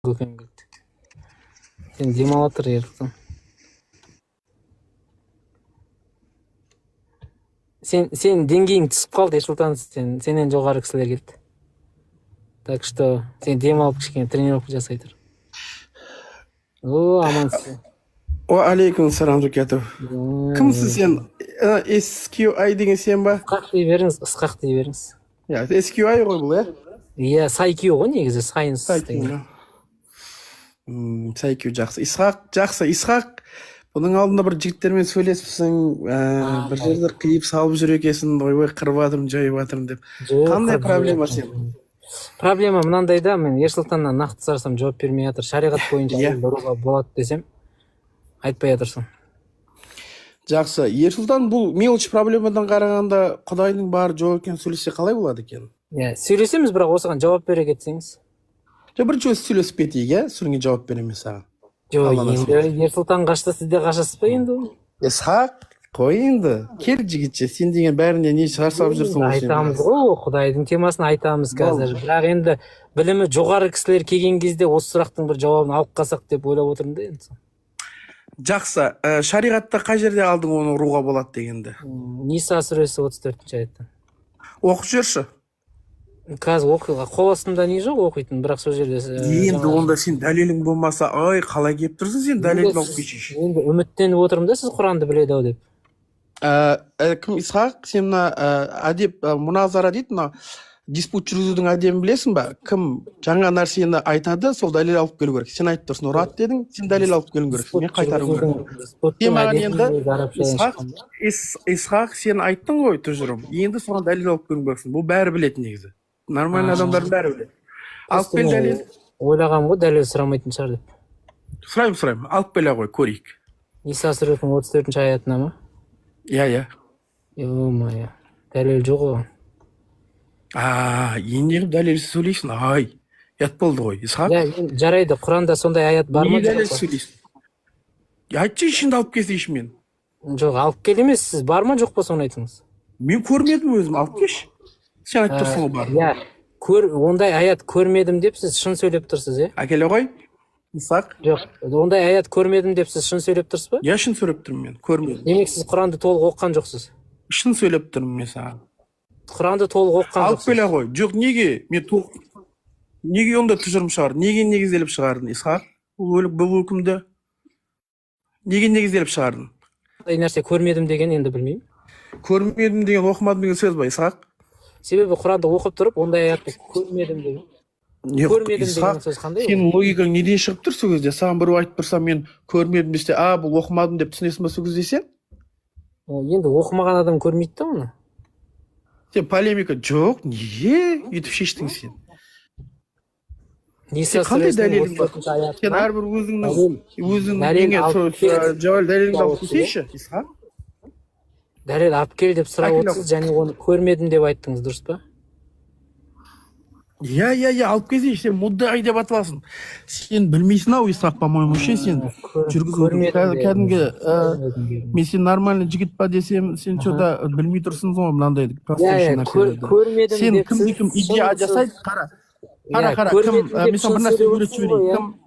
Көкем келді. Сен демалып отыр ертең. Сен деңгейің түсіп қалды, Ерсұлтан, сенен жоғары кісілер келді. Так что сен демалып кішкене тренировка жасай тұр. О, амансың. Алейкум салам Рукятов. Кімсің сен? SQI деген сен ба? Ысқақ дей беріңіз. SQI ғой бұл, Иә, Сайкио ғой негізі, Science. Сайкио жақсы. Жақсы. Исхақ, бұның алдында бір жігіттермен сөйлесіпсің, бір жерді қиып салып жүр екесің, ойбай қырып жатырмын, жайып жатырмын деп. Қандай проблема сен? Проблема мынандайда, мен Ерсұлтаннан нақты сұрасам жауап бермей жатыр. Шариғат бойынша бұруға болады десем, айтпай жатырсың. Жақсы. Ерсұлтан, бұл мелочь проблемадан қарағанда Құдайдың бар жоқ екенін сөйлесе қалай болады екен? Сөйлесеміз, бірақ осыған жауап бере кетсеңіз. Бірінші өзі сөйлесіп кетейік, содан жауап беремін саған. Енді Ерсұлтан қашты, сіз де қашасыз ба енді? Исхақ, қой енді. Кел жігітше, сен деген бәріне не шығарсап жүрсің? Айтамыз ғой, Құдайдың темасын айтамыз қазір. Бірақ енді білімі жоғары кісілер келген кезде осы сұрақтың бір жауабын алып қалсақ деп ойлап отырмын да енді. Жақсы. Шариғатта қай жерде алдың оны ұруға болады дегенді? Ниса сүресі 34-ші аяттан. Оқып жүрші. Қазір оқуға қол астымда не жоқ оқитын, бірақ сол жерде. Енді онда сен дәлелің болмаса, ай, қалай келіп тұрсың сен дәлелін алып кетші. Енді үміттеніп отырмын да, сіз Құранды біледі ау деп. Кім Исхақ, сен әдеп мұназара дейді, диспут жүргізудің әдебін білесің ба? Кім жаңа нәрсені айтады, сол дәлел алып келу керек. Сен айтып тұрсың, ұрат дедің, сен дәлел алып келу керек. Мен қайтару керек. Сен маған енді Исхақ, сен айттың ғой тұжырым. Енді соған дәлел алып келу керексің. Бұл бәрі білетін негізі. Нормальный адамдардың бәрі біледі. Алып кел дәлел. Ойлағам ғой, дәлел сұрамайтын шығар деп. Сұраймын. Алып келе ғой, көрейік. Ниса сүресінің 34-ші аятына ма? Иә. Е-мая, дәлел жоқ оған. Енді дәлелсіз сөйлейсің, ай, ят болды ғой, Исхақ. Жарайды, Құранда сондай аят бар ма? Не дәлелсіз сөйлейсің? Айтшы ішінде алып келсейші мен. Жоқ, алып кел емес, сіз бар ма жоқ па соны айтыңыз. Мен көрмедім өзім, алып келші. Сен айтып тұрсың бар. Ондай аят көрмедім деп сіз шын сөйлеп тұрсыз, Әкеле ғой, Исхақ. Жоқ, ондай аят көрмедім деп сіз шын сөйлеп тұрсыз ба? Шын сөйлеп тұрмын мен, көрмедім. Демек сіз Құранды толық оққан жоқсыз. Шын сөйлеп тұрмын мен саған. Құранды толық оққан жоқсыз. Алып келе ғой. Жоқ, неге онда тұжырым шығар? Неге негізделіп шығардың, Исхақ? Бұл өкімді неге негізделіп шығардың? Ондай нәрсе көрмедім деген енді білмеймін. Көрмедім деген, оқымадым деген сөз ба, Исхақ? Себебі Құранды оқып тұрып, ондай аятты көрмедім деген. Көрмедім деген сөз қандай? Сенің логикаң неден шығып тұр сол кезде? Саған біреу айтып тұрса, мен көрмедім десе, бұл оқымадым деп түсінесің ба сол кезде сен? Енді оқымаған адам көрмейді да оны. Сен полемика жоқ, неге үйтіп шештің сен? Қандай дәлелің бар? Сен әрбір өзіңнің дәлеліңді алып келсейші, Исхақ? Дәлел алып кел деп сұрап отырсыз, және оны көрмедім деп айттыңыз, дұрыс па? Алып келсейші, сен мұддай деп атыласың. Сен білмейсің ау, Исхақ, по-моему, сен жүргізудің кәдімгі, мен сен нормальный жігіт па десем, сен что-то білмей тұрсың ғой, мынандай көрмедім сен кім идея жасайды, қара, кім, мен бір нәрсе үйретіп жіберейін,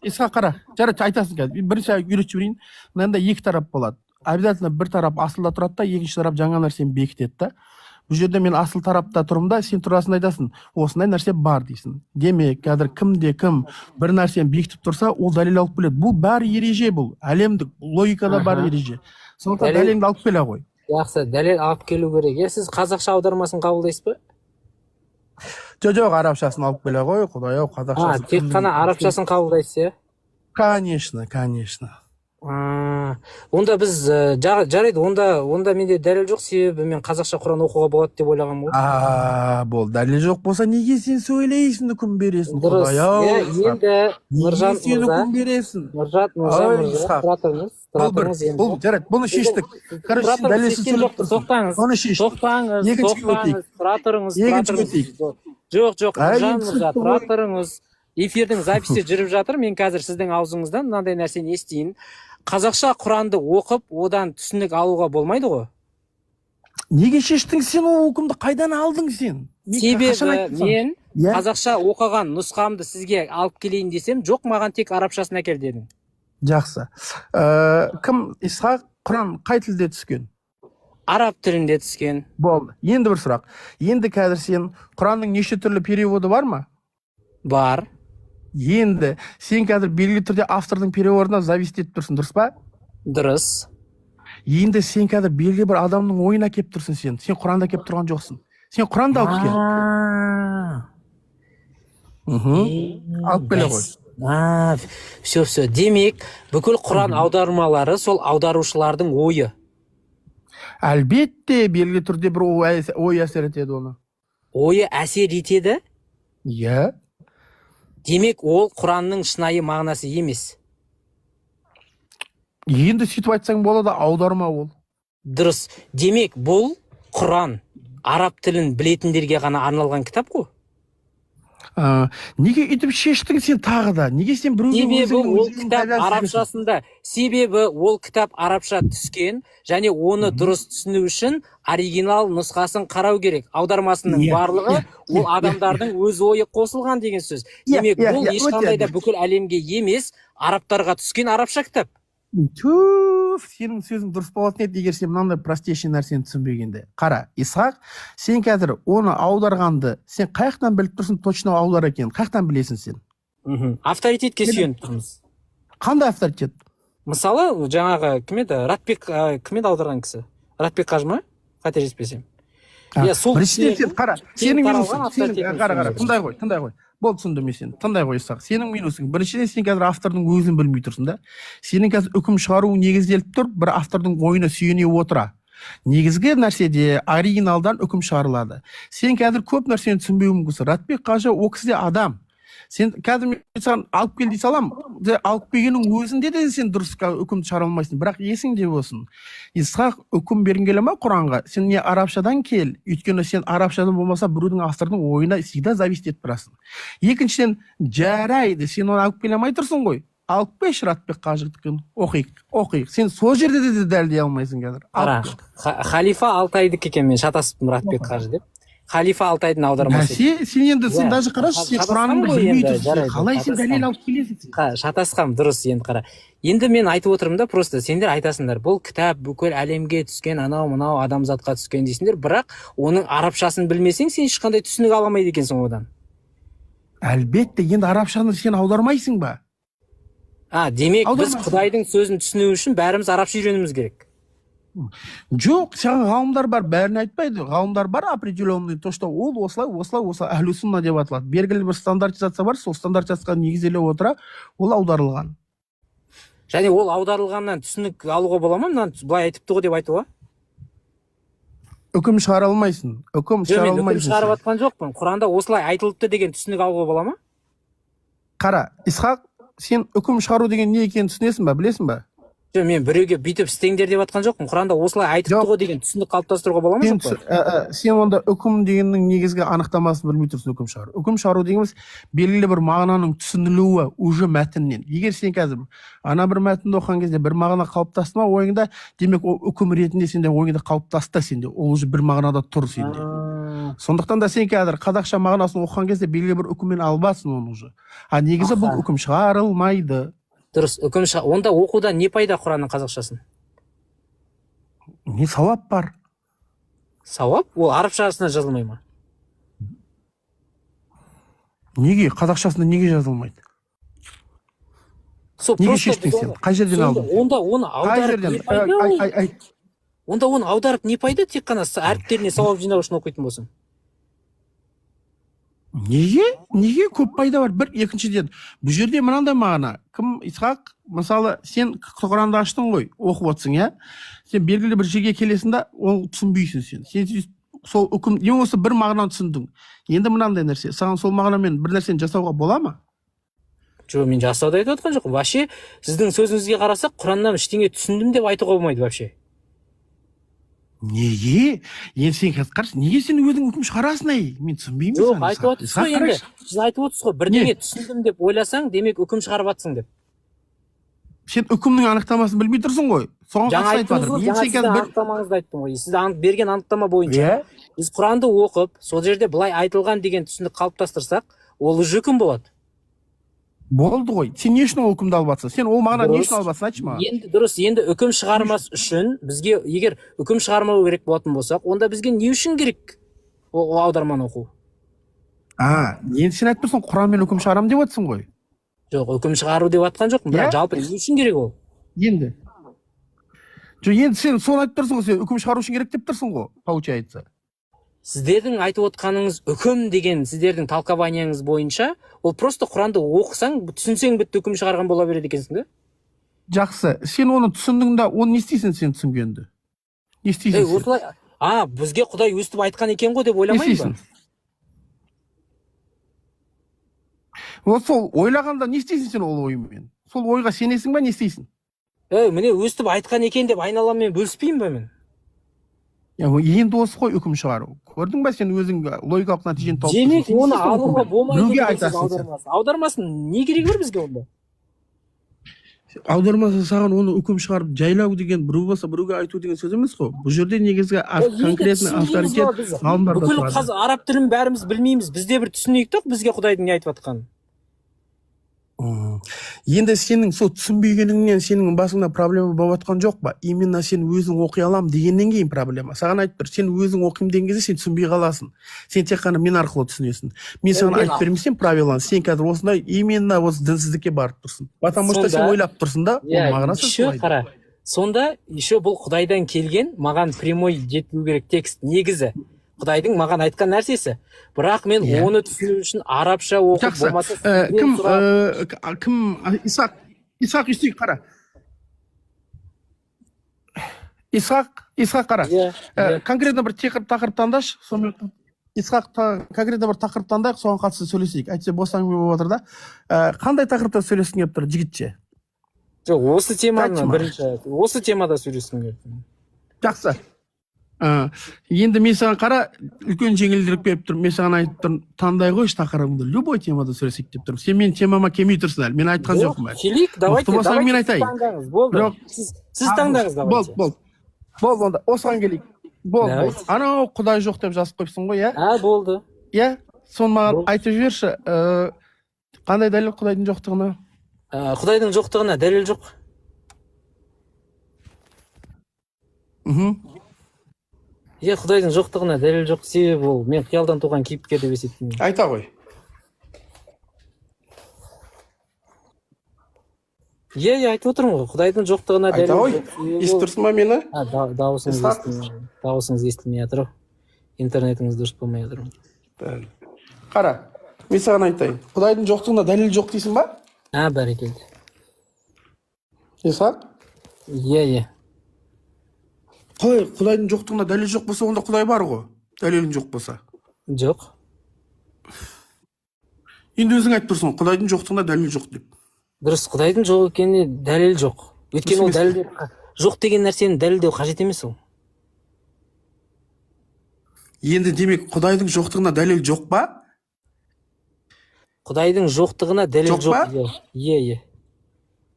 Исхақ, қара, жарайды, айтасың қазір, бірінші үйретіп жіберейін, мынанда екі тарап болады. Обязательно бір тарап асылда тұрады да, екінші тарап жаңа нәрсені бекітеді да. Бұл жерде мен асыл тарапта тұрмын да, сен тұрасын айтасың, осындай нәрсе бар дейсің. Демек, қазір кім бір нәрсені бекітіп тұрса, ол дәлел алып келеді. Бұл бәрі ереже, бұл әлемдік логикада бар ереже. Сондықтан дәлеліңді алып келе ғой. Жақсы, дәлел алып келу керек. Сіз қазақша аудармасын қабылдайсыз ба? Жоқ, арабшасын алып келе ғой, Құдай-ау, қазақшасын. Тек қана арабшасын қабылдайсыз, Конечно. Онда біз жарайды, онда менде дәлел жоқ, себебі мен қазақша Құран оқуға болады деп ойлағам ғой. Бол, дәлел жоқ болса, неге сен сөйлейсің, үкім бересің, Құдай-ау? Енді Нұржан мырза, жарайды, бұны шештік. Короче, сен дәлелсіз сөйлеп тұрсың. Оны шештік. Тұра тұрыңыз. Жоқ, Нұржан мырза, тұра тұрыңыз. Эфирдің записі жүріп жатыр, мен қазір сіздің аузыңыздан мынандай нәрсені естейін. Қазақша Құранды оқып, одан түсінік алуға болмайды ғой? Неге шештің сен ол үкімді, қайдан алдың сен? Себебі қазақша оқыған нұсқамды сізге алып келейін десем, жоқ, маған тек арабшасын әкел дедің. Жақсы. Кім Исхақ Құран қай тілде түскен? Араб тілінде түскен. Болды. Енді бір сұрақ. Енді қазір сен Құранның неше түрлі переводы бар ма? Бар. Енді сен қазір белгілі түрде автордың переводына зависит етіп тұрсың, дұрыс па? Дұрыс. Енді сен қазір белгілі бір адамның ойына келіп тұрсың сен. Сен Құранда келіп тұрған жоқсың. Сен Құранды алып кел. Алып келе ғой. Все. Демек, бүкіл Құран аудармалары сол аударушылардың ойы. Әлбетте белгілі түрде бір ой әсер етеді оны. Ойы әсер етеді? Иә. Демек, ол Құранның шынайы мағынасы емес. Енді сөйтіп айтсаң болады, аударма ол. Дұрыс. Демек, бұл Құран араб тілін білетіндерге ғана арналған кітап қой. Неге үйтіп шештің сен тағы да? Неге сен біреуге себебі ол кітап арабшасында, себебі ол кітап арабша түскен, және оны дұрыс түсіну үшін оригинал нұсқасын қарау керек. Аудармасының барлығы ол адамдардың өз ойы қосылған деген сөз. Демек, бұл ешқандай да бүкіл әлемге емес, арабтарға түскен арабша кітап. Сенің сөзің дұрыс болатын еді, егер сен мынандай простейший нәрсені түсінбегенде. Қара, Исхақ, сен қазір оны аударғанды, сен қаяқтан біліп тұрсың точно аудар екен? Қаяқтан білесің сен? Авторитетке сүйеніп тұрмыз. Қандай авторитет? Мысалы, жаңағы кім еді? Ратбек, кім еді аударған кісі? Ратбек Қажы ма? Қателеспесем. Қара, сенің минусың, қара, тыңдай ғой. Болды, түсіндім мен сені. Тыңдай ғой, Исхақ. Сенің минусың. Біріншіден сен қазір автордың өзін білмей тұрсың да. Сенің қазір үкім шығару негізделіп тұр, бір автордың ойына сүйене отыра. Негізгі нәрседе оригиналдан үкім шығарылады. Сен қазір көп нәрсені түсінбеуің мүмкін. Ратбек Қажы о кісіде адам. Сен қазір мен саған алып кел дей салам, алып келгеннің өзінде де сен дұрыс үкімді шығара алмайсың. Бірақ есіңде болсын. Исхақ үкім берген келе ма Құранға? Сен не арабшадан кел, өйткені сен арабшадан болмаса біреудің автордың ойына всегда зависит етіп тұрасың. Екіншіден, жарайды, сен оны алып келе алмай тұрсың ғой. Алып келші Ратбек Қажыдікін, оқиық. Сен сол жерде де дәлдей алмайсың қазір. Халифа Алтайдікі екен, мен шатасыппын Ратбек Қажы деп. Халифа Алтайдың аудармасы. Сен енді, сен даже қарашы, сен Құранды білмей тұрсың. Қалай сен дәлел алып келесің? Шатасқам, дұрыс, енді қара. Енді мен айтып отырмын да, просто сендер айтасыңдар, бұл кітап бүкіл әлемге түскен, анау адамзатқа түскен дейсіңдер, бірақ оның арабшасын білмесең, сен ешқандай түсінік ала алмайды екенсің одан. Әлбетте, енді арабшаны сен аудармайсың ба? Демек, біз Құдайдың сөзін түсіну үшін бәріміз арабша үйренуіміз керек. Жоқ, саған ғалымдар бар, бәрін айтпайды. Ғалымдар бар, определенный, то, что ол осылай, әхлу сунна деп аталады. Белгілі бір стандартизация бар, сол стандартизацияға негізделе отыра, ол аударылған. Және ол аударылғаннан түсінік алуға бола ма? Мынаны былай айтыпты ғой деп айтуға? Үкім шығара алмайсың. Үкім шығарып атқан жоқпын. Құранда осылай айтылыпты деген түсінік алуға бола ма? Қара, Исхақ, сен үкім шығару деген не екенін түсінесің ба, білесің ба? Мен біреуге бүйтіп істеңдер деп атқан жоқпын. Құранда осылай айтыпты ғой деген түсінік қалыптастыруға бола ма? Сен онда үкім дегеннің негізгі анықтамасын білмей тұрсың үкім шығару. Үкім шығару дегеніміз белгілі бір мағынаның түсінілуі уже мәтіннен. Егер сен қазір ана бір мәтінді оқыған кезде бір мағына қалыптасты ма ойыңда, демек ол үкім ретінде сенде ойыңда қалыптасты сенде. Ол уже бір мағынада тұр сенде. Сондықтан да сен қазір қазақша мағынасын оқыған кезде белгілі бір үкіммен албасын оны уже. Негізі бұл үкім шығарылмайды. Дұрыс, онда оқудан не пайда Құранның қазақшасын? Не сауап бар? Сауап? Ол арабшасына жазылмай ма? Неге? Қазақшасында неге жазылмайды? Неге шештің сен? Қай жерден алдың? Онда оны аударып не пайда? Онда оны аударып не пайда? Тек қана әріптеріне сауап жинау үшін оқитын болсың. Неге көп пайда бар? Бір, екіншіден, бұл жерде мынандай мағына. Кім, Исхақ, мысалы, сен Құранды аштың ғой, оқып отырсың, иә? Сен белгілі бір жерге келесің да, ол түсінбейсің сен. Сен сол үкім, ең осы бір мағынаны түсіндің. Енді мынандай нәрсе, саған сол мағынамен бір нәрсені жасауға бола ма? Жоқ, мен жасауды айтып отқан жоқ. Вообще, сіздің сөзіңізге қарасақ, Құраннан ештеңе түсіндім деп айтуға болмайды вообще. Неге? Енді сен қазір қарашы, неге сен өзің үкім шығарасың ай? Мен түсінбеймін. Жоқ, айтып отырсыз ғой енді. Сіз айтып отырсыз ғой, бірдеңе түсіндім деп ойласаң, демек үкім шығарып жатсың деп. Сен үкімнің анықтамасын білмей тұрсың ғой. Жаңа айттыңыз ғой, жаңа сіздің анықтамаңызды айттым ғой. Сіз берген анықтама бойынша. Біз Құранды оқып, сол жерде былай айтылған деген түсінік қалыптастырсақ, ол уже үкім болады. Болды ғой. Сен не үшін ол үкімді алып жатсың? Сен ол мағына не үшін алып жатсың, айтшы маған. Енді дұрыс, енді үкім шығармас үшін бізге егер үкім шығармау керек болатын болсақ, онда бізге не үшін керек ол аударманы оқу? Енді сен айтып тұрсың, Құранмен үкім шығарамын деп жатсың ғой. Жоқ, үкім шығару деп жатқан жоқпын, бірақ жалпы не үшін керек ол? Енді. Енді сен соны айтып тұрсың ғой, сен үкім шығару үшін керек деп тұрсың ғой, получается. Сіздердің айтып отқаныңыз үкім деген сіздердің толкованияңыз бойынша, ол просто Құранды оқысаң, түсінсең бітті үкім шығарған бола береді екенсің да? Жақсы, сен оны түсіндің да, оны не істейсің сен түсінгенді? Не істейсің сен? Осылай, бізге Құдай өстіп айтқан екен ғой деп ойламайсың ба? Сол ойлағанда не істейсің сен ол оймен? Сол ойға сенесің ба, не істейсің? Міне өстіп айтқан екен деп айналаммен бөліспеймін ба мен? Енді осы қой үкім шығару. Көрдің ба сен өзің логикалық нәтижені тауып? Демек оны алуға болмайды. Аудармасын не керегі бар бізге онда? Аудармасы саған оны үкім шығарып жайлау деген біреу болса біреуге айту деген сөз емес қой. Бұл жерде негізгі конкретный авторитет ғалымдарда тұрады. Бүкіл араб тілін бәріміз білмейміз. Бізде бір түсінейік та бізге Құдайдың не айтып жатқанын. Енді сенің сол түсінбегеніңнен сенің басыңда проблема болып жатқан жоқ па? Именно сен өзің оқи аламын дегеннен кейін проблема. Саған айтып тұр, сен өзің оқимын деген кезде сен түсінбей қаласың. Сен тек қана мен арқылы түсінесің. Мен саған айтып бермесем правиланы, сен қазір осындай именно осы дінсіздікке барып тұрсың. Потому что сен ойлап тұрсың да, ол мағынасы солай. Қара. Сонда еще бұл Құдайдан келген маған прямой жету керек текст негізі. Құдайдың маған айтқан нәрсесі. Бірақ мен оны түсіну үшін арабша оқып болмаса... Кім? Исақ үстейік қара. Исақ қара. Конкретно бір тақырып таңдашы. Исақ конкретно бір тақырып таңдайық, соған қатысты сөйлесейік. Әйтсе бос әңгіме болып жатыр да. Қандай тақырыпта сөйлескің келіп тұр, жігітше? Жоқ, осы теманы бірінші, осы темада сөйлескім келіп тұр. Жақсы. Енді мен саған қара, үлкен жеңілдіріп беріп тұрмын. Мен саған айтып тұрмын, таңдай қойшы тақырыбыңды, любой темада сөйлесейік деп тұрмын. Сен мен темама келмей тұрсың әлі. Мен айтқан жоқпын әлі. Келейік, давайте мен айтайын. Болды. Сіз таңдаңыз, давайте. Болды, онда. Осыған келейік. Болды. Анау Құдай жоқ деп жазып қойыпсың ғой, иә? Болды. Иә? Соны маған айтып жіберші. Қандай дәлел Құдайдың жоқтығына? Құдайдың жоқтығына дәлел жоқ. Құдайдың жоқтығына дәлел жоқ, себебі ол мен қиялдан туған кейіпкер деп есептеймін. Айта ғой. Айтып отырмын ғой, Құдайдың жоқтығына дәлел жоқ. Айта ғой, естіп тұрсың ба мені? Дауысыңыз естілмей жатыр. Интернетіңіз дұрыс болмай жатыр. Қара, мен саған айтайын. Құдайдың жоқтығына дәлел жоқ дейсің ба? Бәрекелді. Исақ? Қалай, Құдайдың жоқтығына дәлел жоқ болса, онда Құдай бар ғой. Дәлелің жоқ болса. Жоқ. Енді өзің айтып тұрсың, Құдайдың жоқтығына дәлел жоқ деп. Дұрыс, Құдайдың жоқ екеніне дәлел жоқ. Өйткені ол дәлелдеп жоқ деген нәрсені дәлелдеу қажет емес ол. Енді демек Құдайдың жоқтығына дәлел жоқ па? Құдайдың жоқтығына дәлел жоқ.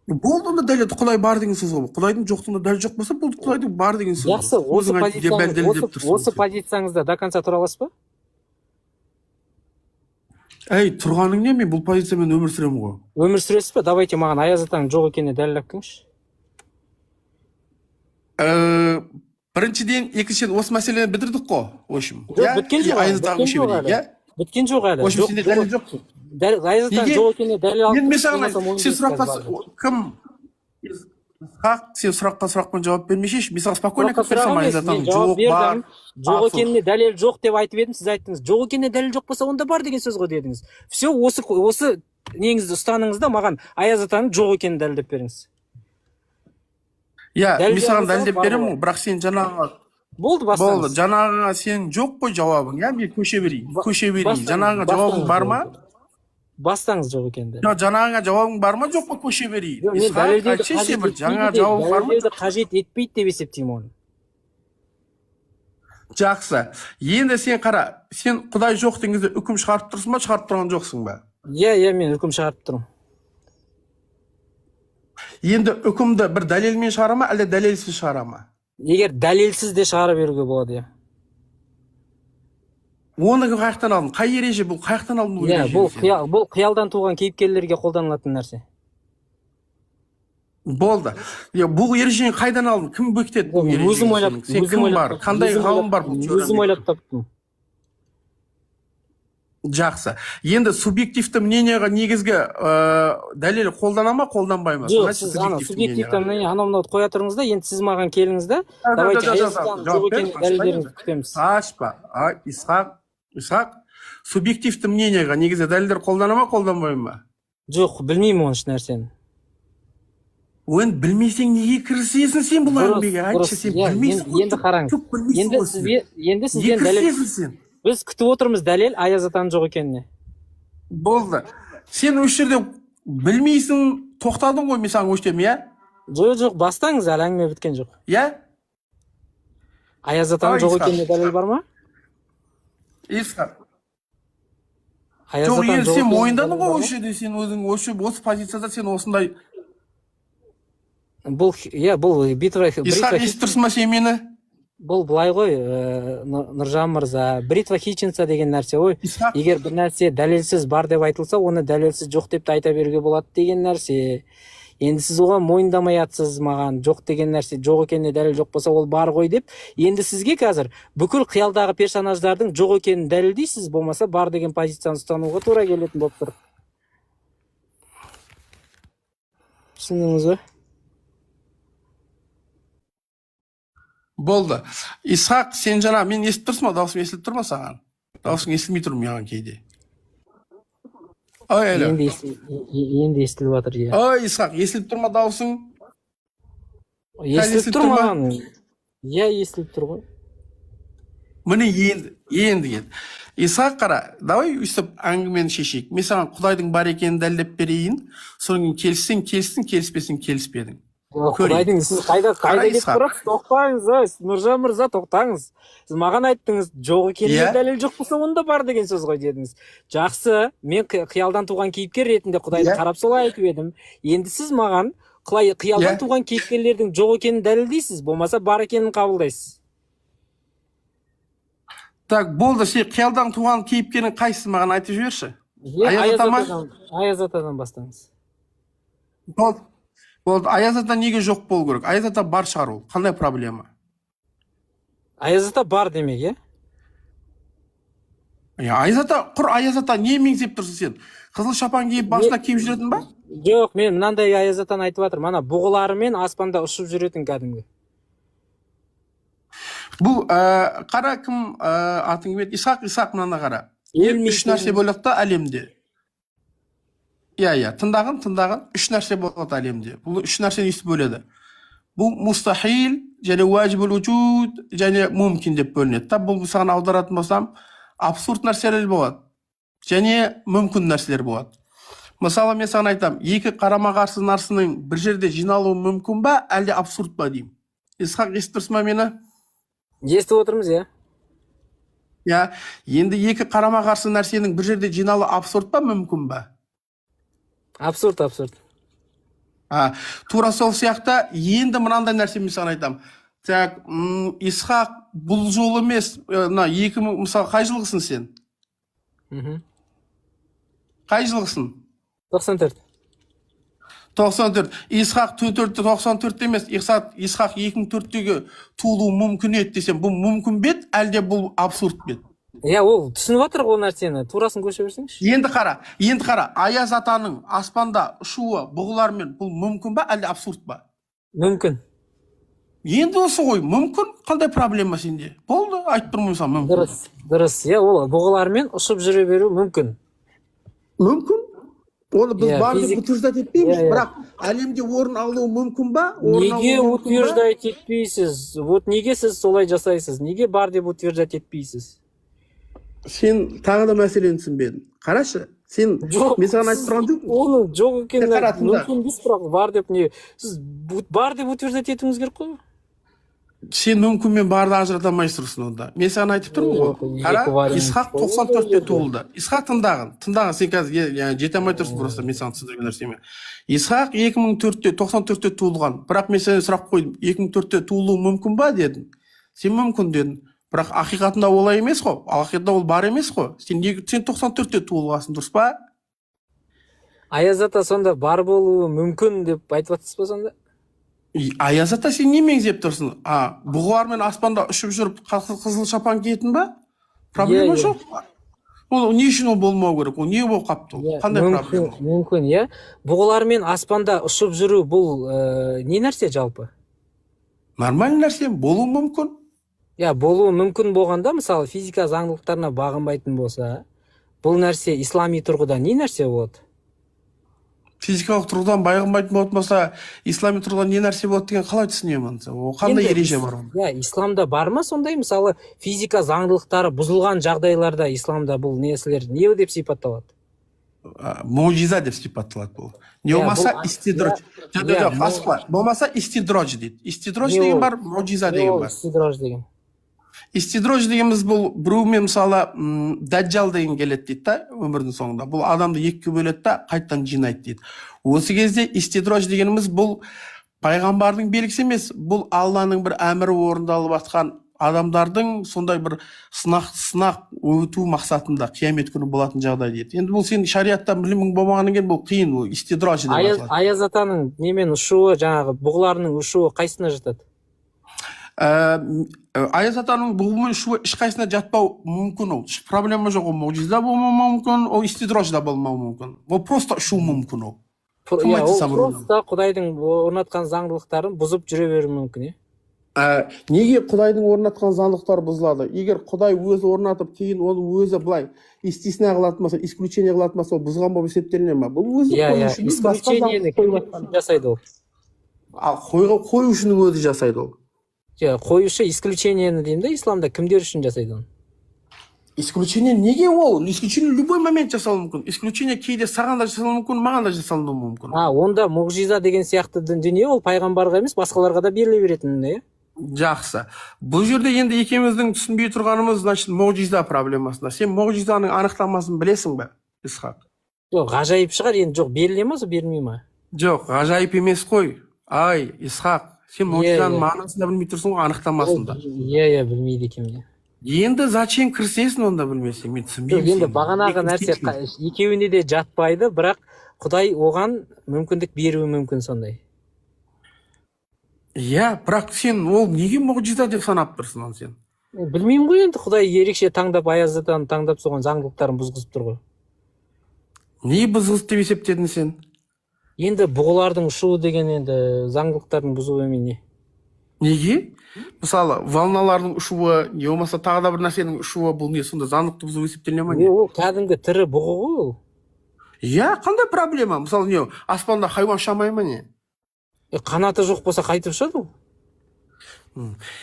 Болды, онда дәлел, Құдай бар деген сөз ғой. Құдайдың жоқтығына дәлел жоқ болса, болды, Құдайдың бар деген сөз. Жақсы, осы позицияңызда до конца тұра аласыз ба? Тұрғаның не, мен бұл позициямен өмір сүремін ғой. Өмір сүресіз ба? Давайте маған Аяз атаның жоқ екеніне дәлел әккеңізші. Біріншіден, екіншіден осы мәселені бітірдік қой, общем. Біткен жоқ әлі. Общем, сенде дәлел жоқ қой. Аяз атаның жоқ екеніне дәлел алып. Мен саған сен сұраққа сұрақпен жауап бермешеш. Мен саған спокойно айтып берсем, Аяз атаның жоқ бар. Жоқ екеніне дәлел жоқ деп айтып едім, сіз айттыңыз. Жоқ екеніне дәлел жоқ болса, онда бар деген сөз ғой дедіңіз. Все, осы неңізді ұстаныңыз да маған Аяз атаның жоқ екенін дәлелдеп беріңіз. Мен саған дәлелдеп беремін, бірақ сен жаңағы болды, бастаңыз. Болды, жаңағыңа сен жоқ қой жауабың, мен көше берейін. Жаңағыңа жауабың бар ма? Бастаңыз жоқ екенді. Жаңағыңа жауабың бар ма, жоқ па, көше берейін. Жаңа жауабың бар ма? Қажет етпейді деп есептеймін оны. Жақсы. Енді сен қара, сен Құдай жоқ дегенде үкім шығарып тұрсың ба, шығарып тұрған жоқсың ба? Мен үкім шығарып тұрмын. Енді үкімді бір дәлелмен шығара ма, әлде дәлелсіз шығара ма? Егер дәлелсіз де шығара беруге болады, Оны қаяқтан алдың? Қай ереже бұл? Қаяқтан алдың бұл ережені? Бұл қиялдан туған кейіпкерлерге қолданылатын нәрсе. Болды. Бұл ережені қайдан алдың? Кім бекітеді бұл ережені? Өзім ойлап, сен кім бар? Қандай ғалым бар бұл теорияда? Өзім ойлап таптым. Жақсы. Енді субъективті мнениеға негізгі дәлел қолдана ма, қолданбай ма? Жоқ, сіз субъективті мнение анау-мынауды қоя тұрыңыз да, енді сіз маған келіңіз да, давайте аясынан жоқ екенін дәлелдеріңізді күтеміз. Ашпа. Исхақ, субъективті мнениеға негізгі дәлелдер қолдана ма, қолданбай ма? Жоқ, білмеймін оны еш нәрсені. Оны білмесең неге кірісесің сен бұл әңгімеге? Айтшы, сен білмейсің. Енді қараңыз. Енді сізден дәлел. Біз күтіп отырмыз дәлел Аяз атаның жоқ екеніне. Болды. Сен осы жерде білмейсің, тоқтадың ғой, мен саған өштем, иә? Жоқ, бастаңыз, әлі әңгіме біткен жоқ. Иә? Аяз атаның жоқ екеніне дәлел бар ма? Исхақ. Жоқ, енді сен мойындадың ғой осы жерде, сен өзің осы позицияда сен осындай. Бұл битва. Исхақ, естірсің ма сен мені? Бұл былай ғой, Нұржан мырза, бритва хитчинса деген нәрсе ғой. Егер бір нәрсе дәлелсіз бар деп айтылса, оны дәлелсіз жоқ деп айта беруге болады деген нәрсе. Енді сіз оған мойындамай атсыз маған, жоқ деген нәрсе, жоқ екеніне дәлел жоқ болса, ол бар ғой деп. Енді сізге қазір бүкіл қиялдағы персонаждардың жоқ екенін дәлелдейсіз, болмаса бар деген позицияны ұстануға тура келетін болып тұр. Түсіндіңіз бе? Болды. Исхақ, сен жаңа, мен естіп тұрсың ма? Дауысым естіліп тұр ма саған? Дауысың естілмей тұр маған кейде. Ой, әлі. Енді естіліп жатыр, иә. Ой, Исхақ, естіліп тұр ма дауысың? Естіліп тұр маған. Иә, естіліп тұр ғой. Міне енді. Исхақ, қара, давай өйстіп әңгімені шешейік. Мен саған Құдайдың бар екенін дәлелдеп берейін. Содан кейін келіссең, келіспесең, келіспедің. Құдайдың, сіз қайда кетіп тұрасыз? Тоқтаңыз, Нұржан мырза, тоқтаңыз. Сіз маған айттыңыз, жоқ екеніне дәлел жоқ болса, онда бар деген сөз ғой дедіңіз. Жақсы, мен қиялдан туған кейіпкер ретінде Құдайды қарап солай айтып едім. Енді сіз маған қиялдан туған кейіпкерлердің жоқ екенін дәлелдейсіз, болмаса бар екенін қабылдайсыз. Так, болды, сен қиялдан туған кейіпкердің қайсысы маған айтып жіберші? Аяз атадан бастаңыз. Болды, Аяз ата неге жоқ болу керек? Аяз ата бар шығар ол. Қандай проблема? Аяз ата бар демек, Аяз ата не меңзеп тұрсың сен? Қызыл шапан киіп басына киіп жүретін ба? Жоқ, мен мынандай Аяз атаны айтып жатырмын. Ана бұғыларымен аспанда ұшып жүретін кәдімгі. Бұл қара кім атың кім еді? Исхақ мынаны қара. Үш нәрсе болады да әлемде. Иә, тыңдағын. Үш нәрсе болады әлемде. Бұл үш нәрсені естіп бөледі. Бұл мустахил, және уәжибул вуджуд, және мүмкін деп бөлінеді. Бұл саған аударатын болсам, абсурд нәрселер болады. Және мүмкін нәрселер болады. Мысалы, мен саған айтам, екі қарама-қарсы нәрсенің бір жерде жиналуы мүмкін ба, әлде абсурд ба деймін. Исхақ, естіп тұрсың ба мені? Естіп отырмыз, иә. Енді екі қарама-қарсы нәрсенің бір жерде жиналуы абсурд ба, мүмкін ба? Абсурд. Тура сол сияқты, енді мынандай нәрсе мен саған айтам. Так, Исхақ, бұл жол емес, мысалы, қай жылғысың сен? Қай жылғысың? 94. Исхақ 94 емес, Исхақ 2004-тегі туылуы мүмкін еді десем, бұл мүмкін бет, әлде бұл абсурд бет? Ол түсініп жатыр ол нәрсені, турасын көше берсеңші. Енді қара, Аяз атаның аспанда ұшуы бұғылармен бұл мүмкін ба, әлде абсурд ба? Мүмкін. Енді осы ғой, мүмкін, қандай проблема сенде? Болды, айтып тұрмын саған, мүмкін. Дұрыс, ол бұғылармен ұшып жүре беру мүмкін. Мүмкін? Оны біз бар деп утверждать етпейміз, бірақ әлемде орын алуы мүмкін ба? Неге утверждать етпейсіз? Неге сіз солай жасайсыз? Неге бар деп утверждать етпейсіз? Сен тағы да мәселені түсінбедің. Қарашы, сен мен саған айтып тұрған жоқпын. Оның жоқ екенін мүмкін емес, бірақ бар деп не? Сіз бар деп утверждать етуіңіз керек қой? Сен мүмкін мен барды ажырата алмайсың тұрсың онда. Мен саған айтып тұрмын ғой. Қара, Исхақ 94-те туылды. Исхақ тыңдағын, сен қазір жете алмай тұрсың просто, мен саған түсіндірген нәрсеме. Исхақ 94-те туылған. Бірақ мен саған сұрақ қойдым, 2004-те туылуы мүмкін ба дедің. Сен мүмкін дедің. Бірақ ақиқатында олай емес қой. Ақиқатында ол бар емес қой. Сен 94-те туылғансың, дұрыс па? Аяз ата сонда бар болуы мүмкін деп айтып жатсыз ба сонда? Аяз ата сен немен зеп тұрсың? Бұғылармен аспанда ұшып жүріп қызыл шапан киетін ба? Проблема жоқ. Ол не үшін ол болмау керек? Ол не болып қапты? Қандай проблема? Мүмкін, иә. Бұғылармен аспанда ұшып жүру бұл не нәрсе жалпы? Нормальный нәрсе, болуы мүмкін. Я, болуы мүмкін болғанда, мысалы, физика заңдылықтарына бағынбайтын болса, бұл нәрсе ислами тұрғыда не нәрсе болады? Физикалық тұрғыдан бағынбайтын болса, ислами тұрғыдан не нәрсе болады деген қалай түсінемін? Ол қандай ереже бар? Я, исламда бар ма сондай, мысалы, физика заңдылықтары бұзылған жағдайларда исламда бұл нәрселер не деп сипатталады? Муъжиза деп сипатталады бұл. Не болмаса истидрож. Жоқ, асықпа. Болмаса истидрож дейді. Истидрож деген бар, муъжиза деген бар. Истидрож деген. Истидрож дегеніміз бұл біреумен мысалы даджал деген келеді дейді да өмірдің соңында. Бұл адамды екіге бөледі да қайтадан жинайды дейді. Осы кезде истидрож дегеніміз бұл пайғамбардың белгісі емес, бұл Алланың бір әмірі орындалып жатқан адамдардың сондай бір сынақ өту мақсатында қиямет күні болатын жағдай дейді. Енді бұл сен шариаттан білімің болмағаннан кейін бұл қиын, ол истидрож деп аталады. Аяз атаның немен ұшуы, жаңағы бұғыларының ұшуы қайсысына жатады? Аяз атаның бұғымен ұшуы ешқайсына жатпау мүмкін, ол проблема жоқ, ол муъжиза болмауы мүмкін, ол истидрож да болмауы мүмкін, ол просто ұшу мүмкін. Ол просто Құдайдың орнатқан заңдылықтарын бұзып жүре беруі мүмкін. Неге Құдайдың орнатқан заңдылықтары бұзылады? Егер Құдай өзі орнатып, кейін оны өзі былай истисна қылатын болса, исключение қылатын болса, ол бұзған болып есептеліне ме? Бұл өзі исключениені жасайды ол. Қоюшының өзі жасайды ол. Қоюшы исключениені деймін да, исламда кімдер үшін жасайды оны? Исключение неге ол? Исключение любой момент жасалуы мүмкін. Исключение кейде саған да жасалуы мүмкін, маған да жасалуы мүмкін. Онда муъжиза деген сияқты дүние ол пайғамбарға емес, басқаларға да беріле беретін, не? Жақсы. Бұл жерде енді екеуміздің түсінбей тұрғанымыз, значит, муъжиза проблемасында. Сен муъжизаның анықтамасын білесің бе, Исхақ? Жоқ, ғажайып шығар, енді жоқ, беріле ма, берілмей ма? Жоқ, ғажайып емес қой. Ай, Исхақ, сен муъжизаның мағынасын да білмей тұрсың ғой, анықтамасында. Иә, білмейді екенмін. Енді зачем кірсесің онда білмесең, мен түсінбеймін. Енді бағанағы нәрсе екеуіне де жатпайды, бірақ Құдай оған мүмкіндік беруі мүмкін сондай. Иә, бірақ сен ол неге муъжиза деп санап тұрсың оны сен? Білмеймін ғой, енді Құдай ерекше таңдап, Аяз атаны таңдап соған заңдылықтарын бұзғызып тұр ғой. Не бұзғызып деп есептедің сен? Енді бұғылардың ұшуы деген енді заңдылықтардың бұзуы емес не? Неге? Мысалы, волналардың ұшуы, не болмаса тағы да бір нәрсенің ұшуы, бұл не сонда заңдылықты бұзу есептеліне ме не? Ол кәдімгі тірі бұғы ғой ол. Иә, қандай проблема? Мысалы, не, аспанда хайуан ұшамай ма не? Қанаты жоқ болса қайтып ұшады ол?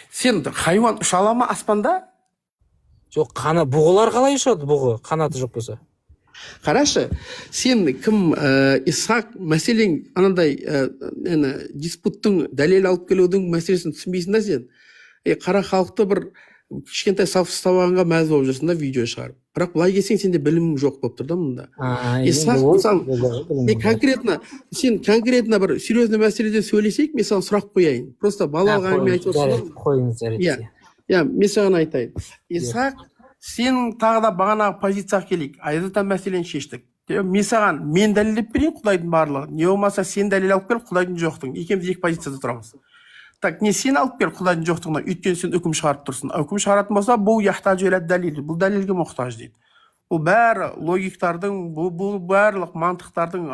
Сен хайуан ұша ала ма аспанда? Жоқ, бұғылар қалай ұшады, бұғы, қанаты жоқ болса? Қарашы, сен кім Исхақ мәселең анандай диспуттың дәлел алып келудің мәселесін түсінбейсің да сен. Қара халықты бір кішкентай сабағанға мәз болып жүрсің да видео шығарып. Бірақ былай келсең сенде білімің жоқ болып тұр да мұнда. Исхақ, мысалы, сен конкретно бір серьезный мәселеде сөйлесек, мен саған сұрақ қояйын. Просто балалық әңгіме айтып отырсың. Қойыңыз, иә, мен саған айтайын. Исхақ, сен тағы да бағанағы позицияға келейік. Аяз ата мәселені шештік. Мен саған дәлелдеп берейін Құдайдың барлығын. Не болмаса сен дәлел алып кел, Құдайдың жоқтығын. Екеуміз екі позицияда тұрамыз. Так, не сен алып кел Құдайдың жоқтығына, өйткені сен үкім шығарып тұрсың. Үкім шығаратын болса, бұл яхтажу иля дәлел. Бұл дәлелге мұқтаж дейді. Бұл бәрі логиктардың, бұл барлық мантықтардың,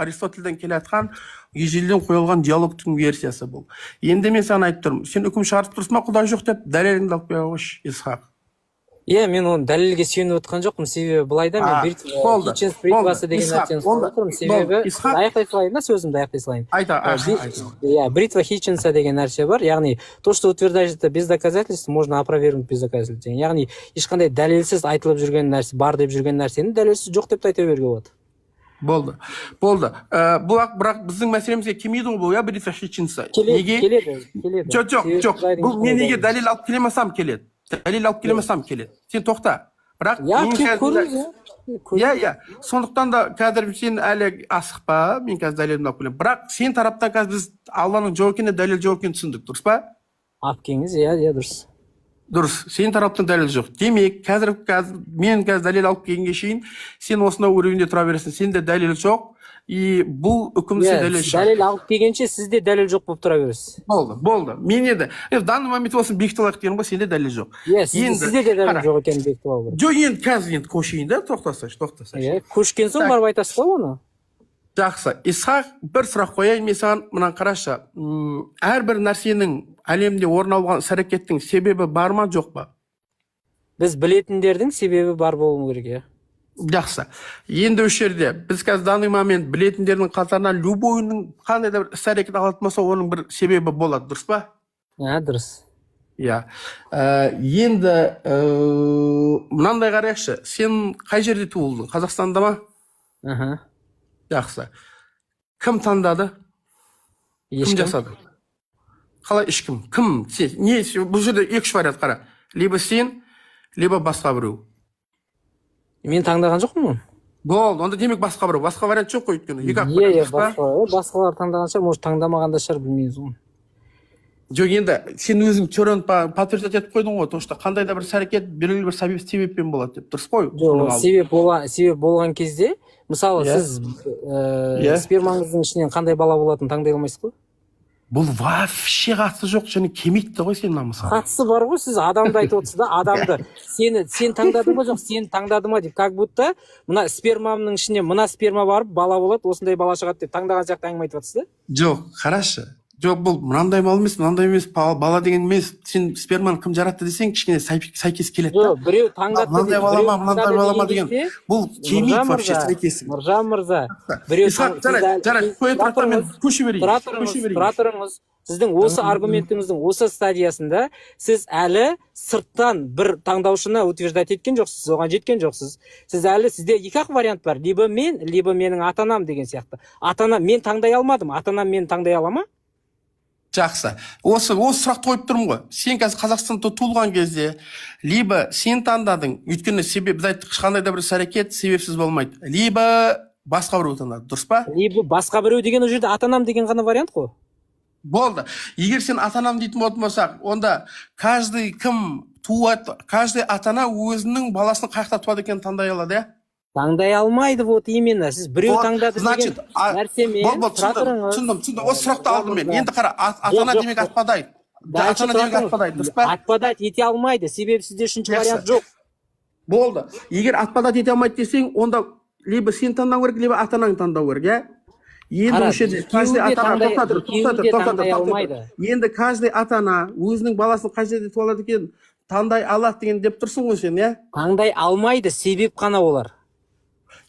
Аристотельден келатқан ежелден қойылған диалогтың версиясы бұл. Енді мен саған айтып тұрмын. Сен үкім шығарып тұрсың ба, Құдай жоқ деп, дәлеліңді алып қойшы, Исхақ. Иә, мен оны дәлелге сүйеніп отқан жоқпын, себебі былайда мен Хитченс бритвасы деген нәрсені ұстап отырмын, себебі аяқтай салайын да, сөзімді аяқтай салайын. Иә, бритва Хитченса деген нәрсе бар, яғни то, что утверждается без доказательств, можно опровергнуть без доказательств. Яғни ешқандай дәлелсіз айтылып жүрген нәрсе, бар деп жүрген нәрсені дәлелсіз жоқ деп айта беруге болады. Болды. Бірақ біздің мәселемізге келмейді ғой бұл, иә, бритва Хитченса. Келеді. Жоқ. Бұл мен неге дәлел алып келемесам келеді. Дәлел алып келемесам келеді. Сен тоқта. Бірақ сондықтан да қазір сен әлі асықпа, мен қазір дәлелімді алып келемін. Бірақ сен тараптан қазір біз Алланың жоқ екеніне дәлел жоқ екенін түсіндік, дұрыс па? Алып келіңіз, иә, дұрыс. дұрыс, сен тараптан дәлел жоқ. Демек, қазір мен дәлел алып келгенге шейін сен осынау уровеньде тұра бересің. Сенде дәлел жоқ. И бұл үкімді сен дәлел шығар. Дәлел алып келгенше сізде дәлел жоқ болып тұра бересіз. Болды. Мен енді в данный момент осыны бекітіп алайық дегенім ғой, сенде дәлел жоқ. Сізде де дәлел жоқ екенін бекітіп алу керек. Жоқ, енді қазір көшейін да, тоқтасайшы. Көшкен соң барып айтасыз ғой оны. Жақсы. Исхақ, бір сұрақ қояйын мен саған, мынаны қарашы. Әрбір нәрсенің әлемде орын алған іс-әрекеттің себебі бар ма, жоқ па? Біз білетіндердің себебі бар болуы керек, Жақсы. Енді осы жерде біз қазір данный момент білетіндердің қатарынан любойының қандай да бір іс-әрекет алатын болса, оның бір себебі болады, дұрыс па? Дұрыс. Енді мынандай қарайықшы, сен қай жерде туылдың? Қазақстанда ма? Жақсы. Кім таңдады? Кім жасады? Қалай ешкім? Кім? Не? Бұл жерде екі вариант қара. Либо сен, либо басқа біреу. Мен таңдаған жоқпын. Болды, онда демек басқа біреу. Басқа вариант жоқ қой өйткені. Басқалар таңдағанша, может таңдамағанда шығар, білмейміз ғой. Жоқ, енді сен өзің теорияны подтверждать етіп қойдың ғой, то что қандай да бір іс-әрекет белгілі бір себеппен болады деп. Дұрыс қой? Жоқ, себеп болған кезде, мысалы, сіз спермаңыздың ішінен қандай бала болатынын таңдай алмайсыз ғой? Бұл вообще қатысы жоқ, және келмейді ғой сенің намысың. Қатысы бар ғой, сіз адамды айтып отырсыз да, адамды. Сен таңдадың ба жоқ, сен таңдады ма деп, как будто мына спермамның ішіне мына сперма барып бала болады, осындай бала шығады деп таңдаған сияқты әңгіме айтып отырсыз да? Жоқ, қарашы. Жоқ, бұл мынандай мал емес, мынандай емес, бала деген емес. Сен сперманы кім жаратты десең, кішкене сәйкес келеді да. Жоқ, біреу таңдады. Мынандай бала ма деген. Бұл келмейді вообще сәйкесі. Нұржан мырза, біреу жарайды, қоя тұрақтан мен көше берейін. Тұра тұрыңыз. Сіздің осы аргументіңіздің осы стадиясында сіз әлі сырттан бір таңдаушыны утверждать еткен жоқсыз, оған жеткен жоқсыз. Сізде екі-ақ вариант бар. Либо мен, либо менің ата-анам деген сияқты. Ата-анам мен таңдай алмадым, ата-анам мені таңдай ала ма? Жақсы. Осы сұрақты қойып тұрмын ғой. Сен қазір Қазақстанда туылған кезде, либо сен таңдадың, өйткені себеп, біз айттық, ешқандай да бір іс-әрекет себепсіз болмайды. Либо басқа біреу таңдады, дұрыс па? Либо басқа біреу деген ол жерде ата-анам деген ғана вариант қой. Болды. Егер сен ата-анам дейтін болатын болсақ, онда каждый ата-ана өзінің баласын қаяқта туады екенін таңдай алады, Таңдай алмайды, вот именно. Сіз біреу таңдады деген нәрсемен тұра тұрыңыз. Түсіндім. Осы сұрақты алдым мен. Енді қара, ата-ана демек атпадайды. Ата-ана демек атпадайды, дұрыс па? Атпадайды ете алмайды, себебі сізде үшінші вариант жоқ. Болды. Егер атпадайды ете алмайды десең, онда либо сен таңдау керек, либо ата-анаң таңдау керек, Енді үшеде, каждый ата-ана өзінің баласын қай жерде туалады екен таңдай алады деген деп тұрсың ғой сен, Таңдай алмайды, себеп қана олар.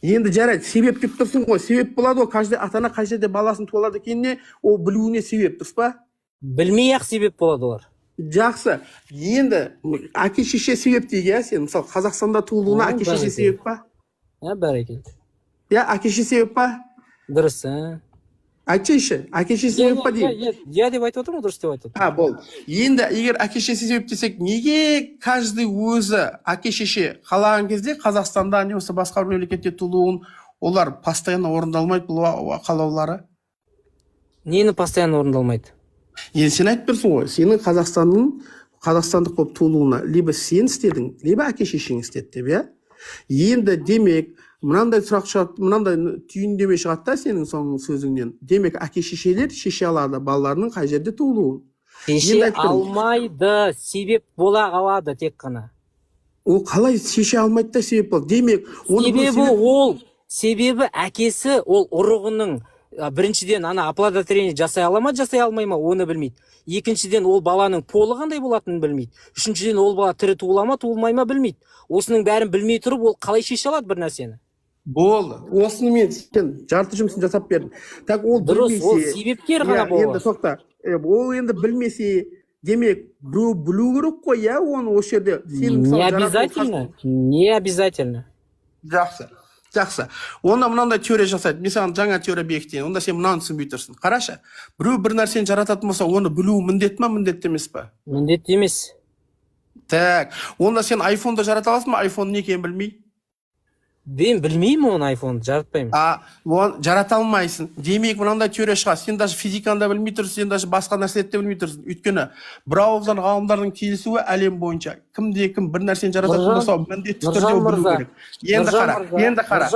Енді жарайды, себеп деп тұрсың ғой, себеп болады ғой, каждый ата-ана қай жерде баласын туалады екеніне, ол білуіне себеп, дұрыс па? Білмей-ақ себеп болады олар. Жақсы. Енді әке-шеше себеп дейік, сен мысалы Қазақстанда туылуына әке-шеше себеп па? Бәрекелді. Әке-шеше себеп па? Дұрыс, Айтшы, әке-шеше себеп па деймін? Деп айтып отырмын, дұрыс деп айтып отырмын. Болды. Енді егер әке-шеше себеп десек, неге каждый өзі әке-шеше қалаған кезде Қазақстанда немесе басқа мемлекетте туылуын олар постоянно орындалмайды бұл қалаулары? Нені постоянно орындалмайды? Енді сен айтып тұрсың ғой, сенің қазақстандық болып туылуына либо сен істедің, либо әке-шешең істеді деп, Енді демек, мынандай сұрақ шығады, мынандай түйіндеме шығады да сенің соңғы сөзіңнен. Демек, әке-шешелер шеше алады балаларының қай жерде туылуын. Шеше алмайды, себеп бола қалады тек қана. Ол қалай шеше алмайды да себеп болады? Демек, себебі әкесі ол ұрығының біріншіден оплодотворение жасай ала ма, жасай алмай ма, оны білмейді. Екіншіден ол баланың полы қандай болатынын білмейді. Үшіншіден ол бала тірі туыла ма, туылмай ма білмейді. Осының бәрін білмей тұрып, ол қалай шеше алады бір нәрсені? Болды. Осыны мен жарты жұмысын жасап бердім. Так ол білмесе, ол себепкер ғана болады. Енді тоқта. Ол енді білмесе, демек, білу керек қой, оны осы жерде. Не обязательно. Жақсы. Онда мынандай теория жасайды. Мен саған жаңа теория бекітейін. Онда сен мынаны түсінбей тұрсың. Қарашы, біреу бір нәрсені жарататын болса, оны білуі міндет ма, міндетті емес па? Міндетті емес. Так, онда сен айфонды жарата аласың ба, айфонның не екенін білмей? мен білмеймін оны айфонды жаратпаймын. Оны жарата алмайсың. Демек мынандай теория шығады. Сен даже физиканы да білмей тұрсың, сен даже басқа нәрселерді де білмей тұрсың. Өйткені бір ауыздан ғалымдардың келісуі әлем бойынша кім бір нәрсені жарататын болса, міндетті түрде білу керек. Енді қара.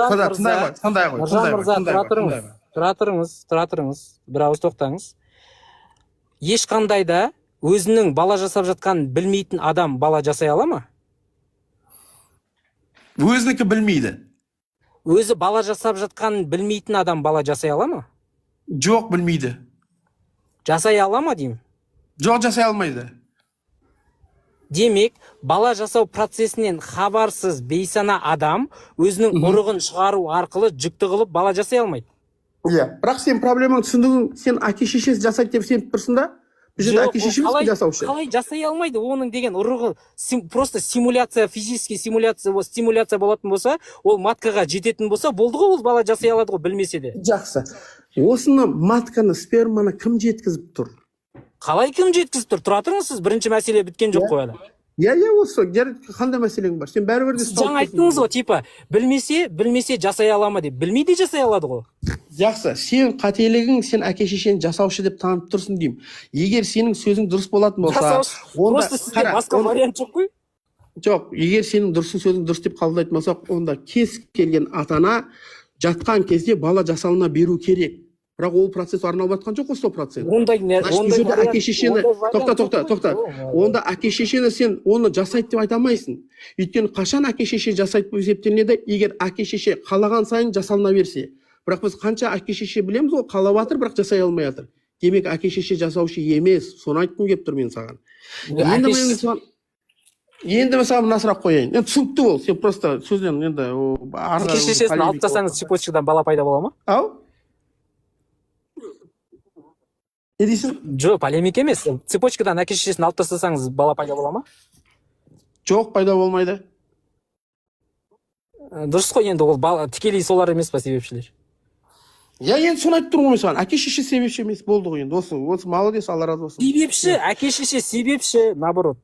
Тұра тұрыңыз. Бір ауыз тоқтаңыз. Ешқандай да өзінің бала жасап жатқанын білмейтін адам бала жасай ала ма? Өзінікі білмейді. Өзі бала жасап жатқанын білмейтін адам бала жасай ала ма? Жоқ, білмейді. Жасай ала ма деймін? Жоқ, жасай алмайды. Демек, бала жасау процесінен хабарсыз бейсана адам өзінің ұрығын шығару арқылы жүкті қылып бала жасай алмайды. Иә, бірақ сен проблеманы түсіндіңің, сен әке-шешесі жасайды деп сеніп тұрсың да? Біз әке-шешеміз жасаушы. Қалай жасай алмайды? Оның деген ұрығы просто симуляция, физический стимуляция болатын болса, ол маткаға жететін болса, болды ғой, ол бала жасай алады ғой, білмесе де. Жақсы. Осыны матканы, сперманы кім жеткізіп тұр? Қалай кім жеткізіп тұр? Тұра тұрыңыз, сіз бірінші мәселе біткен жоқ қой әлі. Иә, осы. Қандай мәселең бар? Сен бәрібір де жаңа айттыңыз ғой, типа, білмесе жасай ала ма деп. Білмейді жасай алады ғой. Жақсы, сен қателігің, сен әке-шешені жасаушы деп танып тұрсың деймін. Егер сенің сөзің дұрыс болатын болса, просто сізде басқа вариант жоқ қой? Жоқ, егер сенің сөзің дұрыс деп қабылдайтын болса, онда кез келген ата-ана жатқан кезде бала жасалына беру керек. Бірақ ол процесс арналып жатқан жоқ, 100%. Тоқта. Онда әке-шешені сен оны жасайды деп айта алмайсың. Өйткені қашан әке-шеше жасайды деп есептелінеді, егер әке-шеше қалаған сайын жасалына берсе. Бірақ біз қанша әке-шеше білеміз, ол қалап жатыр, бірақ жасай алмай жатыр. Демек әке-шеше жасаушы емес. Соны айтқым келіп тұр мен саған. Енді мен саған мына сұрақ қояйын. Енді түсінікті бол, сен просто сөзден енді әке-шешесін алып тастаңыз, цепочкадан бала пайда бола ма? Ау? Не дейсің? Жоқ, полемика емес. Цепочкадан әке-шешесін алып тастасаңыз бала пайда бола ма? Жоқ, пайда болмайды. Дұрыс қой, енді ол тікелей солар емес па себепшілер? Я енді соны айтып тұрмын мен саған. Әке-шеше себепші емес, болды ғой енді. Осы молодец, Алла разы болсын. Себепші, әке-шеше себепші, наоборот.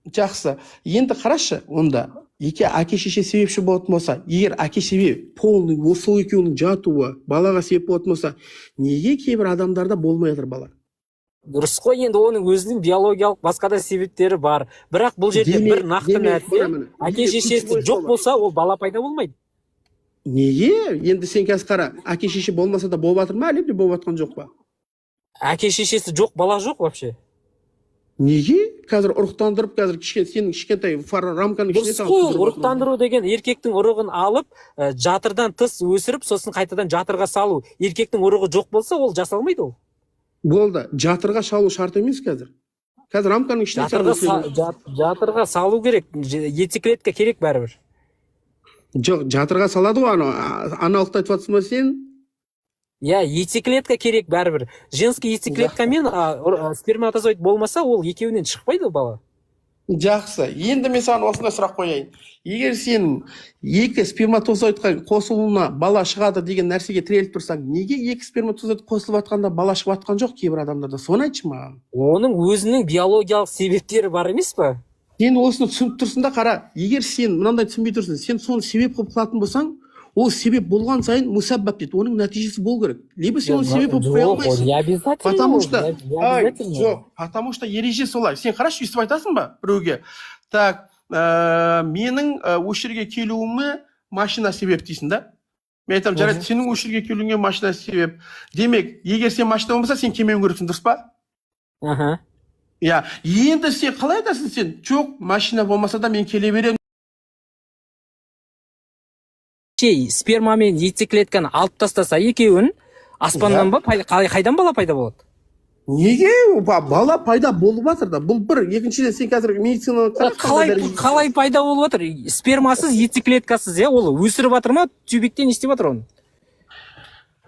Жақсы. Енді қарашы, онда әке-шеше себепші болатын болса, егер әке-шеше полный осы екеуінің жатуы балаға себеп болатын болса, неге кейбір адамдарда болмай жатыр бала? Дұрыс қой, енді оның өзінің биологиялық басқа да себептері бар. Бірақ бұл жерде бір нақты нәрсе, әке-шешесі жоқ болса, ол бала пайда болмайды. Неге? Енді сен қазір қара, әке-шеше болмаса да болып жатыр ма, әлемде болып жатқан жоқ па? Әке-шешесі жоқ, бала жоқ вообще. Неге? Қазір ұрықтандырып, сенің кішкентай рамканың ішіне салып. Дұрыс қой, ұрықтандыру деген еркектің ұрығын алып, жатырдан тыс өсіріп, сосын қайтадан жатырға салу. Еркектің ұрығы жоқ болса, ол жасалмайды ол. Болды. Жатырға салу шарт емес қазір. Қазір рамканың ішіне жатырға салу керек, яйцеклетка керек бәрібір. Жоқ, жатырға салады ғой, аналықты айтып жатсың ба сен? Я, яйцеклетка керек бәрібір. Женский яйцеклетка мен сперматозоид болмаса, ол екеуінен шықпайды бала. Жақсы. Енді мен саған осындай сұрақ қояйын. Егер сен екі сперматозоидқа қосылуына бала шығады деген нәрсеге тіреліп тұрсаң, неге екі сперматозоид қосылып жатқанда бала шығып жатқан жоқ кейбір адамдарда? Соны айтшы маған. Оның өзінің биологиялық себептері бар емес па? Сен осыны түсініп тұрсың да, қара. Егер сен мынандай түсінбей тұрсың, сен соны себеп қылып қылатын болсаң, ол себеп болған сайын мусаббаб дейді. Оның нәтижесі болу керек. Либо сен оны себеп қылып қоя алмайсың. Потому что ереже солай. Сен қарашы, өйстіп айтасың ба біреуге? Так, менің осы жерге келуіме машина себеп дейсің да? Мен айтамын, жарайды, сенің осы жерге келуіңе машина себеп. Демек, егер сен машина болмаса, сен келмеуің керексің, дұрыс па? Иә, енді сен қалай айтасың сен? Жоқ, машина болмаса да мен келе беремін. Сперма мен яйцеклетканы алып тастаса екеуін, аспаннан ба, қайдан бала пайда болады? Неге? Бала пайда болып жатыр да. Бұл бір, екіншіден сен қазір медицинаны қалай пайда болып жатыр? Спермасыз, яйцеклеткасыз, ол өсіріп жатыр ма? Тюбиктен не істеп жатыр оны?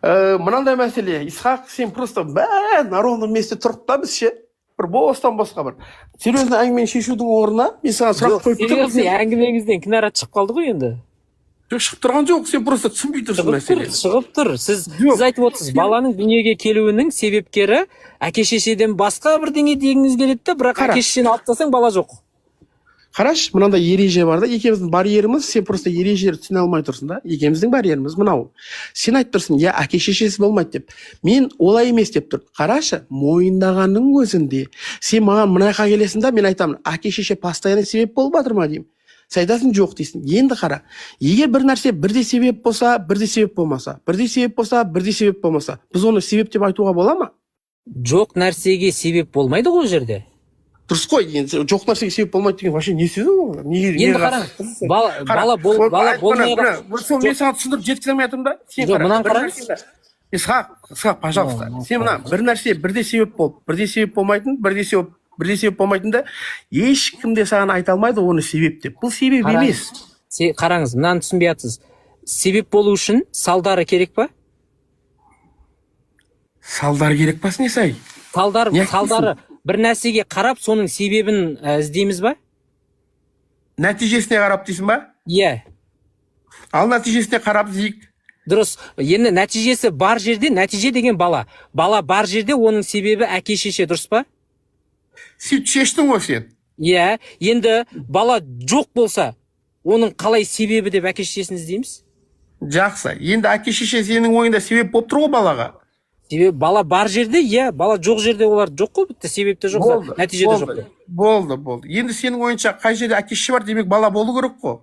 Мынандай мәселе, Исхақ, сен просто на ровном месте тұрып та біз ше, бір бостан босқа бір серьезный әңгімені шешудің орнына мен саған сұрақ қойып тұрмын. Серьезный әңгімеңізден кінәрат шығып қалды ғой енді. Шығып тұрған жоқ, сен просто түсінбей тұрсың мәселе. Шығып тұр. Сіз айтып отырсыз, баланың дүниеге келуінің себепкері әке-шешеден басқа бірдеңе дегіңіз келеді, бірақ әке-шешені алып тастасаң бала жоқ. Қараш, мынандай ереже бар да, екеуміздің барьеріміз, сен просто ережені түсіне алмай тұрсың да. Екеуміздің барьеріміз мынау. Сен айтып тұрсың, я әке шешесі болмайды деп. Мен олай емес деп тұр. Қарашы, мойындағанның өзінде сен маған мына жаққа келесің да, мен айтамын, әке шеше постоянно себеп болып жатыр ма деймін. Сен айтасың жоқ дейсің. Енді қара. Егер бір нәрсе бірде себеп болса, бірде себеп болмаса, бірде себеп болса, бірде себеп болмаса, біз оны себеп деп айтуға бола ма? Жоқ нәрсеге себеп болмайды ғой ол жерде. Дұрыс қой, енді жоқ нәрсеге себеп болмайды деген вообще не сөз ол? Енді қараңыз, бала болмай сол мен саған түсіндіріп жеткізе алмай жатырмын да. Сен қара, мынаны қараңыз. Исхақ, пожалуйста. Сен мына бір нәрсе бірде себеп болып, бірде себеп болмайтын, бірде себеп болмайтынды ешкім де саған айта алмайды оны себеп деп. Бұл себеп емес. Қараңыз, мынаны түсінбей жатсыз. Себеп болу үшін салдары керек па? Салдары керек па несі? Салдары бір нәрсеге қарап, соның себебін іздейміз ба? Нәтижесіне қарап дейсің ба? Иә. Ал нәтижесіне қарап дейік. Дұрыс. Енді нәтижесі бар жерде, нәтиже деген бала. Бала бар жерде, оның себебі әке шеше, дұрыс па? Сөйтіп шештің ғой сен. Иә. Енді бала жоқ болса, оның қалай себебі деп әке шешесін іздейміз? Жақсы. Енді әке шеше сенің ойында себеп болып тұр ғой балаға. Себебі бала бар жерде, иә, бала жоқ жерде олар жоқ қой, бітті, себепті жоқ, нәтижеде жоқ. Болды. Енді сенің ойынша қай жерде әке шеше бар, демек бала болу керек қой.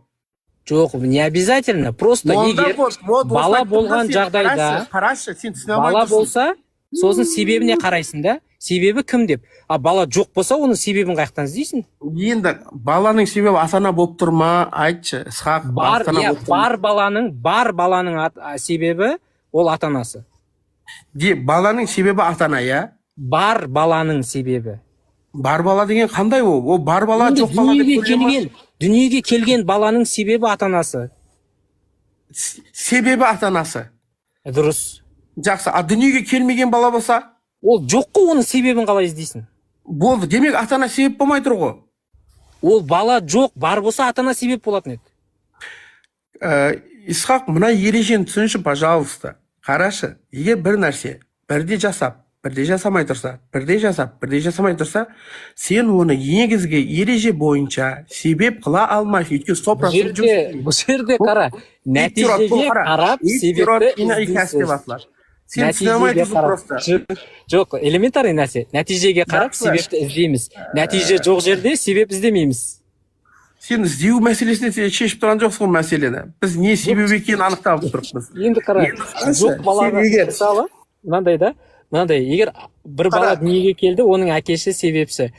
Жоқ, не обязательно, просто егер бала болған жағдайда, бала болса, сосын себебіне қарайсың да, себебі кім деп. А бала жоқ болса, оның себебін қаяқтан іздейсің? Енді баланың себебі ата-ана болып тұр ма? Айтшы, Исхақ. Бар баланың себебі ол ата-анасы. Баланың себебі ата-ана, иә? Бар баланың себебі. Бар бала деген қандай ол? Ол бар бала жоқ бала деп көре ма? Дүниеге келген баланың себебі ата-анасы. Себебі ата-анасы. Дұрыс. Жақсы, а дүниеге келмеген бала болса? Ол жоқ қой, оның себебін қалай іздейсің? Болды, демек ата-ана себеп болмай тұр ғой. Ол бала жоқ, бар болса ата-ана себеп болатын еді. Исхақ, мына ережені түсінші, пожалуйста. Қарашы, егер бір нәрсе бірде жасап, бірде жасамай тұрса, бірде жасап, бірде жасамай тұрса, сен оны негізгі ереже бойынша себеп қыла алмайсың. Өйткені 100% бұл жерде қара, нәтижеге қарап себепті іздейсіз. Сен түсіне алмай тұрсың просто. Жоқ, элементарный нәрсе. Нәтижеге қарап себепті іздейміз. Нәтиже жоқ жерде себеп іздемейміз. Сен іздеу мәселесіне шешіп тұрған жоқсың ғой мәселені. Біз не себеп екенін анықтап тұрмыз. Енді қара, жоқ балаға мысалы, мынандай, егер бір бала дүниеге келді, оның әкесі себепті.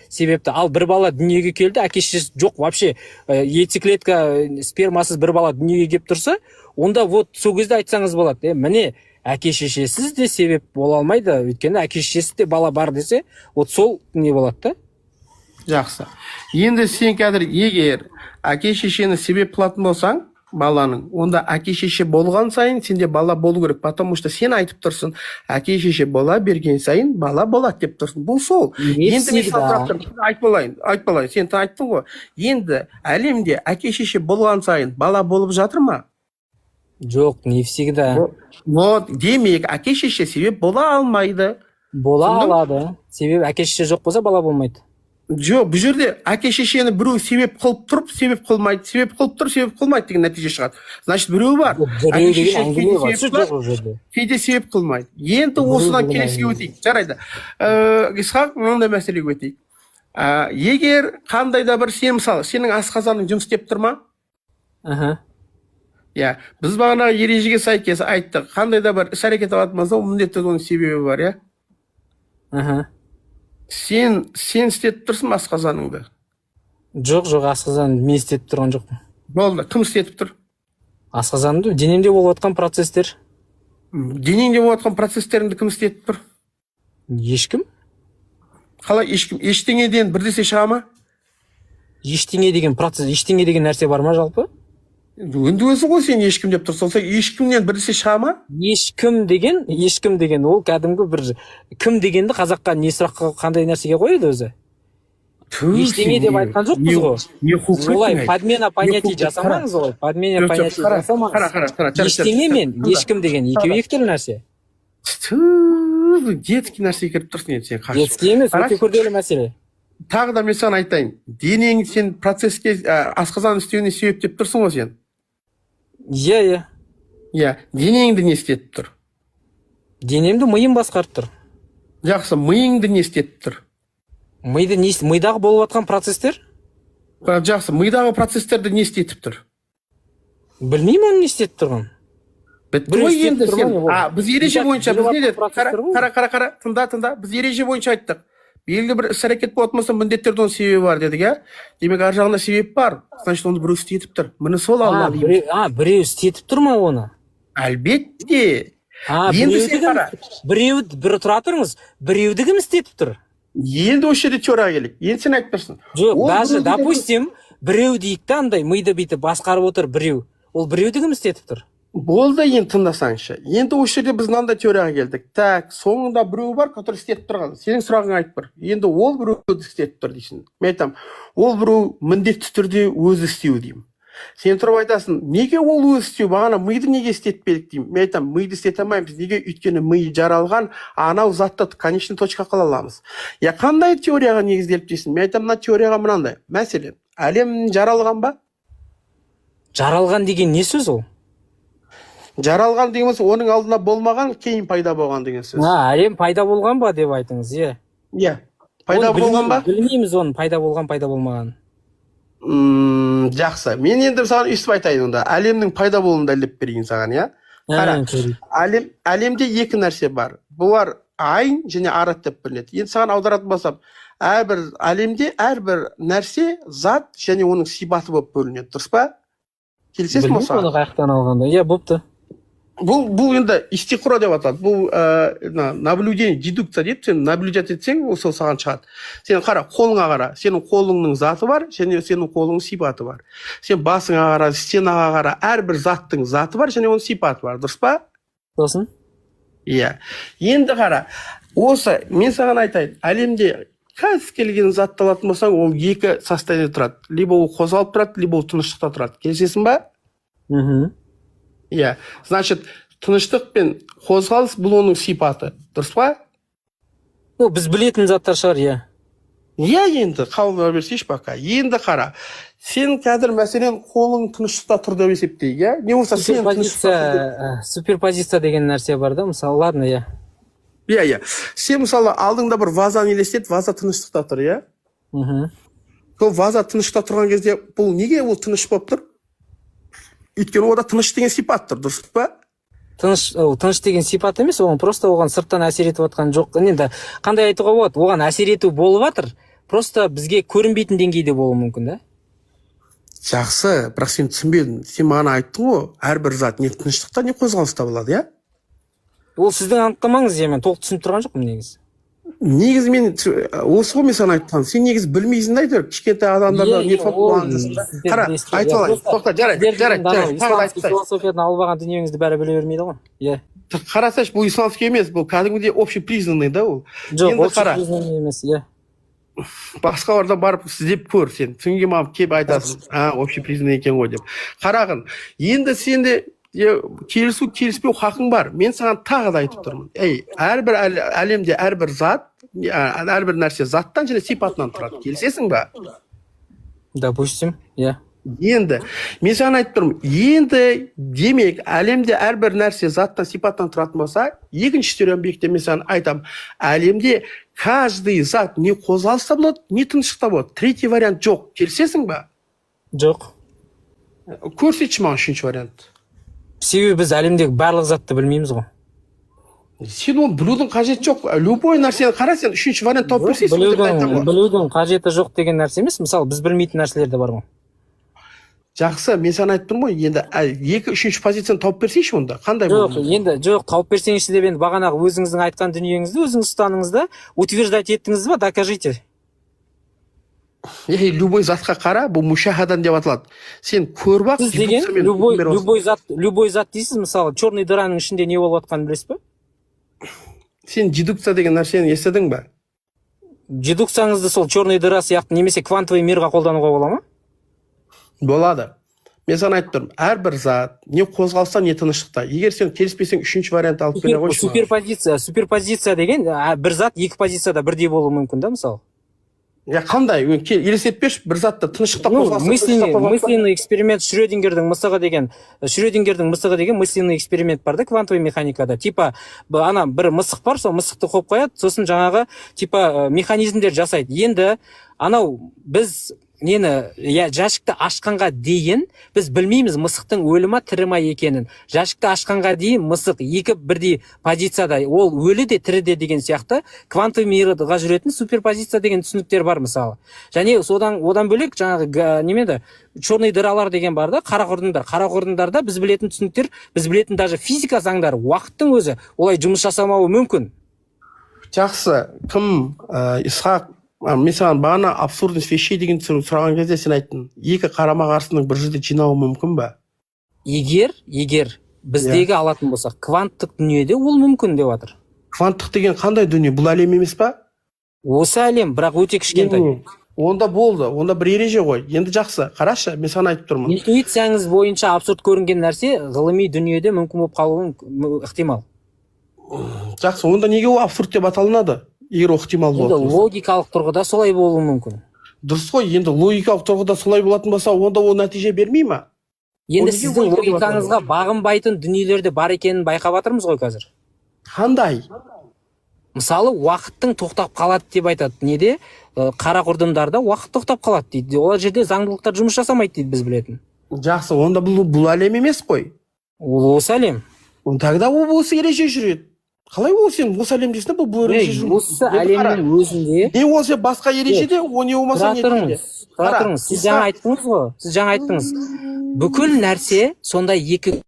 Ал бір бала дүниеге келді, әкешесі жоқ, вообще яйцеклетка спермасыз бір бала дүниеге келіп тұрса, онда вот сол кезде айтсаңыз болады. Міне, әке шешесіз де себеп бола алмайды, өйткені әке шешесі де бала бар десе, вот сол не болады да? Жақсы. Енді сен қазір егер әке шешені себеп қылатын болсаң, баланың, онда әке шеше болған сайын сенде бала болу керек, потому что сен айтып тұрсың, әке шеше бола берген сайын бала болады деп тұрсың. Бұл сол. Енді мен айтпалайын, сен айттың ғой. Енді әлемде әке шеше болған сайын бала болып жатыр ма? Жоқ, не всегда. Вот, демек, әке шеше себеп бола алмайды. Бола алады. Себеп әке шеше жоқ болса бала болмайды. Жоқ, бұл жерде әке шешені біреу себеп қылып тұрып, себеп қылмайды, себеп қылып тұр, себеп қылмайды деген нәтиже шығады. Значит, біреу бар. Әке шеше кейде себеп қылмайды. Енді осыдан келесіге өтейік. Жарайды. Исхақ, мынандай мәселеге өтейік. Егер қандай да бір сен мысалы, сенің асқазаның жұмыс істеп тұр ма? Иә, біз бағана ережеге сәйкес айттық. Қандай да бір іс әрекет алатын болса, міндетті оның себебі бар, иә? Сен істетіп тұрсың асқазаныңды? Жоқ, асқазан мен істетіп тұрған жоқпын. Болды, кім істетіп тұр? Асқазанымды, денемде болып жатқан процестер. Денеңде болып жатқан процестеріңді кім істетіп тұр? Ешкім. Қалай ешкім? Ештеңеден бірдесе шыға ма? Ештеңе деген процесс, ештеңе деген нәрсе бар ма жалпы? Енді өзі ғой сен ешкім деп тұрсың, сол ешкімнен бірдесе шыға ма? Ешкім деген ол кәдімгі бір кім дегенді қазаққа не сұраққа қандай нәрсеге қояды өзі? Ештеңе деп айтқан жоқпыз ғой. Олай подмена понятий жасамаңыз олай. Подмена понятий жасамаңыз. Ештеңе мен ешкім деген екеуі екі түрлі нәрсе. Детский нәрсе кіріп тұрсың енді сен. Детский емес, өте күрделі мәселе. тағы да мен саған айтайын, денең сен процесске асқазан істеуіне себеп тұрсың ғой сен. Иә. Иә, денеңді не істетіп тұр? Денемді миым басқарып тұр. Жақсы, миыңды не істетіп тұр? Мидағы болып жатқан процесстер? Жақсы, мидағы процесстерді не істетіп тұр? Білмеймін оны не істетіп тұрған. Бітті енді сен, біз ереже бойынша, біз не дедік? Қара, тыңда, біз ереже бойынша айттық. Белгілі бір іс әрекет болатын болса, міндеттерде оның себебі бар дедік, иә? Демек, ар жағында себеп бар. Значит, оны біреу істетіп тұр. Міне сол Алла дейміз. Біреу істетіп тұр ма оны? Әлбетте. Енді сен қара. Бір тұра тұрыңыз, біреуді кім істетіп тұр? Енді осы жерде теория келік. Енді сен айтып тұрсың. Жоқ, даже, допустим, біреу дейік та андай миды бүйтіп басқарып отыр біреу. Ол біреуді кім істетіп тұр? Болды, енді тыңдасаңшы. Енді осы жерде біз мынандай теорияға келдік. Так, соңында біреу бар, который істетіп тұрған. Сенің сұрағың айтып бір. Енді ол біреуді істетіп тұр дейсің. Мен айтамын, ол біреу міндетті түрде өзі істеу деймін. Сен тұрып айтасың, неге ол өзі істеу? Бағана миды неге істетпедік деймін. Мен айтамын, миды істете алмаймыз. Неге? Өйткені ми жаралған, анау затты конечный точка қала аламыз. Я қандай теорияға негізделіп дейсің? Мен айтамын, мына теорияға мынандай. Мәселен, әлем жаралған ба? Жаралған деген не сөз ол? Жаралған деген сөз оның алдында болмаған, кейін пайда болған деген сөз. Әлем пайда болған ба деп айтыңыз, иә. Иә. Пайда болған ба? Білмейміз оның пайда болған, пайда болмаған. Жақсы. Мен енді саған өйстіп айтайын онда. Әлемнің пайда болуын дәлелдеп берейін саған, иә? Қара. Әлемде екі нәрсе бар. Бұлар айн және арат деп білінеді. Енді саған аударатын болсам, әрбір әлемде әрбір нәрсе зат және оның сипаты болып бөлінеді. Дұрыс па? Келісесің бе осыған? Оны қаяқтан алғанда. Иә, болыпты. Бұл енді истиқро деп аталады. Бұл наблюдение, дедукция дейді. Сен наблюдать етсең, ол саған шығады. Сен қара, қолыңа қара. Сенің қолыңның заты бар, және сенің қолыңның сипаты бар. Сен басыңа қара, стенаға қара. Әрбір заттың заты бар, және оның сипаты бар. Дұрыс па? Сосын? Иә. Енді қара, осы мен саған айтайын. Әлемде кез келген затты алатын болсаң, ол екі состояние тұрады. Либо ол қозғалып тұрады, либо ол тыныштықта тұрады. Келісесің ба? Иә, значит, тыныштық пен қозғалыс бұл оның сипаты. Дұрыс па? Біз білетін заттар шығар, иә. Иә, енді қабыл берсейші бақа. Енді қара. Сен қазір мәселен қолың тыныштықта тұр деп есептейік, иә? Не болса сен тыныштықта суперпозиция деген нәрсе бар да, мысалы, ладно, иә. Иә. Сен мысалы алдыңда бір вазаны елестет, ваза тыныштықта тұр, иә? Сол ваза тыныштықта тұрған кезде бұл неге ол тыныш болып тұр? Өйткені ода тыныш деген сипат тұр, дұрыс па? Тыныш деген сипат емес, оған просто оған сырттан әсер етіп отқан жоқ. Енді қандай айтуға болады? Оған әсер ету болып жатыр, просто бізге көрінбейтін деңгейде болуы мүмкін, да? Жақсы, бірақ сен түсінбедің. Сен маған айттың ғой, әрбір зат не тыныштықта, не қозғалыста болады, иә? Ол сіздің анықтамаңыз, мен толық түсініп тұрған жоқпын негізі. Негізі мен осы ғой мен саған айтқан. Сен негізі білмейсің да әйтеуір. Кішкентай адамдарда не факт. Қара, айтып алайын. Тоқта, жарайды. Философиядан алып алған дүниеңізді бәрі біле бермейді ғой. Иә. Қарасайшы, бұл исламский емес, бұл кәдімгідей общепризнанный да ол. Жоқ, общепризнанный емес, иә. Басқаларда барып іздеп көр сен. Түсінге маған келіп айтасың. Общепризнанный екен ғой деп. Қарағын, енді сенде келісу, келіспеу хақың бар. Мен саған тағы да айтып тұрмын. Әрбір әлемде әрбір зат, әрбір нәрсе заттан және сипатынан тұрады. Келісесің ба? Допустим, иә. Енді, мен саған айтып тұрмын. Енді демек, әлемде әрбір нәрсе заттан, сипаттан тұратын болса, екінші теорияны бекітте мен саған айтамын. Әлемде каждый зат не қозғалыста болады, не тыныштықта болады. Третий вариант жоқ. Келісесің ба? Жоқ. Көрсетші маған үшінші вариант. Себебі біз әлемдегі барлық затты білмейміз ғой. Сен оны білудің қажеті жоқ. Любой нәрсені қара, сен үшінші вариант тауып берсейсің. Білудің қажеті жоқ деген нәрсе емес. Мысалы, біз білмейтін нәрселер де бар ғой. Жақсы, мен саған айтып тұрмын ғой, енді екі, үшінші позицияны тауып берсейші онда. Қандай болды? Жоқ, тауып берсеңізші деп енді бағанағы өзіңіздің айтқан дүниеңізді, өзіңіз ұстаныңызды утверждать еттіңіз ба, докажите. Любой затқа қара, бұл мушахадан деп аталады. Сен көріп ақ, сіз деген любой зат дейсіз, мысалы, черный дыраның ішінде не болып жатқанын білесіз ба? Сен дедукция деген нәрсені естідің ба? Дедукцияңызды сол черный дыра сияқты немесе квантовый мирға қолдануға бола ма? Болады. Мен саған айтып тұрмын, әрбір зат не қозғалса, не тыныштықта. Егер сен келіспесең, үшінші вариант алып бере қойшы. Суперпозиция деген бір зат екі позицияда бірдей болуы мүмкін да, мысалы. қандай елестетпеші бір затты тыныштықта мысленный эксперимент Шрёдингердің мысығы деген мысленный эксперимент бар да квантовый механикада. Типа ана бір мысық бар, сол мысықты қойып қояды, сосын жаңағы типа механизмдер жасайды. Енді анау біз жәшікті ашқанға дейін біз білмейміз мысықтың өлі ма тірі ма екенін. Жәшікті ашқанға дейін мысық екі бірдей позицияда, ол өлі де тірі де деген сияқты квантовый мирға жүретін суперпозиция деген түсініктер бар мысалы. Және одан бөлек жаңағы черный дыралар деген бар да, қара құрдымдарда біз білетін түсініктер, біз білетін даже физика заңдары, уақыттың өзі олай жұмыс жасамауы мүмкін. Жақсы, кім Исхақ мен саған бағана абсурдность вещей деген сұраған кезде сен айттың, екі қарама қарсының бір жерде жинауы мүмкін ба? Егер біздегі алатын болсақ, кванттық дүниеде ол мүмкін деп жатыр. Кванттық деген қандай дүние? Бұл әлем емес па? Осы әлем, бірақ өте кішкентай. Онда болды, онда бір ереже ғой. Енді жақсы, қарашы, мен саған айтып тұрмын. Интуицияңыз бойынша абсурд көрінген нәрсе ғылыми дүниеде мүмкін болып қалуы ықтимал. Жақсы, онда неге ол абсурд деп аталынады? Егер ықтимал болады. Енді логикалық тұрғыда солай болуы мүмкін. Дұрыс қой, енді логикалық тұрғыда солай болатын болса, онда ол нәтиже бермей ма? Енді сіздің логикаңызға бағынбайтын дүниелерде бар екенін байқап жатырмыз ғой қазір. Қандай? Мысалы, уақыттың тоқтап қалады деп айтады. Неде? Қара құрдымдарда уақыт тоқтап қалады дейді. Олар жерде заңдылықтар жұмыс жасамайды дейді біз білетін. Жақсы, онда бұл әлем емес қой. Ол осы әлем. Тогда ол осы ереже жүреді. Қалай ол сен осы әлемдесінде бұл ереже жүреді? Осы әлемнің өзінде. Не ол сен басқа ережеде, о не болмаса не дейді? Тұратырыңыз, сіз жаңа айттыңыз ғой. Сіз жаңа айттыңыз. Бүкіл нәрсе сонда екі.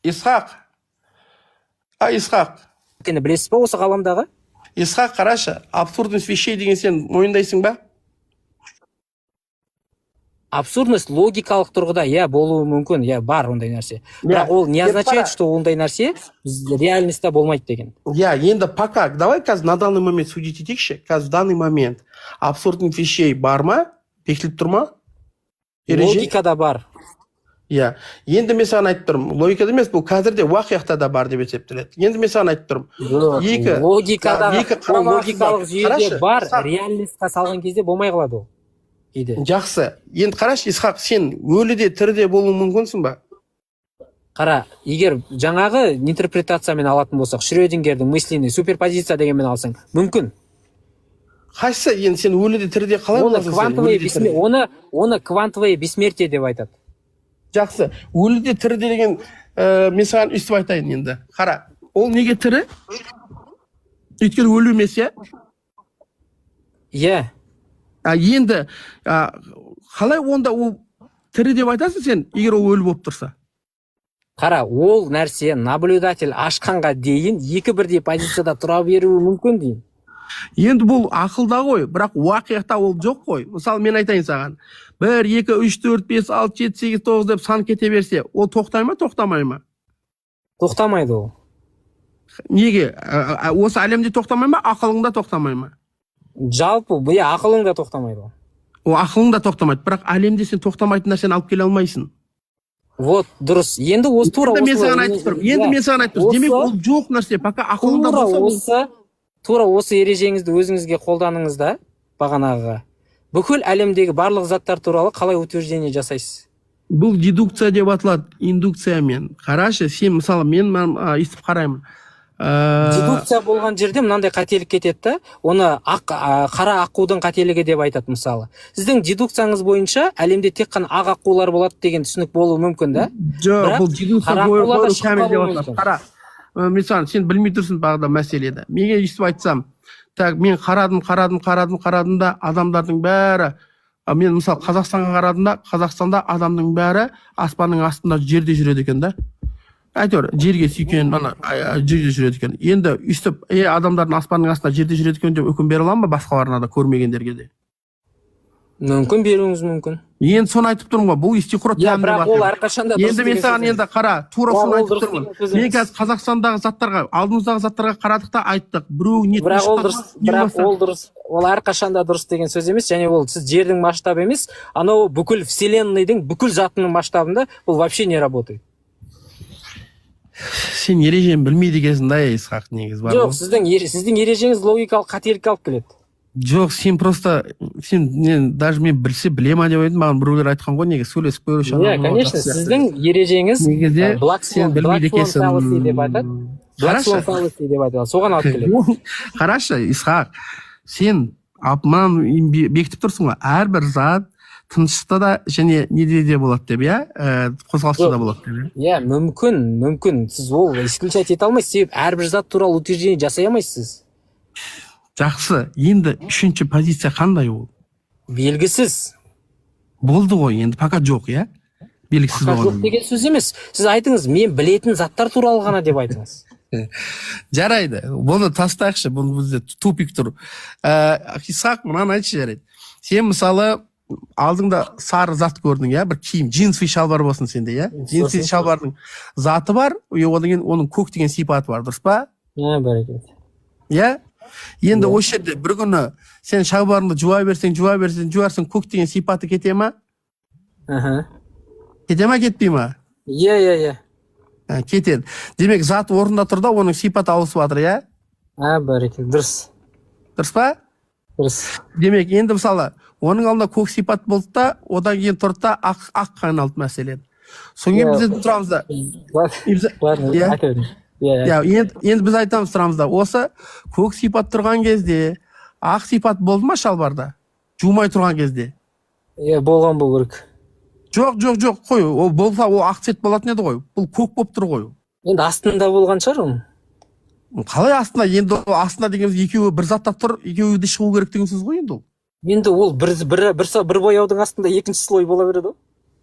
Исхақ. Исхақ. Білесіз ба осы ғаламдағы? Исхақ, қарашы, абсурдность вещей деген сен мойындайсың ба? Абсурдность логикалық тұрғыда болуы мүмкін, бар ондай нәрсе. Бірақ ол не означает, что ондай нәрсе реальностьта болмайды деген. Енді пока, давай қазір на данный момент судить етейікші. Қазір в данный момент абсурдных вещей бар ма? Бекітіліп тұр ма? Логикада бар. Енді мен саған айтып тұрмын, логикада емес, бұл қазірде уақиғта да бар деп есептеледі. Енді мен саған айтып тұрмын, логикалық жүйеде бар, реальностьқа салған кезде болмай қалады ол. Жақсы, енді қарашы, Исхақ, сен өліде тіріде болуы мүмкінсің ба? Қара, егер жаңағы интерпретациямен алатын болсақ, Шрёдингердің мысленный суперпозиция дегенмен алсаң, мүмкін. Қайсы, енді сен өліде тіріде қалай боласың? Оны квантовое бессмертие деп айтады. Жақсы, өліде тіріде деген мен саған үстіп айтайын енді. Қара, ол неге тірі? Өйткені өлі емес, Енді қалай онда ол тірі деп айтасың сен, егер ол өлі болып тұрса? Қара, ол нәрсе наблюдатель ашқанға дейін екі бірдей позицияда тұра беруі мүмкін дейін. Енді бұл ақылда ғой, бірақ уақиғта ол жоқ қой. Мысалы, мен айтайын саған, 1, 2, 3, 4, 5, 6, 7, 8, 9 деп сан кете берсе, ол тоқтай ма, тоқтамай ма? Тоқтамайды ол. Неге? Осы әлемде тоқтамай ма, ақылыңда тоқтамай ма? Жалпы, ақылыңда тоқтамайды ол. О, ақылыңда тоқтамайды, бірақ әлемде сен тоқтамайтын нәрсені алып келе алмайсың. Вот, дұрыс. Енді осы тура осы. Енді мен саған айтып тұрмын. Демек ол жоқ нәрсе, пока ақылыңда болса. Тура осы ережеңізді өзіңізге қолданыңыз да, бағанағыға. Бүкіл әлемдегі барлық заттар туралы қалай утверждение жасайсыз? Бұл дедукция деп аталады, индукциямен. Қарашы, сен мысалы мен естіп қараймын. Дедукция болған жерде мынандай қателік кетеді да, оны қара аққудың қателігі деп айтады мысалы. Сіздің дедукцияңыз бойынша әлемде тек қана ақ аққулар болады деген түсінік болуы мүмкін да? Жоқ, бұл дедукция бойынша кәміл деп аталады. Қара, мысалы, сен білмей тұрсың бағда мәселеді. Менге естіп айтсам, мен қарадым да адамдардың бәрі, мен мысалы Қазақстанға қарадым да, Қазақстанда адамның бәрі аспанның астында жерде жүреді екен да. Әйтеуір, жерге сүйкен, жерде жүреді екен. Енді үстіп, адамдардың аспанның астында жерде жүреді екен деп өкім бере аламын ба басқаларына да, көрмегендерге де? Мүмкін беруіңіз мүмкін. Енді соны айтып тұрмын ғой, бұл истиқұрат тәмді бар. Бірақ ол әрқашанда дұрыс. Енді мен саған енді қара, тура соны айтып тұрмын. Мен қазір Қазақстандағы заттарға, алдымыздағы заттарға қарадық та айттық. Біреу не бірақ ол дұрыс. Ол әрқашанда дұрыс деген сөз емес, және ол сіз жердің масштабы емес, анау бүкіл вселенныйдың бүкіл затының масштабында бұл вообще не работает. Сен ережені білмейді екенсің да, Исхақ, негіз бар. Жоқ, сіздің ережеңіз логикалық қателік алып келеді. Жоқ, сен просто сен даже мен біле ма деп едім, маған біреулер айтқан ғой, неге сөйлесіп көруші. Иә, конечно, сіздің ережеңіз Black Swan fallacy деп айтады. Black Swan fallacy деп айтады. Соған алып келеді. Қарашы, Исхақ, сен мынаны бекітіп тұрсың ғой, әрбір зат тыныштықта да және неде де болады деп, иә, қозғалыста да болады деп. Иә, мүмкін. Сіз ол исключать ете алмайсыз, себебі әрбір зат туралы утверждение жасай алмайсыз. Жақсы, енді үшінші позиция қандай ол? Белгісіз. Болды ғой, енді пока жоқ, иә? Белгісіз болған. Жоқ деген сөз емес. Сіз айтыңыз, мен білетін заттар туралы ғана деп айтыңыз. Жарайды, бұны тастайықшы, бұл бізде тупик тұр. Исхақ, мынаны айтшы, жарайды. Сен мысалы алдыңда сары зат көрдің, иә? Бір киім, джинсовый шалбар болсын сенде, иә? Джинсовый шалбардың заты бар, одан кейін оның көк деген сипаты бар, дұрыс па? Иә, бәрекелді. Иә? Енді осы жерде бір күні сен шалбарыңды жуа берсең, көк деген сипаты кете ма? Кете ма, кетпей ма? Иә. Кетеді. Демек, зат орында тұр да, оның сипаты ауысып жатыр, иә? Бәрекелді, дұрыс. Дұрыс па? Дұрыс. Демек, енді мысалы, оның алдында көк сипат болды да, одан кейін тұрды да ақ айналды мәселен. Соңғы біз тұрамыз да. Енді біз айтамыз тұрамыз да, осы көк сипат тұрған кезде, ақ сипат болды ма шалбарда? Жумай тұрған кезде? Болған бұл керек. Жоқ, қой, ол болса, ол ақ цвет болатын еді ғой. Бұл көк болып тұр ғой. Енді астында болған шығар оның. Қалай астында? Енді астында дегеніміз екеуі бір затта тұр, екеуі де шығу керек деген сөз ғой енді ол. Енді ол бір бояудың астында екінші слой бола береді ғой.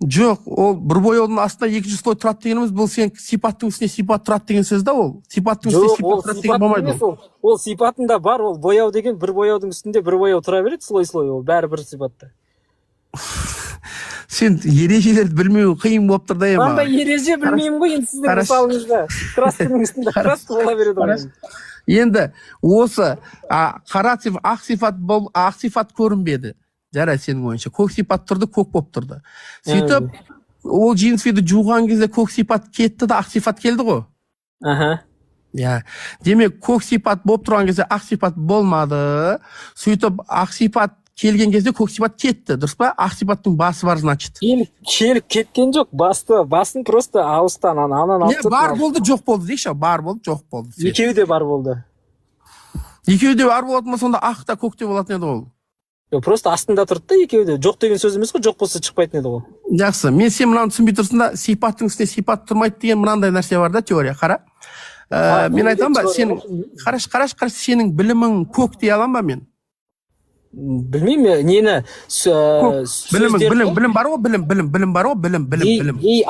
Жоқ, ол бір бояудың астында екінші слой тұрады дегеніміз, бұл сен сипаттың үстіне сипат тұрады деген сөз да ол. Сипаттың үстіне сипат тұрады деген болмайды ол. Ол сипатында бар, ол бояу деген бір бояудың үстінде бір бояу тұра береді, слой, ол бәрі бір сипатта. Сен ережелерді білмеу қиын болып тұр да ема. Қандай ереже білмеймін ғой, енді сіздің мысалыңызда. Красканың үстінде краска бола береді ғой. Енді осы ақ сипат көрінбеді. Жарай, сенің ойынша. Көк сипат тұрды, көк болып тұрды. Сөйтіп, ол джинсвейді жуған кезде көк сипат кетті да ақ сипат келді ғой. Демек, көк сипат болып тұрған кезде ақ сипат болмады. Сөйтіп, ақ сипат келген кезде көк сипат кетті, дұрыс па? Ақ сипаттың басы бар, значит. Келіп кеткен жоқ, басын просто ауыстан анан алып. Бар болды, жоқ болды дейші, бар болды, жоқ болды. Екеуі де бар болды. Екеуі де бар болатын ма, сонда ақ та көк те болатын еді ол. Просто астында тұрды да екеуі де. Жоқ деген сөз емес қой, жоқ болса шықпайтын еді ғой. Жақсы, мен сен мынаны түсінбей тұрсың да, сипаттың үстіне сипат тұрмайды деген мынандай нәрсе бар да, теория, қара. Мен айтам ба, қараш, сенің білімің көк дей алам ба мен? Білмеймін, нені білім бар ғой, білім бар ғой, білім. Дей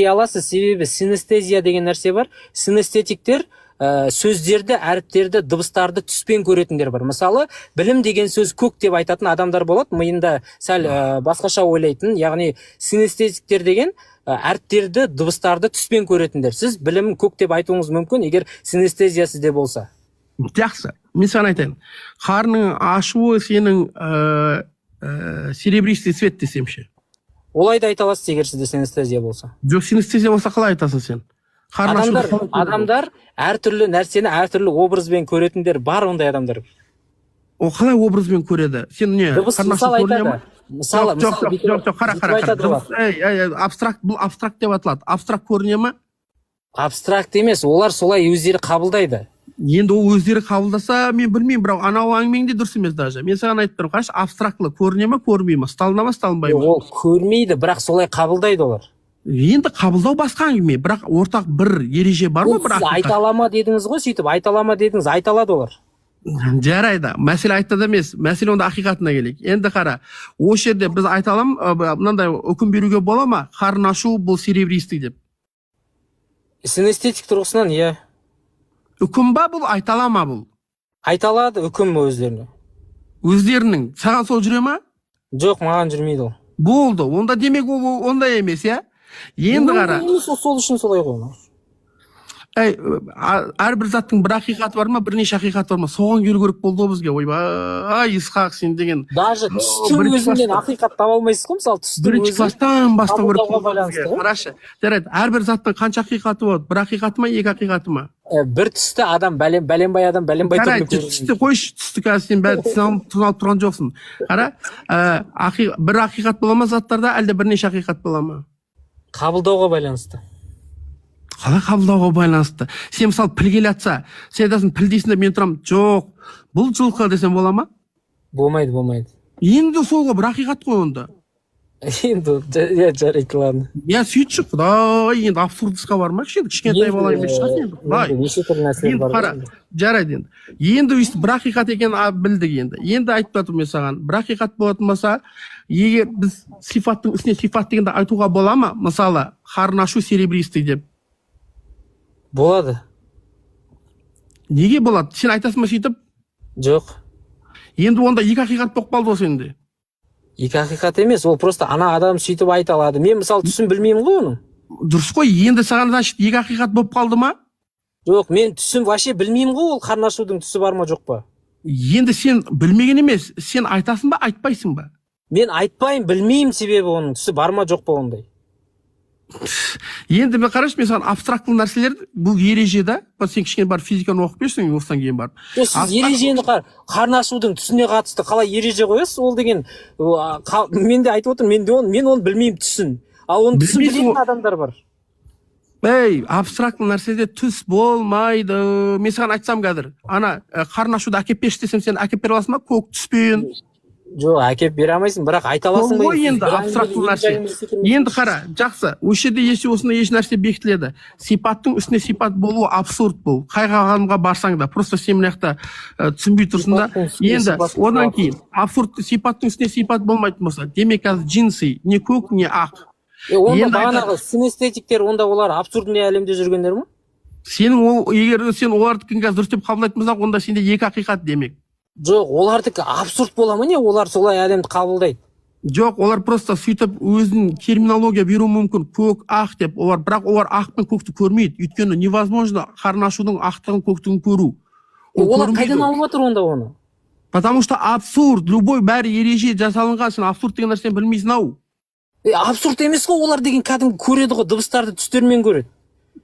аласыз, себебі синестезия деген нәрсе бар. Синестетиктер сөздерді, әріптерді, дыбыстарды түспен көретіндер бар. Мысалы, білім деген сөз көк деп айтатын адамдар болады, миында сәл басқаша ойлайтын, яғни синестетиктер деген әріптерді, дыбыстарды түспен көретіндер. Сіз білім көк деп айтуыңыз мүмкін, егер синестезия сізде болса. Жақсы, мен саған айтайын. Қарның ашуы сенің серебристый цвет десемші. Олай да айта аласыз, егер сізде синестезия болса. Жоқ, синестезия болса қалай айтасың сен? Адамдар әртүрлі нәрсені әртүрлі образбен көретіндер бар, ондай адамдар. О, қалай образбен көреді? Сен не? Мысалы айтады. Жоқ, қара. Абстракт, бұл абстракт деп аталады. Абстракт көріне ма? Абстракт емес, олар солай өздері қабылдайды. Енді ол өздері қабылдаса, мен білмеймін, бірақ анау әңгімеңде дұрыс емес даже. Мен саған айтып тұрмын, қарашы, абстрактылы көріне ма, көрмей ма, сталына ма, сталынбай ма? Ол көрмейді, бірақ солай қабылдайды олар. Енді қабылдау басқа әңгіме, бірақ ортақ бір ереже бар ма? Сіз айталама дедіңіз ғой, сөйтіп айталама дедіңіз, айталады олар. Жарайды, мәселе айтады емес, мәселе онда ақиқатына келейік. Енді қара, осы жерде біз айталам, мынандай үкім беруге бола ма? Қарын ашу бұл серебристый деп. Синестетик тұрғысынан, иә. Үкім ба бұл, айталама бұл? Айталады, үкім өздеріне. Өздерінің, саған сол жүре ма? Жоқ, маған жүрмейді ол. Болды, онда демек ол ондай емес, иә? Енді қара. Сол үшін солай ғой. әрбір заттың бір ақиқаты бар ма, бірнеше ақиқаты бар ма? Соған келу керек болды ғой бізге. Ойбай, Исхақ сен деген. Даже түстің өзінен ақиқат таба алмайсыз ғой, мысалы түстің өзі. Бірінші класстан бастау керек қабылдауға болды байланысты бізге. ғой. Қарашы, жарайды, әрбір заттың қанша ақиқаты болады? Бір ақиқаты ма, екі ақиқаты ма? Бір түсті адам бәленбай адам бәленбай Жарайды, түрлі түсті қойшы, түсті қазір сен бәрі түсініп тұрған жоқсың. Қара, бір ақиқат бола ма заттарда, әлде бірнеше ақиқат бола ма? қабылдауға байланысты. Қалай қабылдауға байланысты? Сен мысалы піл келе жатса, сен айтасың піл дейсің де мен тұрамын, жоқ, бұл жылқы десем бола ма? Болмайды. Енді сол ғой, бір ақиқат қой онда. Енді жарайды, ладно. Сөйтші, құдай, енді абсурдысқа бармақшы, енді кішкентай бала емес шығасың енді, құдай. Неше түрлі нәрселер бар. Қара, жарайды енді. Енді өйстіп бір ақиқат екенін білдік енді. Енді айтып жатырмын мен саған, бір ақиқат болатын болса, егер біз сипаттың үстіне сипат дегенді айтуға бола ма? Мысалы, қарын ашу серебристый деп. Болады. Неге болады? Сен айтасың ба сөйтіп? Жоқ. Енді онда екі ақиқат болып қалды ғой сенде. Екі ақиқат емес, ол просто ана адам сөйтіп айта алады. Мен мысалы түсін білмеймін ғой оның. Дұрыс қой, енді саған значит екі ақиқат болып қалды ма? Жоқ, мен түсін вообще білмеймін ғой, ол қарын ашудың түсі бар ма жоқ па? Енді сен білмеген емес, сен айтасың ба, айтпайсың ба? Мен айтпаймын, білмеймін себебі оның түсі бар ма жоқ па ондай. Енді мен қарашы, мен саған абстрактылы нәрселер, бұл ереже да, сен кішкене бар физиканы оқып берсің, осыдан кейін барып. Сіз ережені қарын ашудың түсіне қатысты қалай ереже қоясыз? Ол деген, мен де айтып отырмын, мен оны білмеймін түсін. Ал оны түсін білетін адамдар бар. Абстрактылы нәрседе түс болмайды. Мен саған айтсам қазір, ана қарын ашуды әкеп берші десем, сен әкеп бере аласың ба? Көк түспен. Жоқ, әкеп бере алмайсың, бірақ айта аласың ба? Енді абстрактылы нәрсе. Енді қара, жақсы, осы жерде осындай еш нәрсе бекітіледі. Сипаттың үстіне сипат болуы абсурд бұл. Қай қағанға барсаң да, просто сен мына жақта түсінбей тұрсың да. Енді одан кейін абсурд сипаттың үстіне сипат болмайтын болса, демек қазір джинсы не көк, не ақ. Онда бағанағы синестетиктер, онда олар абсурдный әлемде жүргендер ме? Егер сен олардікін қазір дұрыс деп қабылдайтын болсақ, онда сенде екі ақиқат демек. Жоқ, олардікі абсурд бола ма не? Олар солай әлемді қабылдайды. Жоқ, олар просто сөйтіп өзінің терминология беру мүмкін, көк, ақ деп. Бірақ олар ақ пен көкті көрмейді. Өйткені невозможно қарын ашудың ақтығын көктігін көру. Олар қайдан алып отыр онда оны? Потому что абсурд, любой бәрі ереже жасалынған, сен абсурд деген нәрсені білмейсің ау. Абсурд емес қой, олар деген кәдімгі көреді ғой, дыбыстарды түстермен көреді.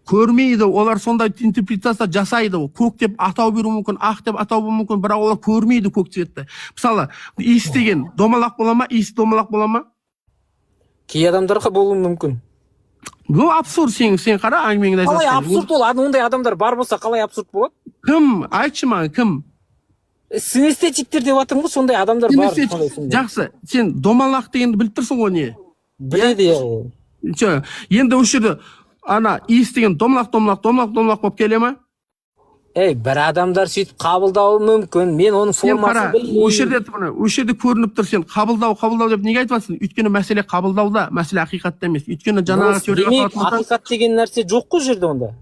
Көрмейді, олар сондай интерпретация жасайды. Көк деп атау беру мүмкін, ақ деп атау мүмкін, бірақ олар көрмейді көк цветті. Мысалы, иіс деген домалақ бола ма, иіс домалақ бола ма? Кей адамдарға болуы мүмкін. Бұл абсурд, сен қара әңгімеңді айтасың. Қалай абсурд ол? Ондай адамдар бар болса, қалай абсурд болады? Кім? Айтшы маған, кім? Синестетиктер деп жатырмын ғой, сондай адамдар бар. Жақсы, сен домалақ дегенді біліп тұрсың ғой не? Біледі ол. Енді осы жерде ана иіс деген домалақ болып келе ма? Бір адамдар сөйтіп қабылдауы мүмкін. Мен оның формасын білмеймін. Осы жерде көрініп тұр, сен қабылдау деп неге айтып жатсың? Өйткені мәселе қабылдауда, мәселе ақиқатта емес. Өйткені жаңағы теорияға демек ақиқат деген нәрсе жоқ қой жерде онда.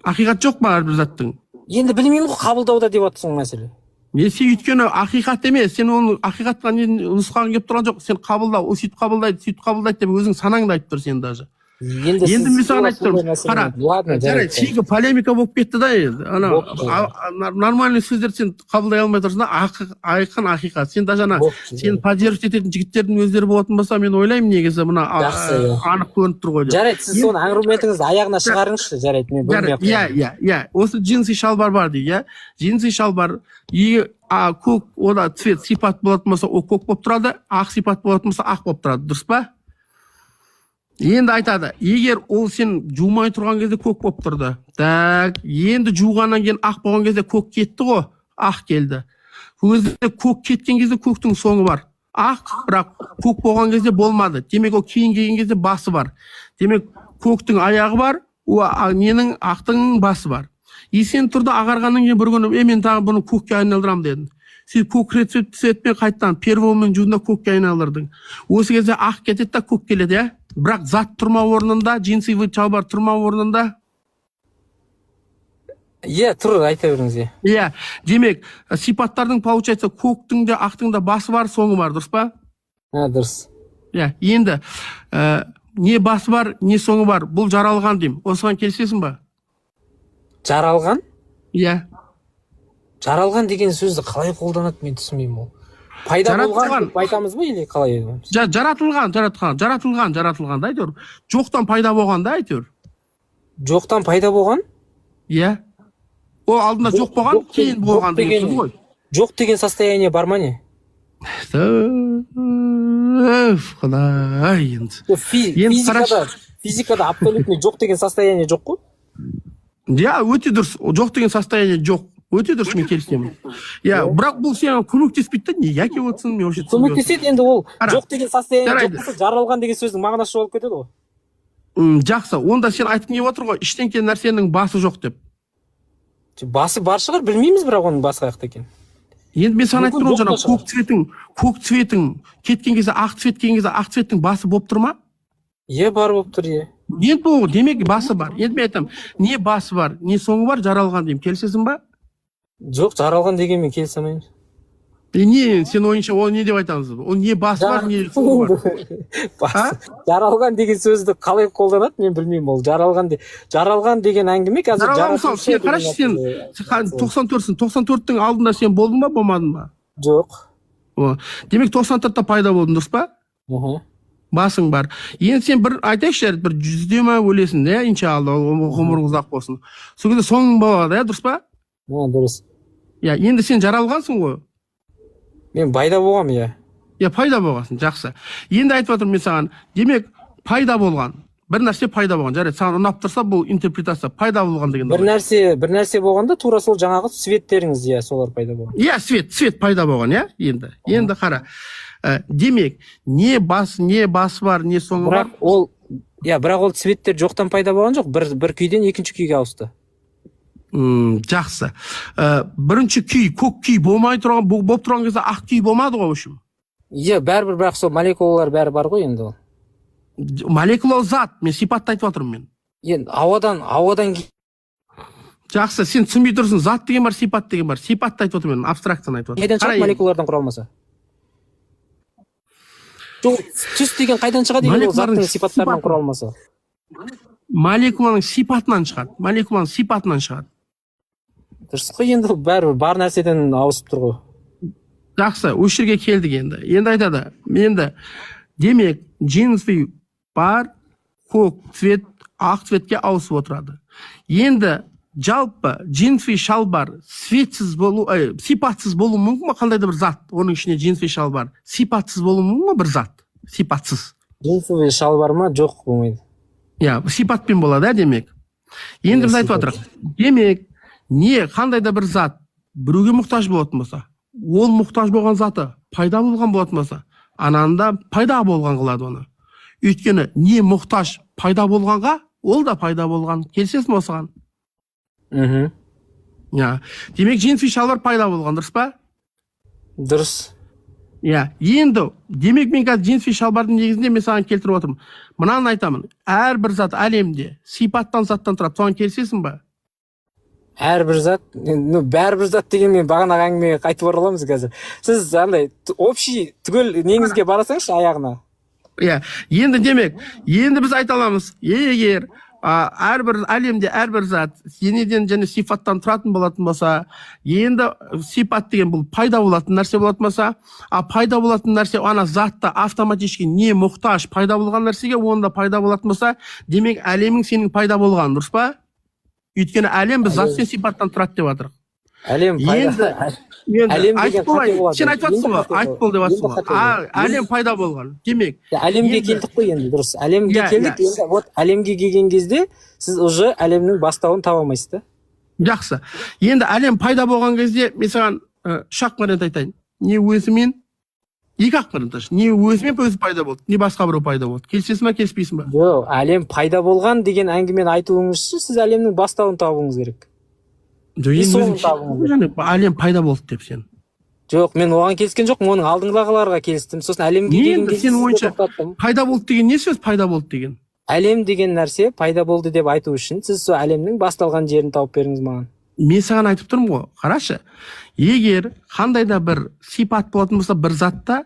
Ақиқат жоқ па әрбір заттың? Енді білмеймін ғой, қабылдауда деп жатсың мәселе. Сен өйткені ақиқат емес, сен оны ақиқатқа нұсқаған келіп тұрған жоқ, сен қабылдау, ол сөйтіп қабылдайды деп өзің санаңды айтып тұр сен даже. Енді мен саған айтып тұрмын, қара, жарайды, шегі полемика болып кетті да енді. Нормальный сөздерді сен қабылдай алмай тұрсың да, айқын ақиқат. Сен даже сен поддерживать ететін жігіттердің өздері болатын болса, мен ойлаймын негізі мына анық көрініп тұр ғой. Жарайды, сіз соны аргументіңізді аяғына шығарыңызшы, жарайды, мен білмей. Иә, осы джинсы шалбар бар дейді, иә. Джинсы шалбар, көк, ода цвет сипат болатын болса, ол көк болып тұрады, ақ сипат болатын болса, ақ болып тұрады, дұрыс па? Енді айтады, егер ол сен жумай тұрған кезде көк болып тұрды. Так, енді жуғаннан кейін ақ болған кезде көк кетті ғой, ақ келді. Өзінде көк кеткен кезде көктің соңы бар. Ақ, бірақ көк болған кезде болмады. Демек, ол кейін келген кезде басы бар. Демек, көктің аяғы бар, ненің ақтың басы бар. Сен тұрды ағарғаннан кейін бір күні, мен тағы бұны көкке айналдырам дедім. Сен көк цветпен қайттан перволмен жуында көкке айналдырдың. Осы кезде ақ кетеді да көк келеді, иә? Бірақ зат тұрма орнында, джинсовый шалбар тұрма орнында. Иә, тұр, айта беріңіз. Иә, демек, сипаттардың получается көктің де, ақтың да басы бар, соңы бар, дұрыс па? Дұрыс. Иә, енді не басы бар, не соңы бар, бұл жаралған деймін. Осыған келісесің ба? Жаралған? Иә. Жаралған деген сөзді қалай қолданады, мен түсінбеймін ол. Пайда болған деп айтамыз ба или қалай? Жаратылған да әйтеуір. Жоқтан пайда болған да әйтеуір. Жоқтан пайда болған? Иә. Ол алдында жоқ болған, кейін болған деген сөз ғой. Жоқ деген состояние бар ма не? Құдай енді. Физикада абсолютный жоқ деген состояние жоқ қой? Иә, өте дұрыс. Жоқ деген состояние жоқ. Өте дұрыс, мен келісемін. Иә, бірақ бұл сен көмектеспейді да, не яке отсын, мен вообще түсінбей отырмын. Көмектеседі, енді ол жоқ деген состояние жоқ болса, жаралған деген сөздің мағынасы жоғалып кетеді ғой. Жақсы, онда сен айтқың келіп отыр ғой, іштен келген нәрсенің басы жоқ деп. Басы бар шығар, білмейміз, бірақ оның басы қаяқта екенін. Енді мен саған айтып тұрмын, жаңа көк цветің кеткен кезде ақ цвет келген кезде ақ цветтің басы болып тұр ма? Е, бар болып тұр, е. Енді бұл демек басы бар. Енді мен айтамын, не басы бар, не соңы бар, жаралған деймін. Келісесің ба? Жоқ, жаралған деген мен келісе алмаймын. Не, сен ойынша ол не деп айтамыз? Ол не басы бар, не соңы бар? Жаралған деген сөзді қалай қолданады, мен білмеймін. Ол жаралған деген әңгіме қазір жаралған. Сен қарашы, сен 94-сің. 94-тің алдында сен болдың ба, болмадың ба? Жоқ. Демек 94-та пайда болдың, дұрыс па? Басың бар. Енді сен бір айтайықшы, бір 100-де ма өлесің, иә, иншалла, ғұмырың ұзақ болсын. Сол кезде соңың болады, иә, дұрыс па? Дұрыс. Иә, енді сен жаралғансың ғой. Мен пайда болғам, иә. Иә, пайда болғансың, жақсы. Енді айтып отырмын мен саған, демек пайда болған. Бір нәрсе пайда болған. Жарайды, саған ұнап тұрса, бұл интерпретация пайда болған деген. Бір нәрсе болғанда тура сол жаңағы светтеріңіз, иә, солар пайда болған. Иә, свет пайда болған, иә, енді. Енді қара. Демек, не басы бар, не соңы бар. Бірақ ол светтер жоқтан пайда болған жоқ, бір күйден екінші күйге ауысты. Жақсы. Бірінші күй, көк күй болып тұрған кезде ақ күй болмады ғой үшін. Иә, бәрібір, бірақ сол молекулалар бәрі бар ғой енді ол. Молекула зат, мен сипатты айтып отырмын мен. Енді ауадан Жақсы, сен түсінбей тұрсың, зат деген бар, сипат деген бар. Сипатты айтып отырмын мен, абстракцияны айтып отырмын. Қайдан шығады молекулалардан құралмаса? Түс деген қайдан шығады деген ол заттың сипаттарынан құралмаса? Молекуланың сипатынан шығады. Дұрыс қой, енді бәрібір бар нәрседен ауысып тұр ғой. Жақсы, осы жерге келдік енді. Енді айтады, енді демек джинсы бар, көк цвет, ақ цветке ауысып отырады. Енді жалпы джинсы шалбар сипатсыз болу мүмкін ме, қандай да бір зат? Оның ішіне джинсы шалбар сипатсыз болу мүмкін ме, бір зат? Сипатсыз. Джинсы шалбар ма? Жоқ, болмайды. Иә, сипатпен болады, демек. Енді біз айтып отырмыз. Демек, не қандай да бір зат біреуге мұқтаж болатын болса, ол мұқтаж болған заты пайда болған болатын болса, ананда пайда болған қылады оны. Өйткені не мұқтаж пайда болғанға, ол да пайда болған. Келісесің бе осыған? Иә. Демек, джинсы шалбар пайда болған, дұрыс па? Дұрыс. Иә. Енді, демек мен қазір джинсы шалбардың негізінде мен саған келтіріп отырмын. Мынаны айтамын. Әрбір зат әлемде сипаттан заттан тұрады. Соған келісесің ба? Әрбір зат, бәрбір зат деген мен бағанағы әңгімеге қайтып ораламыз қазір. Сіз андай общий түгел негізге барасаңызшы аяғына. Иә. Енді демек, енді біз айта аламыз, егер әрбір әлемде әрбір зат денеден және сипаттан тұратын болатын болса, енді сипат деген бұл пайда болатын нәрсе болатын болса, пайда болатын нәрсе ана затта автоматически не мұқтаж пайда болған нәрсеге онда пайда болатын болса, демек әлемің сенің пайда болған, дұрыс па? Өйткені әлем біз зат пен сипаттан тұрады деп жатырық. Әлем пайда. Сен айтып жатсың ғой, айтып бол деп жатсың ғой. Әлем пайда болған. Демек, әлемге келдік қой енді, дұрыс. Әлемге келдік. Енді вот әлемге келген кезде сіз уже әлемнің бастауын таба алмайсыз да. Жақсы. Енді әлем пайда болған кезде мен саған үш ақпарат айтайын. Не өзімен, екі ақпарат. Не өзімен өзі пайда болды, не басқа біреу пайда болды. Келісесің ба, келіспейсің ба? Жоқ, әлем пайда болған деген әңгімені айтуыңыз үшін сіз әлемнің бастауын табуыңыз керек. Әлем пайда болды деп сен. Жоқ, мен оған келіскен жоқпын, оның алдыңғыларға келістім. Сосын әлемге келген кезде сен ойынша пайда болды деген не сөз, пайда болды деген? Әлем деген нәрсе пайда болды деп айту үшін сіз сол әлемнің басталған жерін тауып беріңіз маған. Мен саған айтып тұрмын ғой, қарашы. Егер қандай да бір сипат болатын болса бір затта,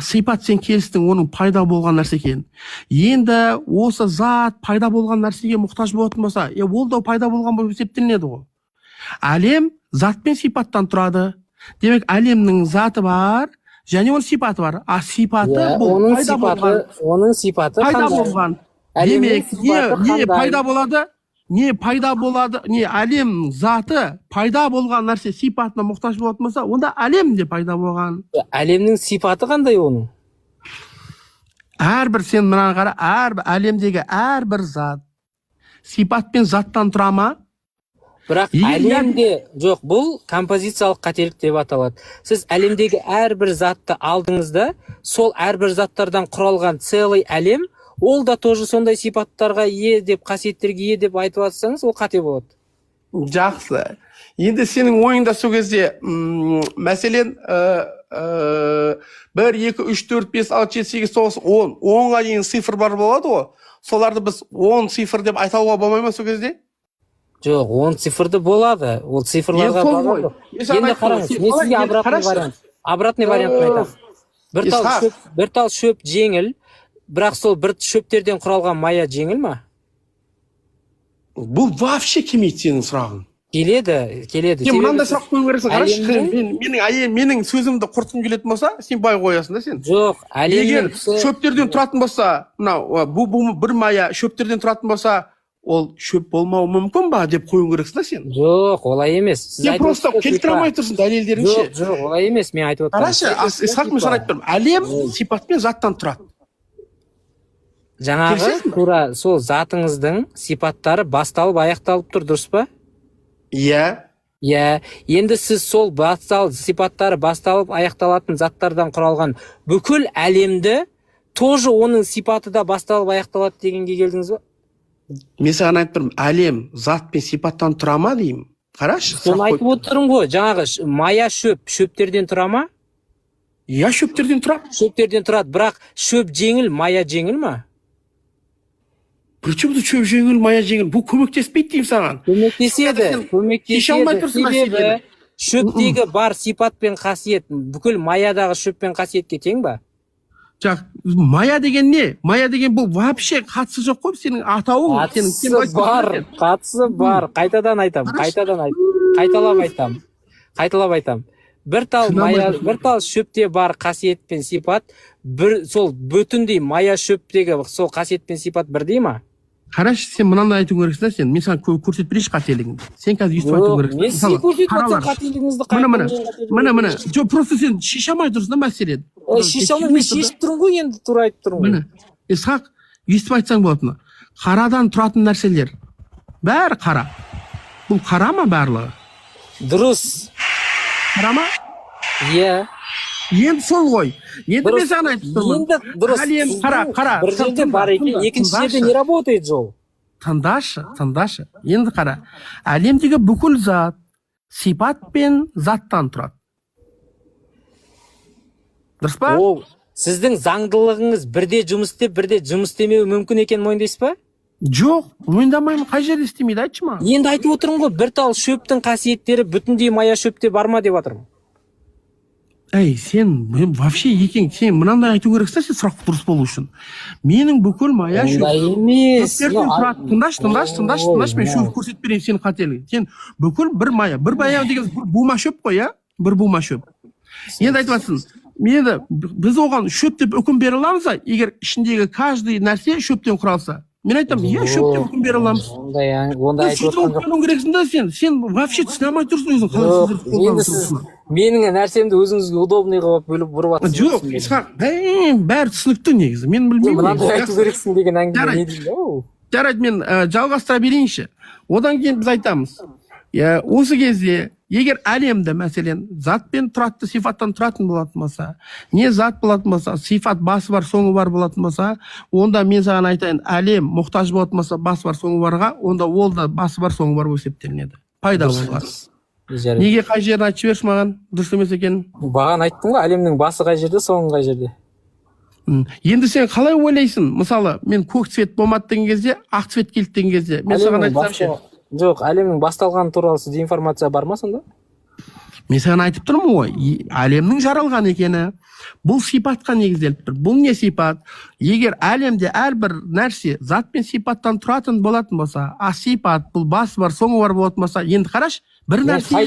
сипат сен келістің оның пайда болған нәрсе екен. Енді осы зат пайда болған нәрсеге мұқтаж болатын болса, ол да пайда болған болып есептелінеді ғой. Әлем зат пен сипаттан тұрады. Демек, әлемнің заты бар, және оның сипаты бар. Сипаты бұл пайда болған. Оның сипаты пайда болған. Демек, не пайда болады? Не пайда болады? Не әлем заты пайда болған нәрсе сипатына мұқтаж болатын болса, онда әлем де пайда болған. Әлемнің сипаты қандай оның? Әрбір сен мына қара, әлемдегі әрбір зат сипат пен заттан тұра ма? Бірақ әлемде жоқ, бұл композициялық қателік деп аталады. Сіз әлемдегі әрбір затты алдыңызда, сол әрбір заттардан құралған целый әлем, ол да тоже сондай сипаттарға ие деп, қасиеттерге ие деп айтып жатсаңыз, ол қате болады. Жақсы. Енді сенің ойыңда сол кезде, мәселен, 1, 2, 3, 4, 5, 6, 7, 8, 9, 10. 10-ға дейін цифр бар болады ғой. Соларды біз 10 цифр деп айтауға болмай ма сол кезде? Жоқ, 10 цифрды болады. Ол цифрларға болады. Енді қараңыз, мен сізге обратный вариантын айтамын. Бір тал шөп жеңіл, бірақ сол бір шөптерден құралған мая жеңіл ма? Бұл вообще келмейді сенің сұрағың. Келеді. Сен мынандай сұрақ қою керексің. Қарашы, менің сөзімді құртқың келетін болса, сен бай қоясың да сен. Жоқ, егер шөптерден тұратын болса, бұл бір мая шөптерден тұратын болса, ол шөп болмауы мүмкін ба деп қоюың керексің да сен. Жоқ, олай емес. Сен просто келтіре алмай тұрсың дәлелдеріңше. Жоқ, олай емес, мен айтып отырмын. Қарашы, Исхақ, мен саған айтып тұрмын. Әлем сипат пен заттан тұрады. Жаңағы тура сол затыңыздың сипаттары басталып аяқталып тұр, дұрыс па? Иә. Енді сіз сол сипаттары басталып аяқталатын заттардан құралған бүкіл әлемді тоже оның сипаты да басталып аяқталады дегенге келдіңіз ба? Мен саған айтып тұрмын, әлем зат пен сипаттан тұра ма деймін. Қарашы. Соны айтып отырмын ғой, жаңағы мая шөптерден тұра ма? Иә, шөптерден тұрады. Шөптерден тұрады, бірақ шөп жеңіл, мая жеңіл ма? Причем тут шөп жеңіл, мая жеңіл? Бұл көмектеспейді деймін саған. Көмектеседі. Себебі шөптегі бар сипат пен қасиет бүкіл маядағы шөп пен қасиетке тең ба? Жақ, мая деген не? Мая деген бұл вообще қатысы жоқ қой, сенің атауың. Қатысы бар. Қайтадан айтам. Қайталап айтам. Бір тал шөпте бар қасиет пен сипат, сол бүтіндей мая шөптегі сол қасиет пен сипат бірдей ма? Қарашы, сен мынандай айтуың керексің да сен. Мен саған көрсетіп берейінші қателігіңді. Сен қазір өйстіп айтуың керексің. Мен сен көрсетіп отырсам қателігіңізді міне. Жоқ, просто сен шеше алмай тұрсың да мәселені. Шеше алмай, мен шешіп тұрмын ғой, енді тура айтып тұрмын ғой. Міне, Исхақ, өйстіп айтсаң болатыны. Қарадан тұратын нәрселер. Бәрі қара. Бұл қара ма барлығы? Дұрыс. Қара ма? Иә. Енді сол ғой. Енді мен саған айтып тұрмын. Енді дұрыс. Қара. Бір жерде бар екен, екінші жерде не работает жол? Тыңдашы. Енді қара. Әлемдегі бүкіл зат сипат пен заттан тұрады. Дұрыс па? Сіздің заңдылығыңыз бірде жұмыс істеп, бірде жұмыс істемеуі мүмкін екенін мойындайсыз ба? Жоқ, мойындамаймын. Қай жерде істемейді, айтшы маған. Енді айтып отырмын ғой, бір тал шөптің қасиеттері бүтіндей мая шөпте бар ма деп жатырмын. Сен вообще сен мынандай айту керексің, сен сұрақ дұрыс болу үшін. Менің бүкіл мая шөп. Емес. Тыңдашы, мен шөп көрсетіп берейін сенің қателігін. Сен бүкіл бір мая деген бума шөп қой, бір бума шөп. Енді айтып жатсың, біз оған шөп деп үкім бере аламыз ба, егер ішіндегі каждый нәрсе шөптен құралса? Мен айтамын, шөп деп үкім бере аламыз. Онда айтып отырған керексің да сен вообще түсіне алмай тұрсың өзің қалай сөздерді қолданып. Менің нәрсемді өзіңізге удобный қылып бөліп бұрып жатсыз. Жоқ, Исхақ, бәрі түсінікті негізі. Мен білмеймін. Мынандай айту керексің деген әңгіме не дейді? Жарайды, мен жалғастыра берейінші. Одан кейін біз айтамыз. Осы кезде, егер әлемді, мәселен, затпен тұратын, сифаттан тұратын болатын болса, не зат болатын болса, сифат басы бар, соңы бар болатын болса, онда мен саған айтайын, әлем мұқтаж болатын болса, басы бар, соңы барға, онда ол да басы бар, соңы бар есептелінеді. Пайда болған. Неге қай жерін айтып жіберші маған, дұрыс емес екенін? Баған айттым ғой, әлемнің басы қай жерде, соңы қай жерде. Енді сен қалай ойлайсың? Мысалы, мен көк цвет болмады деген кезде, ақ цвет келді деген кезде, мен саған айтсам ше. Жоқ, әлемнің басталғаны туралы сізде информация бар ма сонда? Мен саған айтып тұрмын ғой, әлемнің жаралған екені, бұл сипатқа негізделіп тұр. Бұл не сипат? Егер әлемде әрбір нәрсе зат пен сипаттан тұратын болатын болса, сипат бұл басы бар, соңы бар болатын болса, енді қараш, бір нәрсе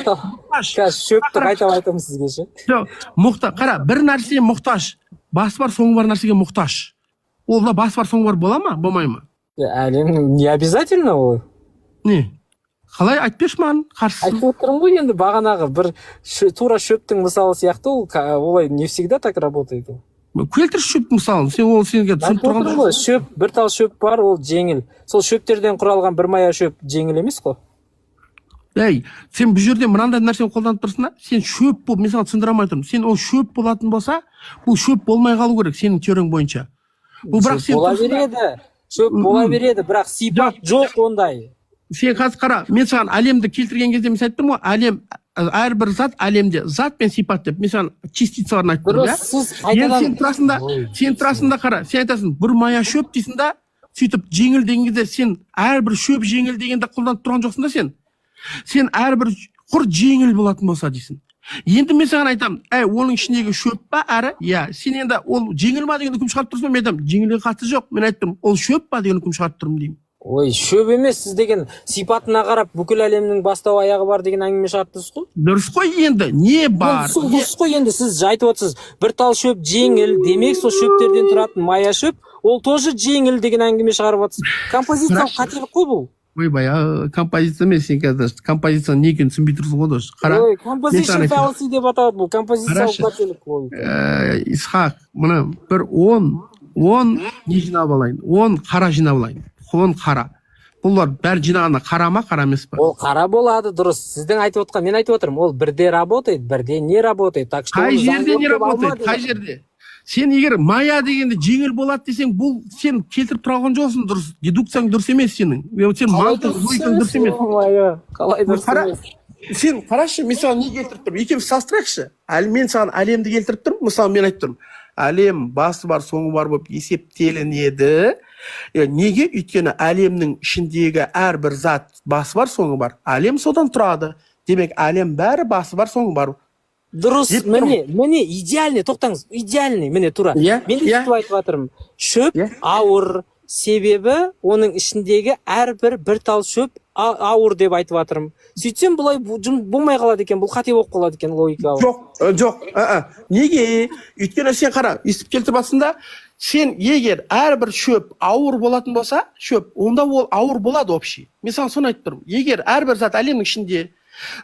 шөпті қайталап айтамын сізге ше. Қара, бір нәрсе мұқтаж, басы бар, соңы бар нәрсеге мұқтаж. Ол да басы бар, соңы бар бола ма, болмай ма? Әлем не обязательно ол? Не? Қалай айтпеш маған қарсысың? Айтып отырмын ғой, енді бағанағы бір тура шөптің мысалы сияқты ол олай не всегда так работает. Келтір шөптің мысалын, сен ол сенге түсініп тұрған жоқсың. Шөп, бір тал шөп бар, ол жеңіл. Сол шөптерден құралған бір мая шөп жеңіл емес қой. Сен бұл жерде мынандай нәрсені қолданып тұрсың, сен шөп болып, мен саған түсіндіре алмай тұрмын. Сен ол шөп болатын болса, бұл шөп болмай қалу керек сенің теорияң бойынша. Бұл бірақ сен бола береді. Шөп бола береді, бірақ сипат жоқ ондай. Сен қазір қара, мен саған әлемді келтірген кезде мен айтып тұрмын ғой, әлем әрбір зат әлемде зат пен сипат деп мен саған частицаларын айтып тұрмын. Сен тұрасында қара, сен айтасың, бір мая шөп дейсің да, сөйтіп жеңіл деген кезде сен әрбір шөп жеңіл дегенде қолданып тұрған жоқсың да сен. Сен әрбір құр жеңіл болатын болса дейсің. Енді мен саған айтамын, оның ішіндегі шөп па әрі? Сен енді ол жеңіл ма деген үкім шығарып тұрсың ба? Мен айтамын, жеңілге қатысы жоқ. Мен айттым, ол шөп па деген үкім шығарып тұрмын деймін. Ой, шөп емес, сіз деген сипатына қарап бүкіл әлемнің бастау аяғы бар деген әңгіме шығарттыңыз ғой. Дұрыс қой енді, не бар? Дұрыс қой енді, сіз айтып отырсыз, бір тал шөп жеңіл, демек сол шөптерден тұратын мая шөп, ол тоже жеңіл деген әңгіме шығарып отырсыз. Композициялық қателік қой бұл. Ойбай, композиция емес, сен қазір композицияның не екенін түсінбей тұрсың ғой дос. Қара. Ой, композиция fallacy деп аталады бұл, композициялық қателік қой. Исхақ, мына бір 10 не жинап алайын? 10 қара жинап алайын. 10 қара. Бұлар бәрі жинағанда қара ма, қара емес па? Ол қара болады, дұрыс. Сіздің айтып отқан, мен айтып отырмын, ол бірде работает, бірде не работает. Так что қай жерде не работает? Қай жерде? Сен егер мая дегенде жеңіл болады десең, бұл сен келтіріп тұрған жоқсың, дұрыс. Дедукцияң дұрыс емес сенің. Сен мантық логикаң дұрыс емес. Қалай дұрыс емес? Сен қарашы, мен саған не келтіріп тұрмын? Екеуміз салыстырайықшы. Мен саған әлемді келтіріп тұрмын, мысалы мен айтып тұрмын. Әлем басы бар, соңы бар болып есептелінеді. Неге? Өйткені әлемнің ішіндегі әрбір зат басы бар, соңы бар. Әлем содан тұрады. Демек, әлем бәрі басы бар, соңы бар. Дұрыс, міне, идеальный, тоқтаңыз, идеальный, міне, тура. Мен сөйтіп айтып жатырмын. Шөп ауыр, себебі оның ішіндегі әрбір бір тал шөп ауыр деп айтып жатырмын. Сөйтсем бұлай болмай қалады екен, бұл қате болып қалады екен логикалық. Жоқ. Неге? Өйткені сен қара, естіп келтіріп жатсың, сен егер әрбір шөп ауыр болатын болса, онда ол ауыр болады общий. Мен саған соны айтып тұрмын. Егер әрбір зат әлемнің ішінде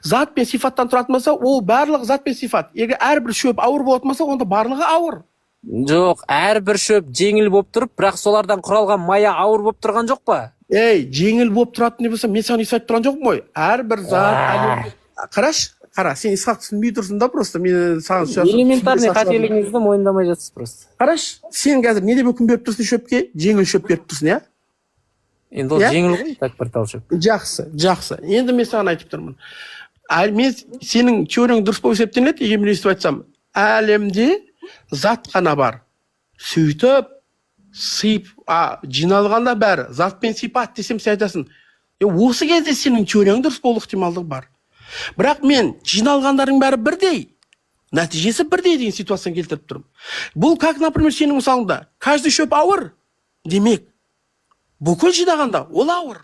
зат пен сипаттан тұратын болса, ол барлығы зат пен сипат. Егер әрбір шөп ауыр болатын болса, онда барлығы ауыр. Жоқ, әрбір шөп жеңіл болып тұрып, бірақ солардан құралған мая ауыр болып тұрған жоқ па? Жеңіл болып тұратын не болса, мен саған есі айтып тұрған жоқпын ғой. Әрбір зат қара, сен Исхақ түсінбей тұрсың да просто. Мен саған элементарный қателігіңізді мойындамай жатсыз просто. Қараш, сен қазір не деп үкім беріп тұрсың шөпке? Жеңіл шөп беріп тұрсың, иә? Енді ол жеңіл ғой, так бір тал шөп. Жақсы. Енді мен саған айтып тұрмын. Мен сенің теорияң дұрыс болып есептелінеді, егер мен өстіп айтсам, әлемде зат қана бар. Сөйтіп, жиналғанда бәрі, зат пен сипат десем, сен айтасың. Осы кезде сенің теорияң дұрыс болу ықтималдығы бар. Бірақ мен жиналғандардың бәрі бірдей, нәтижесі бірдей деген ситуацияны келтіріп тұрмын. Бұл как, например, сенің мысалыңда, каждый шөп ауыр, демек, бүкіл жинағанда ол ауыр.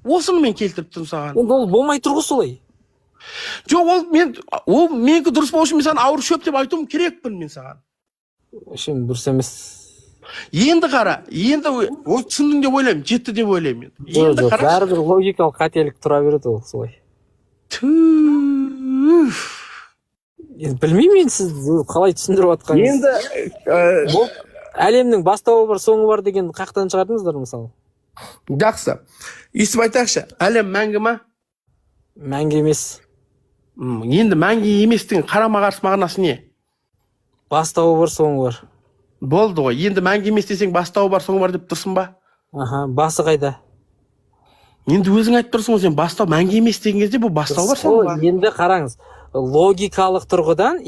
Осыны мен келтіріп тұрмын саған. Ол болмай тұрғы солай. Жоқ, ол менікі дұрыс болу үшін мен саған ауыр шөп деп айтуым керекпін мен саған. Үшін дұрыс емес. Енді қара, енді ол түсіндің деп ойлаймын, жетті деп ойлаймын. Жоқ, бәрібір логикалық қателік тұра береді ол солай. Білмеймін мен сіз қалай түсіндіріп жатқаныңыз. Енді әлемнің бастауы бар, соңы бар деген қақтан шығардыңыздар мысалы. Жақсы. Естіп айтайықшы, әлем мәңгі ма? Мәңгі емес. Енді мәңгі еместің қарама-қарсы мағынасы не? Бастауы бар, соңы бар. Болды ғой. Енді мәңгі емес десең бастауы бар, соңы бар деп тұрсың ба? Басы қайда? Енді өзің айтып тұрсың ғой, сен бастау мәңгі емес деген кезде бұл бастау бар, соңы бар. Енді қараңыз, логикалық тұрғыдан,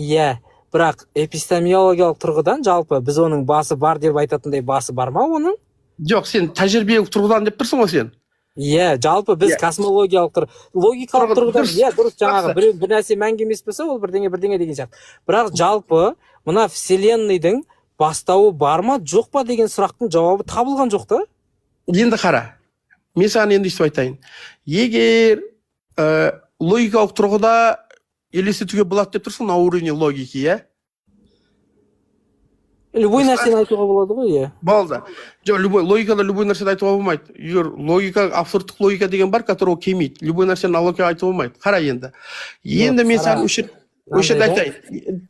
бірақ эпистемиологиялық тұрғыдан жалпы біз оның басы бар деп айтатындай басы бар ма оның? Жоқ, сен тәжірибелік тұрғыдан деп тұрсың ғой сен. Иә, жалпы біз космологиялық логикалық тұрғыдан, дұрыс, жаңағы бір нәрсе мәңгі емес болса, ол бірдеңе деген сияқты. Бірақ жалпы мына вселенныйдың бастауы бар ма, жоқ па деген сұрақтың жауабы табылған жоқ та. Енді қара, мен саған енді өйстіп айтайын. Егер логикалық тұрғыда елестетуге болады деп тұрсың, на уровне логики, иә? Любой нәрсені айтуға болады ғой, иә. Болды. Логикада любой нәрсені айтуға болмайды. Егер логика, абсурдтық логика деген бар, которого келмейді. Любой нәрсені логикаға айтуға болмайды. Қара енді. Енді мен саған өшірді айтайын.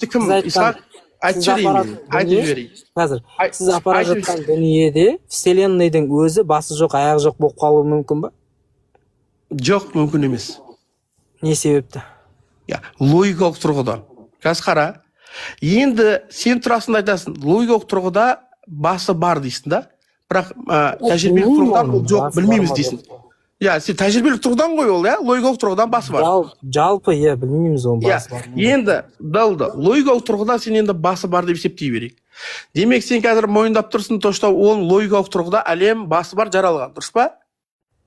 Кім, Исхақ, айтшы деймін. Айтып жіберейін. Қазір, сіз апара жатқан дүниеде вселенныйдың өзі басы жоқ, аяғы жоқ болып қалуы мүмкін ба? Жоқ, мүмкін емес. Не себепті? Логикалық тұрғыда. Қазір қара. Енді сен тұрасың айтасың, логикалық тұрғыда басы бар дейсің да, бірақ тәжірибелік тұрғыдан ол жоқ, білмейміз дейсің. Сен тәжірибелік тұрғыдан ғой ол, логикалық тұрғыдан басы бар. Жалпы, білмейміз оның басы бар. Енді, дәлді, логикалық тұрғыдан сен енді басы бар деп есептей берейік. Демек, сен қазір мойындап тұрсың, тошта оның логикалық тұрғыда әлем басы бар жаралған, дұрыс па?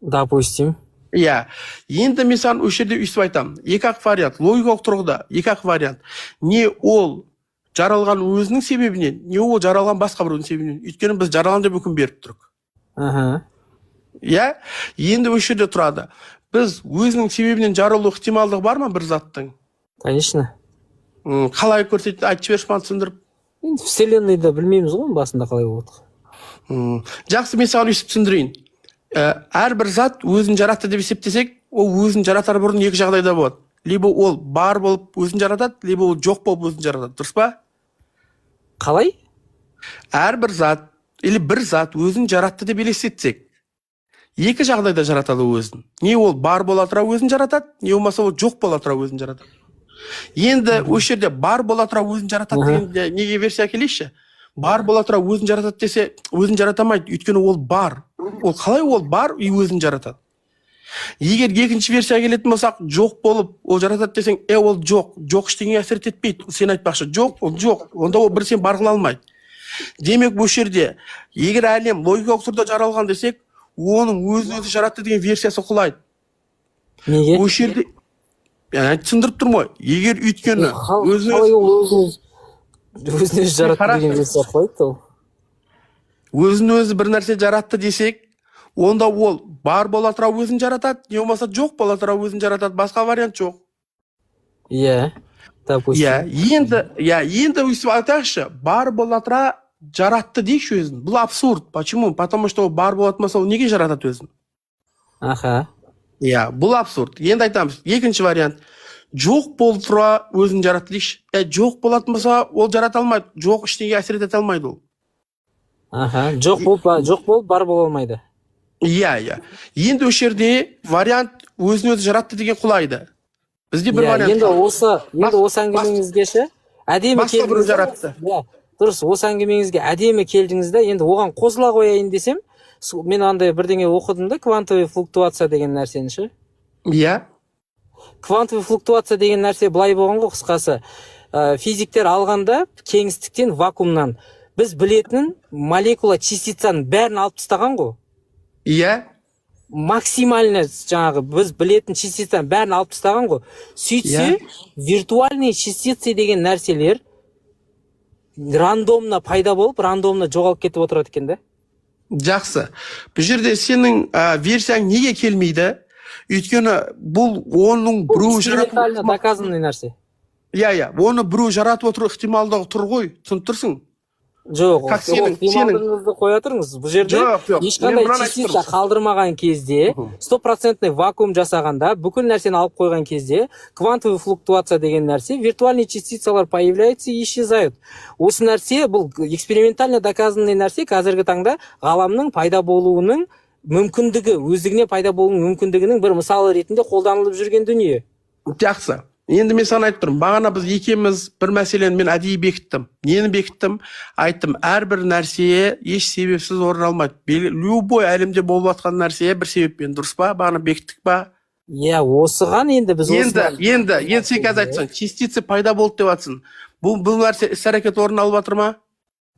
Допустим. Енді мен саған осы жерде өйстіп айтамын. Екі-ақ вариант, логикалық тұрғыда, екі-ақ вариант. Не ол жаралған өзінің себебінен, не ол жаралған басқа біреудің себебінен. Өйткені біз жаралған деп үкім беріп тұрық. Енді осы жерде тұрады. Біз өзінің себебінен жаралу ықтималдығы бар ма бір заттың? Конечно. Қалай көрсетті, айтып жіберші маған түсіндіріп. Енді вселенныйда білмейміз ғой, басында қалай болады. Жақсы, мен саған өйстіп түсіндірейін. Әрбір зат өзін жаратты деп есептесек, ол өзін жаратар бұрын екі жағдайда болады. Либо ол бар болып өзін жаратады, либо ол жоқ болып өзін жаратады. Дұрыс па? Қалай? Әрбір зат, или бір зат өзін жаратты деп елестетсек, екі жағдайда жаратады өзін. Не ол бар бола тұра өзін жаратады, не болмаса ол жоқ бола тұра өзін жаратады. Енді осы жерде бар бола тұра өзін жаратады деген неге версия келейші? Бар бола тұра өзін жаратады десе, өзін жаратамайды, өйткені ол бар. Ол қалай ол бар и өзін жаратады? Егер екінші версия келетін болсақ, жоқ болып ол жаратады десең, ол жоқ ештеңеге әсер етпейді. Сен айтпақшы, жоқ, ол жоқ. Онда ол бір сен бар қыла алмайды. Демек, бұл жерде егер әлем логикалық тұрда жаралған десек, оның өзі жаратты деген версиясы құлайды. Неге? Бұл жерде түсіндіріп тұрмын ғой. Егер өйткені өзін өзі жаратты деген версия құлайды ол. Өзін өзі бір нәрсе жаратты десек, онда ол бар бола тұра өзін жаратады, не болмаса жоқ бола тұра өзін жаратады, басқа вариант жоқ. Енді өйстіп айтайықшы, бар бола тұра жаратты дейші өзін. Бұл абсурд. Почему? Потому что ол бар болатын болса, ол неге жаратады өзін? Бұл абсурд. Енді айтамыз, екінші вариант. Жоқ бол тұра өзін жаратты дейші. Жоқ болатын болса, ол жарата алмайды. Жоқ ештеңеге әсер ете алмайды ол. Жоқ болып бар бола алмайды. Енді осы жерде вариант өзін өзі жаратты деген құлайды. Бізде бір вариант. Енді осы әңгімеңізге ше, әдемі келдіңіз. Дұрыс, осы әңгімеңізге әдемі келдіңіз да, енді оған қосыла қояйын десем, мен андай бірдеңе оқыдым да, квантовый флуктуация деген нәрсені ше. Квантовый флуктуация деген нәрсе былай болған ғой, қысқасы. Физиктер алғанда кеңістіктен, вакуумнан біз білетін молекула частицаның бәрін алып тастаған ғой. Максимально жаңағы біз білетін частицаның бәрін алып тастаған ғой. Сөйтсе, виртуальный частицы деген нәрселер рандомно пайда болып, рандомно жоғалып кетіп отырады екен да. Жақсы. Бұл жерде сенің версияң неге келмейді? Өйткені бұл оның біреу экспериментально доказанный нәрсе. Оны біреу жаратып отыру ықтималдығы тұр ғой, түсініп тұрсың? Жоқ, ықтималдығыңызды қоя тұрыңыз. Бұл жерде ешқандай частица қалдырмаған кезде, 100% вакуум жасағанда, бүкіл нәрсені алып қойған кезде, квантовый флуктуация деген нәрсе, виртуальный частицалар появляются и исчезают. Осы нәрсе, бұл экспериментально доказанный нәрсе, қазіргі таңда ғаламның пайда болуының мүмкіндігі, өздігіне пайда болуының мүмкіндігінің бір мысалы ретінде қолданылып жүрген дүние. Жақсы. Енді мен саған айтып тұрмын, бағана біз екеуміз бір мәселені мен әдейі бекіттім. Нені бекіттім? Айттым, әрбір нәрсее еш себепсіз орын алмайды. Любой әлемде болып жатқан нәрсее бір себеппен, дұрыс па? Бағана бекіттік па? Осыған енді біз Енді сен қазір айтсың, частица пайда болды деп жатсың. Бұл нәрсе іс-әрекет орын алып жатыр ма?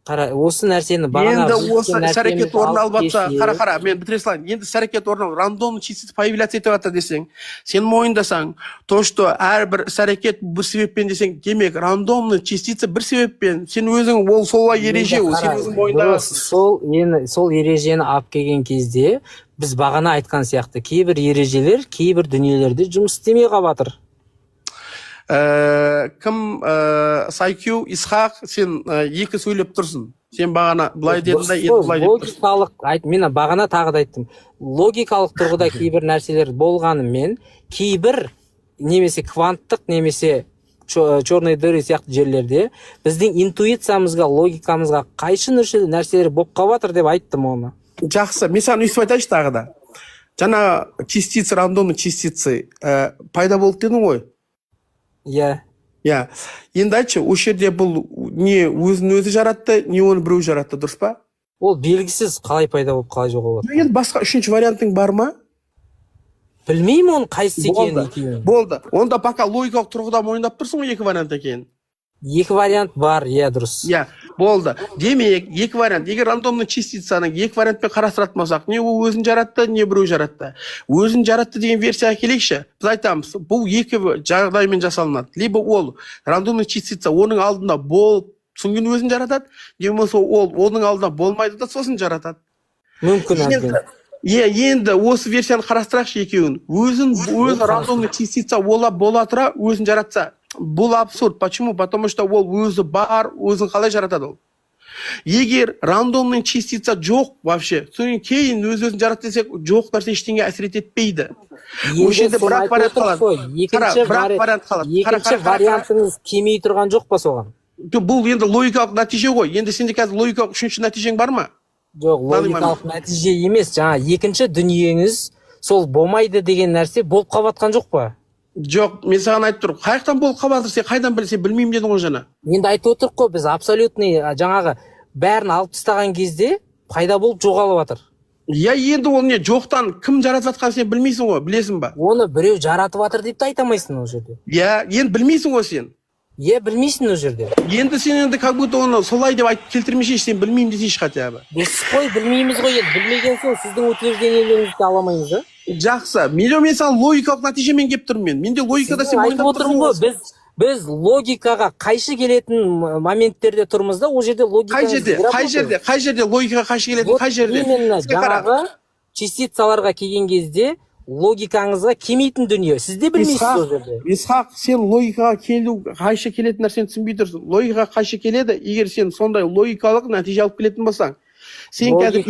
Қара, осы нәрсені бағана енді осы іс-әрекет орын алып жатса, қара, мен бітіре салайын. Енді іс-әрекет орын алып, рандомный частица появляться етіп жатыр десең, сен мойындасаң, то, что әрбір іс-әрекет бір себеппен десең, демек, рандомный частица бір себеппен, сен өзің ол солай ереже, сен өзің мойындасың. Сол ережені алып келген кезде, біз бағана айтқан сияқты, кейбір ережелер, кейбір дүниелерде жұмыс істемей қалып жатыр. Кім Сайкю, Исхақ, сен екі сөйлеп тұрсың. Сен бағана былай дедің да, енді былай деп тұрсың. Логикалық, мен бағана тағы да айттым. Логикалық тұрғыда кейбір нәрселер болғанымен, кейбір немесе кванттық, немесе черный дыры сияқты жерлерде біздің интуициямызға, логикамызға қайшы нәрселер болып қалып жатыр деп айттым оны. Жақсы, мен саған өйстіп айтайыншы тағы да. Жаңа частицы, рандомный частицы пайда болды дедің ғой. Иә. Енді айтшы, осы жерде бұл не өзін өзі жаратты, не оны біреу жаратты, дұрыс па? Ол белгісіз қалай пайда болып, қалай жоқ болады. Енді басқа үшінші вариантың бар ма? Білмеймін оның қайсысы екенін. Болды. Онда пока логикалық тұрғыда мойындап тұрсың ғой екі вариант екенін. Екі вариант бар, иә, дұрыс. Болды. Демек, екі вариант. Егер рандомный частицаның екі вариантпен қарастыратын болсақ, не ол өзін жаратты, не біреу жаратты. Өзін жаратты деген версияға келейікші. Біз айтамыз, бұл екі жағдаймен жасалынады. Либо ол рандомный частица оның алдында болып, соңын өзін жаратады, немесе ол оның алдында болмайды да сосын жаратады. Мүмкін әбден. Енді осы версияны қарастырайықшы екеуін. Өзі рандомный частица бола тұра өзін жаратса. Бұл абсурд. Почему? Потому что ол өзі бар, өзін қалай жаратады ол. Егер рандомный частица жоқ вообще, содан кейін өзін жаратты десек, жоқ нәрсе ештеңе әсер етпейді. Өшеде бірақ вариант қалады. Екінші вариантыңыз келмей тұрған жоқ па соған? Бұл енді логикалық нәтиже ғой. Енді сенде қазір логикалық үшінші нәтижең бар ма? Жоқ, логикалық нәтиже емес. Жаңа екінші дүниеңіз сол болмайды деген нәрсе болып қалып жатқан жоқ па? Жоқ, мен саған айтып тұрмын. Қайықтан болып қалып жатыр, сен қайдан білесің, білмеймін дедің ғой жаңа. Енді айтып отырмын ғой, біз абсолютный жаңағы бәрін алып тастаған кезде пайда болып жоғалып жатыр. Енді ол не жоқтан кім жаратып жатқанын сен білмейсің ғой, білесің ба? Оны біреу жаратып жатыр деп те айта алмайсың ол жерде. Енді білмейсің ғой сен. Білмейсің ол жерде. Енді сен енді как будто оны солай деп айтып келтірмеші, сен білмеймін десейші хотя бы. Біз қой білмейміз ғой, енді білмеген соң сіздің утверждениелеріңізді ала алмаймыз, да? Жақсы. Мен саған логикалық нәтижемен келіп тұрмын мен. Менде логикада сен мойындап тұрсың ғой. Біз логикаға қайшы келетін моменттерде тұрмыз да, ол жерде логика. Қай жерде логикаға қайшы келетін, қай жерде? Именно жаңағы частицаларға келген кезде логикаңызға келмейтін дүние. Сіз де білмейсіз ол жерде. Исхақ, сен логикаға қайшы келетін нәрсені түсінбей тұрсың. Логикаға қайшы келеді, егер сен сондай логикалық нәтиже алып келетін болсаң. Сен қазір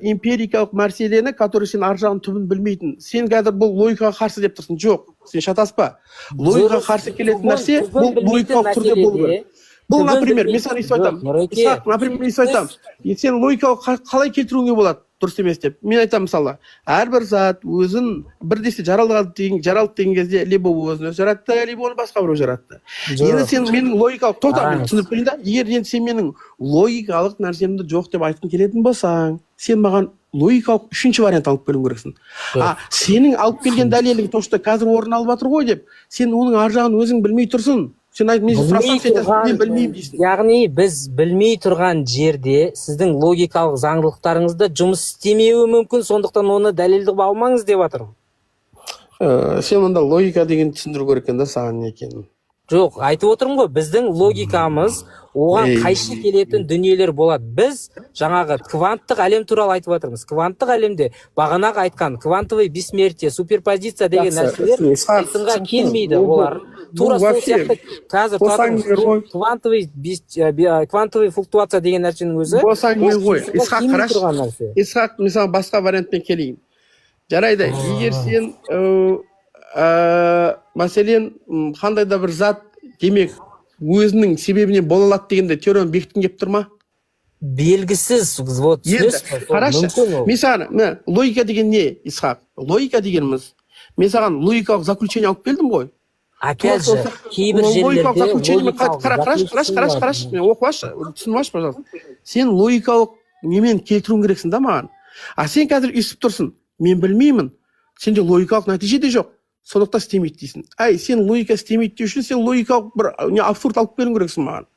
эмпирикалық мәселені, который сен ар жағын түбін білмейтін. Сен қазір бұл логикаға қарсы деп тұрсың. Жоқ, сен шатаспа. Логикаға қарсы келетін нәрсе бұл логикалық түрде болу керек. Бұл, например, мен саған айтамын. Сен логикалық қалай келтіруіңе болады? Дұрыс емес деп. Мен айтамын мысалы, әрбір зат өзін бір десе жаралды деген кезде либо өзін өзі жаратты, либо оны басқа біреу жаратты. Енді сен менің логикалық тоқтап түсініп берейін да, егер енді сен менің логикалық нәрсемді жоқ деп айтқың келетін болсаң, сен маған логикалық үшінші вариант алып келуің керексің. Сенің алып келген дәлелің то, что қазір орын алып жатыр ғой деп, сен оның ар жағын өзің білмей тұрсың. Сен айтып, мен білмеймін дейсің. Яғни біз білмей тұрған жерде сіздің логикалық заңдылықтарыңызда жұмыс істемеуі мүмкін, сондықтан оны дәлелдеп алмаңыз деп жатырмын. Сен онда логика деген түсіндіру керек екен да саған не екенін. Жоқ, айтып отырмын ғой, біздің логикамыз оған қайшы келетін дүниелер болады. Біз жаңағы кванттық әлем туралы айтып отырмыз. Кванттық әлемде бағанағы айтқан квантовый бессмертие, суперпозиция деген нәрселер сынға келмейді. Олар тура сол сияқты қазір квантовый флуктуация деген нәрсенің өзі Исхақ, мысалы басқа вариантпен келейін. Жарайды, егер сен мәселен қандай да бір зат демек өзінің себебінен бола алады дегенде теорияны бекіткің келіп тұр ма? Белгісіз. Қарашы, мен саған логика деген не, Исхақ? Логика дегеніміз, мен саған логикалық заключение алып келдім ғой. Опять же, кейбір жерлерде қарашы, оқывашы, түсініп пожалуйста. Сен логикалық немен келтіруің керексің да маған. А сен қазір өйстіп тұрсың, мен білмеймін, сенде логикалық нәтиже де жоқ, сондықтан істемейді дейсің. Сен логика істемейді деу үшін сен логикалық бір абсурд алып беруің керексің маған.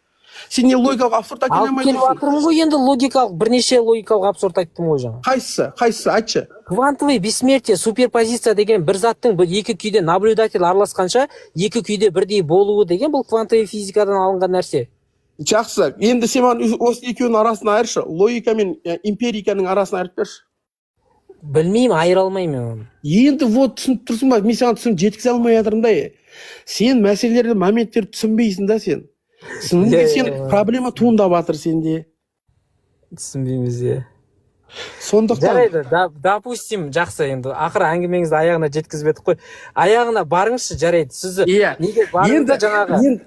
Сен не логикалық абсурд айта алып алмай келіп тұрсың? жатырмын ғой енді логикалық, бірнеше логикалық абсурд айттым ғой жаңа. Қайсысы, айтшы. Квантовый бессмертие, суперпозиция деген бір заттың бір екі күйде наблюдатель араласқанша екі күйде бірдей болуы деген бұл квантовый физикадан алынған нәрсе. Жақсы, енді сен маған осы екеуінің арасын айыршы, логика мен эмпириканың арасын айырып берші. Білмеймін, айыра алмаймын оны. Енді вот түсініп тұрсың ба, мен саған түсініп жеткізе алмай жатырмын да. Сен мәселелерді, моменттерді түсінбейсің да сен. Сен проблема туындап жатыр сенде. Түсінбейміз, Сондықтан жарайды, допустим, жақсы, енді ақыры әңгімеңізді аяғына жеткізбедік қой. Аяғына барыңызшы, жарайды. Сіз неге барыңызда жаңағы енді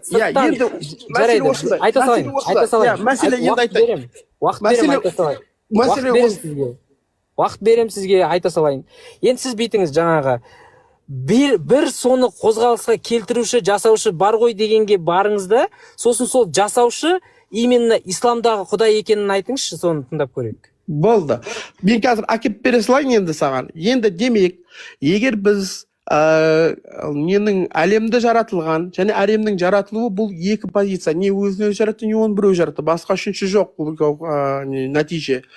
жарайды, айта салайын. Мәселе енді айтайын. Уақыт берем сізге, айта салайын. Енді сіз бүйтіңіз жаңағы бір соны қозғалысқа келтіруші, жасаушы бар ғой дегенге барыңызда, сосын сол жасаушы именно исламдағы құдай екенін айтыңызшы, соны тыңдап көрейік. Болды. Мен қазір әкеп бере салайын енді саған. Енді демек, егер біз ненің әлемді жаратылған және әлемнің жаратылуы бұл екі позиция. Не өзін өзі жаратты, не оны біреу жаратты. Басқа үшінші жоқ бұл нәтиже.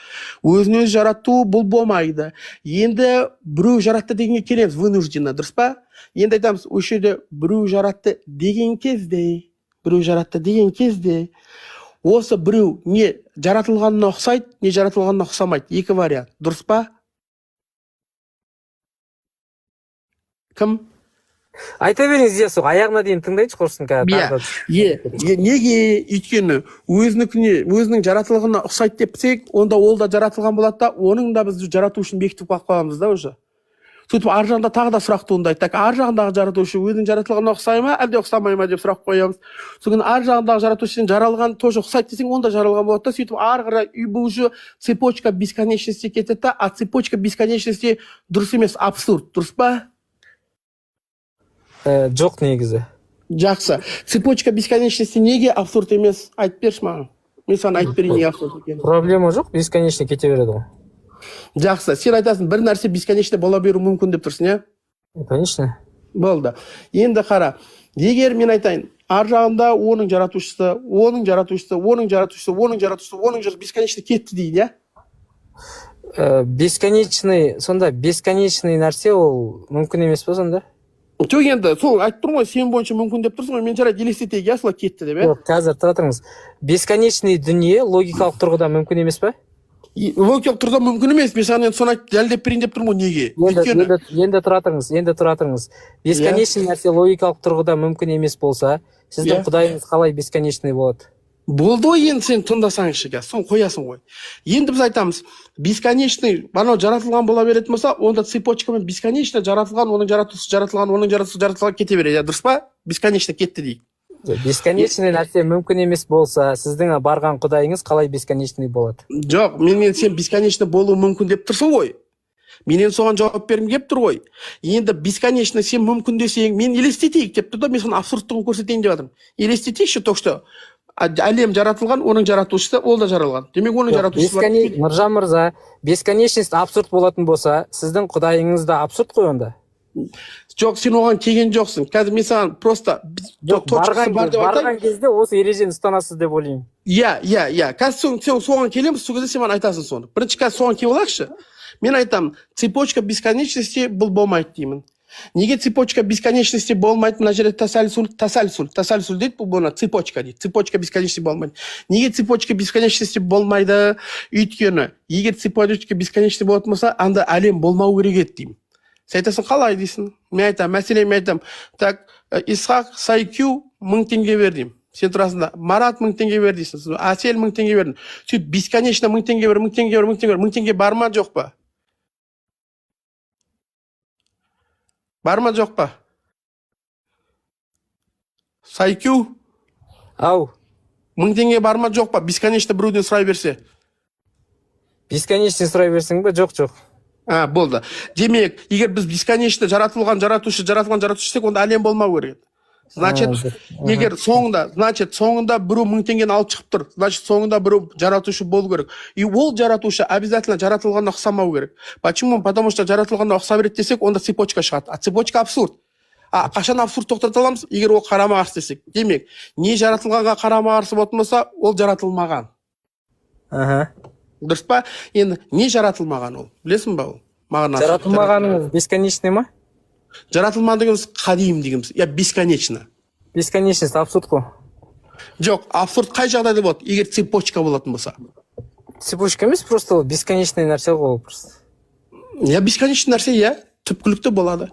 Өзін өзі жаратуы бұл болмайды. Енді біреу жаратты дегенге келеміз, вынужденно, дұрыс па? Енді айтамыз, осы жерде біреу жаратты деген кезде, осы біреу не жаратылғанына ұқсайды, не жаратылғанына ұқсамайды. Екі вариант. Дұрыс па? Кім? Айта беріңіз, сол аяғына дейін тыңдайыншы құрсын. Неге? Өйткені өзінің жаратылғанына ұқсайды депсек, онда ол да жаратылған болады да, оның да біз жарату үшін бекітіп қаламыз да уже. Сөйтіп ар жағында тағы да сұрақ туындайды. Так, ар жағындағы жаратушы өзінің жаратылғанына ұқсай ма, әлде ұқсамай ма деп сұрақ қоямыз. Содан ар жағындағы жаратушының жаралған тоже ұқсайды десең, онда жаралған болады да, сөйтіп ары қарай бұл уже цепочка бесконечности кетеді, а цепочка бесконечности дұрыс емес, абсурд. Дұрыс па? Жоқ негізі. Жақсы. Цепочка бесконечности неге абсурд емес? Айтып берші маған. Мен саған айтып берейін, неге абсурд екенін. Проблема жоқ, бесконечно кете береді ғой. Жақсы, сен айтасың, бір нәрсе бесконечно бола беру мүмкін деп тұрсың, Конечно. Болды. Енді қара, егер мен айтайын, ар жағында оның жаратушысы бесконечно кетті дейді, Бесконечный, сонда бесконечный нәрсе ол мүмкін емес па сонда? Жоқ, енді сол айтып тұрмын ғой, сен бойынша мүмкін деп тұрсың ғой, мен жарайды елестетейік, солай кетті деп, Қазір тұра тұрыңыз. Бесконечный дүние логикалық тұрғыда мүмкін емес па? Логикалық тұрғыда мүмкін емес. Мен саған енді соны дәлелдеп берейін деп тұрмын ғой, неге? Енді тұра тұрыңыз. Бесконечный нәрсе логикалық тұрғыда мүмкін емес болса, сіздің құдайыңыз қалай бесконечный болады? Болды ғой, енді сен тыңдасаңызшы, соны қоясың ғой. Енді біз айтамыз, бесконечный, анау жаратылған бола беретін болса, онда цепочкамен бесконечно жаратылған, оның жаратылған кете береді, дұрыс па? Бесконечно кетті дейік. Бесконечный нәрсе мүмкін емес болса, сіздің барған құдайыңыз қалай бесконечный болады? Жоқ, мен сен бесконечно болуы мүмкін деп тұрсың ғой. Менен соған жауап бергім кеп тұр ғой. Енді бесконечно сен мүмкін десең, мен елестетейік деп тұр да, мен соны абсурдтығын көрсетейін деп жатырмын. Елестетейікші, только что әлем жаратылған, оның жаратушысы, ол да жаралған. Демек, оның жаратушысы бар. Нұржан мырза, бесконечность абсурд болатын болса, сіздің құдайыңыз да абсурд қой онда. Жоқ, сен оған келген жоқсың. Қазір мен саған просто барған кезде осы ережені ұстанасыз деп ойлаймын. Қазір сен соған келеміз, сол кезде сен маған айтасың соны. Бірінші қазір соған келіп алайықшы. Мен айтамын, цепочка бесконечности бұл болмайды деймін. Неге цепочка бесконечности болмайды? Мына жерде тасальсуль дейді, бұл бұны цепочка дейді. Цепочка бесконечности болмайды. Неге цепочка бесконечности болмайды? Өйткені, егер цепочка бесконечности болатын болса, анда әлем болмау керек еді деймін. Сен айтасың, қалай дейсің? Мен айтамын, так, Исхақ Сайкю 1000 теңге бер деймін. Сен тұрасында, Марат 1000 теңге бер дейсің. Асел 1000 теңге бердің. Сөйтіп бесконечно 1000 теңге бер, 1000 теңге бар ма, жоқ па? Бар ма, жоқ па? Сайкю? Ау. 1000 теңге бар ма, жоқ па? Бесконечно біреуден сұрай берсе. Бесконечно сұрай берсең ба? Жоқ. Болды. Демек, егер біз бесконечно жаратылған жаратушы, онда әлем болмау керек. Значит, егер соңында біреу 1000 теңгені алып шығып тұр, значит, соңында біреу жаратушы болу керек. И ол жаратушы обязательно жаратылғанына ұқсамау керек. Почему? Потому что жаратылғанына ұқсап береді десек, онда цепочка шығады. А цепочка абсурд. Қашан абсурд тоқтата аламыз? Егер ол қарама қарсы десек. Демек, не жаратылғанға қарама қарсы болатын болса, ол жаратылмаған. Дұрыс па? Енді не жаратылмаған ол? Білесің ба ол? Жаратылмағаныңыз бесконечный ма? Жаратылмаған дегеніміз қадим дегеніміз. Я бесконечно. Бесконечность абсурд қой. Жоқ, абсурд қай жағдайда болады? Егер цепочка болатын болса. Цепочка емес, просто ол бесконечный нәрсе ғой просто. Я бесконечный нәрсе, я түпкілікті болады.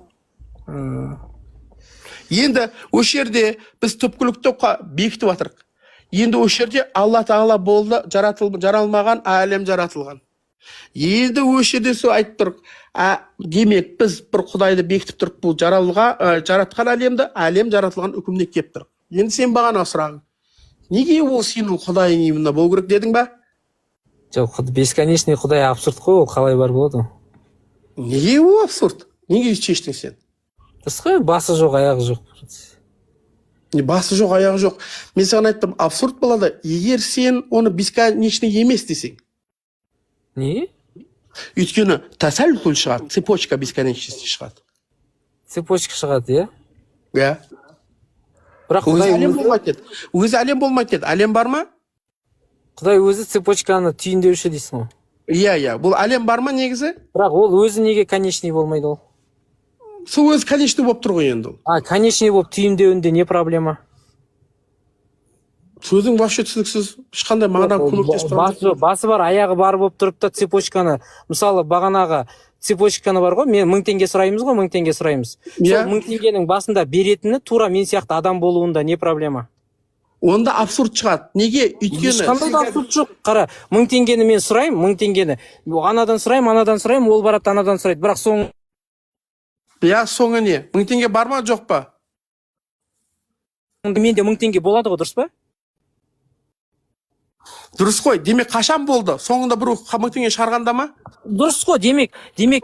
Енді осы жерде біз түпкілікті бекітіп жатырық. Енді осы жерде Алла Тағала болды, жаралмаған әлем жаратылған. Енді осы жерде сол айтып тұрық. Демек біз бір Құдайды бекітіп тұрық, бұл жаратқан әлем жаратылған үкіміне кеп тұрық. Енді сен бағана сұрағың. Неге ол сенің Құдайың именно болу керек дедің ба? Жоқ, бесконечный Құдай абсурд қой, ол қалай бар болады? Неге ол абсурд? Неге шештің сен? Дұрыс қой, басы жоқ, аяғы жоқ. Басы жоқ, аяғы жоқ. Мен саған айттым, абсурд болады, егер сен оны бесконечный емес десең. Не? Өйткені тасәлсүл шығады, цепочка бесконечности шығады. Цепочка шығады, иә? Иә. Бірақ Құдай әлем болмайды деді. Өзі әлем болмайды деді. Әлем бар ма? Құдай өзі цепочканы түйіндеуші дейсің ғой. Иә. Бұл әлем бар ма негізі? Бірақ ол өзі неге конечный болмайды ол? Сол өзі конечный болып тұр ғой енді ол. Конечный болып түйіндеуінде не проблема? Сөзің вообще түсініксіз, ешқандай мағына көмектесіп тұрады. Басы бар, аяғы бар болып тұрып та цепочканы, мысалы бағанағы цепочканы бар ғой, мен 1000 теңге сұраймыз ғой, 1000 теңге сұраймыз. Сол 1000 теңгенің басында беретіні тура мен сияқты адам болуында не проблема? Онда абсурд шығады. Неге? Өйткені ешқандай да абсурд жоқ. Қара, 1000 теңгені мен сұраймын, 1000 теңгені анадан сұраймын, ол барады анадан сұрайды. Бірақ соңы не? 1000 теңге бар ма, жоқ па? Менде 1000 теңге болады ғой, дұрыс па? Дұрыс қой. Демек қашан болды? Соңында бір 1000 теңге шығарғанда ма? Дұрыс қой. Демек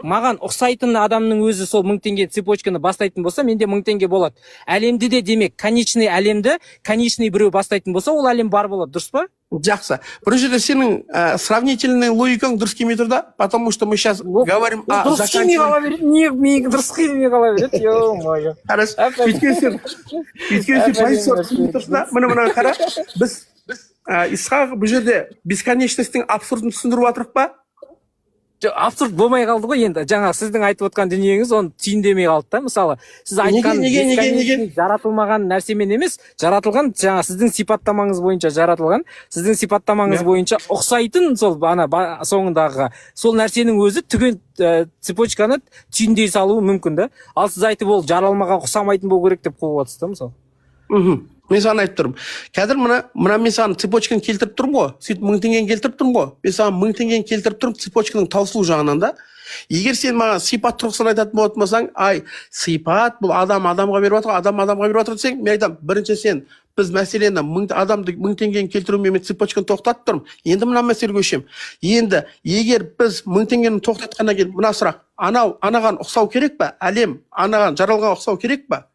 маған ұқсайтын адамның өзі сол 1000 теңге цепочканы бастайтын болса, менде 1000 теңге болады. Әлемде де демек конечный әлемді конечный біреу бастайтын болса, ол әлем бар болады, дұрыс па? Жақсы. Бірінші жерде сенің сравнительный логикаң дұрыс келмей тұр да, потому что мы сейчас говорим о заканчивании. Дұрыс келмей қала береді. Ё-моё. Хорошо. Өйткені сен позиция түсініп тұрсың да, мына қара. Біз Исхақ бұл жерде бесконечностьтің абсурдын түсіндіріп жатырық па? Жоқ, абсурд болмай қалды ғой енді. Жаңа сіздің айтып отқан дүниеңіз оны түйіндемей қалды да. Мысалы, сіз айтқан жаратылмаған нәрсемен емес, жаратылған жаңа сіздің сипаттамаңыз бойынша жаратылған, сіздің сипаттамаңыз бойынша ұқсайтын сол соңындағы сол нәрсенің өзі түген цепочканы түйіндей салуы мүмкін да. Ал сіз айтып ол жаралмаған ұқсамайтын болу керек деп қойып отырсыз да, мысалы. Мен саған айтып тұрмын. Қазір мына мен саған цепочканы келтіріп тұрмын ғой. Сөйтіп 1000 теңгені келтіріп тұрмын ғой. Мен саған 1000 теңгені келтіріп тұрмын цепочканың таусылу жағынан да. Егер сен маған сипат тұрғысынан айтатын болатын болсаң, сипат бұл адамға беріп жатыр, адамға беріп жатыр десең, мен айтамын, бірінші сен біз мәселені 1000 теңгені келтірумен мен цепочканы тоқтатып тұрмын. Енді мына мәселеге көшемін. Енді егер біз 1000 теңгені тоқтатқаннан кейін мына сұрақ, анаған ұқсау керек па? Әлем анаған жаралған ұқсау керек па?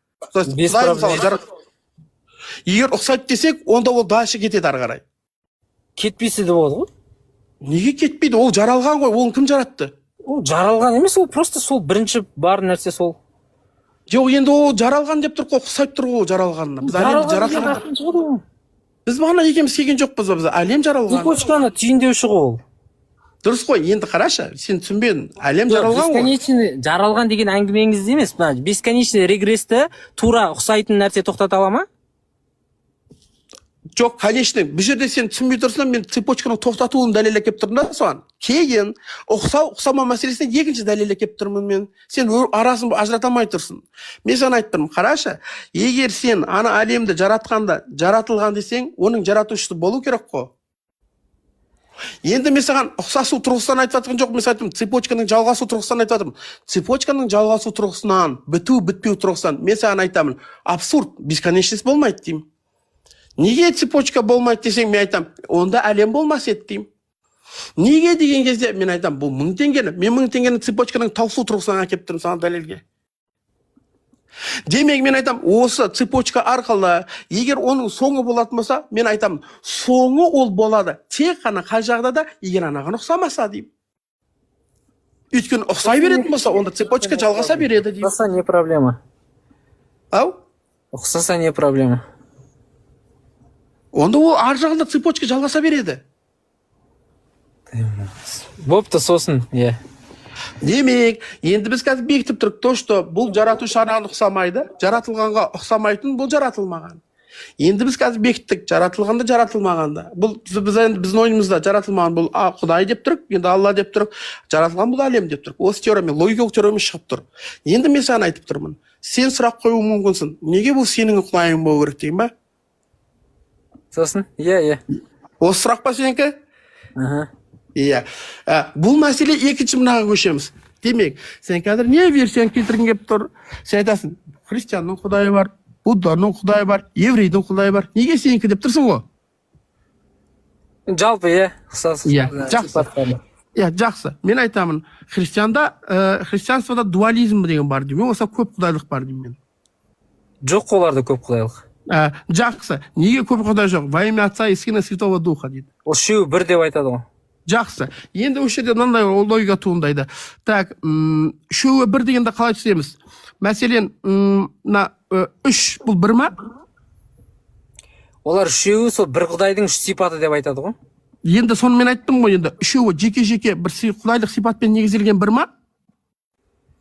Егер ұқсайды десек, онда ол дальше кетеді ары қарай. Кетпесе де болады ғой. Неге кетпейді? Ол жаралған ғой, оны кім жаратты? Ол жаралған емес, ол просто сол бірінші бар нәрсе сол. Жоқ, енді ол жаралған деп тұр ғой, ұқсайды тұр ғой жаралғанына. Біз әлемді жаратылған. Біз бағана екеуміз келген жоқпыз, біз әлем жаралған. Цепочканы түйіндеуші ғой ол. Дұрыс қой, енді қарашы, сен түсінбедің. Әлем жаралған ғой. Бесконечный жаралған деген әңгімеңізде емес, бесконечный регресті тура ұқсайтын нәрсе тоқтата ала ма? Жоқ, конечно, бұл жерде сен түсінбей тұрсың, мен цепочканың тоқтатуын дәлелдеп келіп тұрмын да соған. Кейін ұқсама мәселесіне екінші дәлелдеп келіп тұрмын мен. Сен арасын ажырата алмай тұрсың. Мен саған айтып тұрмын, қарашы, егер сен ана әлемді жаратқанда жаратылған десең, оның жаратушысы болу керек қой. Енді мен саған ұқсасу тұрғысынан айтып жатқан жоқ, мен айтып цепочканың жалғасу тұрғысынан айтып жатырмын. Цепочканың жалғасу тұрғысынан, бітпеу тұрғысынан мен саған айтамын, абсурд, бесконечность болмайды деймін. Неге цепочка болмайды десең, мен айтам, онда әлем болмас еді деймін. Неге деген кезде мен айтам, бұл 1000 теңгені, мен 1000 теңгені цепочканың таусылу тұрғысынан әкеліп тұрмын саған дәлелге. Демек мен айтам, осы цепочка арқылы, егер оның соңы болатын болса, мен айтам, соңы ол болады. Тек қана қай жағдайда, егер анаған ұқсамаса деймін. Өйткені ұқсай беретін болса, онда цепочка жалғаса береді деймін. Ұқсаса не проблема? ау? Ұқсаса не проблема? Онда ол ар жағында цепочка жалғаса береді. Бопты сосын, иә. Демек, енді біз қазір бекітіп тұрық, то, что бұл жаратушы анаған ұқсамайды, жаратылғанға ұқсамайтын, бұл жаратылмаған. Енді біз қазір бекіттік, жаратылғанда, жаратылмағанда. Бұл біздің ойымызда жаратылмаған бұл Құдай деп тұрық, енді Алла деп тұрық, жаратылған бұл әлем деп тұрық. Осы теориямен, логикалық теориямен шығып тұр. Енді мен саған айтып тұрмын. Сен сұрақ қою мүмкінсің. Неге бұл сенің Құдайың болу керек деймін ба? Сосын, иә. Осы сұрақ па сенікі? Иә. Бұл мәселе екінші мынаға көшеміз. Демек, сен қазір не версияны келтіргің келіп тұр? Сен айтасың, христианның Құдайы бар, будданың Құдайы бар, еврейдің Құдайы бар. Неге сенікі деп тұрсың ғой? Жалпы, иә. Жақсы. Иә, жақсы. Мен айтамын, христианствода дуализм деген бар деймін. Оса көп құдайлық бар деймін мен. Жоқ оларда көп құдайлық. Жақсы. Неге көп құдай жоқ? Во имя Отца и Сына Святого Духа дейді. Ол үшеуі бір деп айтады ғой. Жақсы. Енді осы жерде мынандай логика туындайды. Так, үшеуі бір дегенде қалай түсеміз? Мәселен, үш бұл бір ма? Олар үшеуі сол бір құдайдың үш сипаты деп айтады ғой. Енді соны мен айттым ғой, енді үшеуі жеке-жеке бір құдайлық сипатпен негізделген бір ма?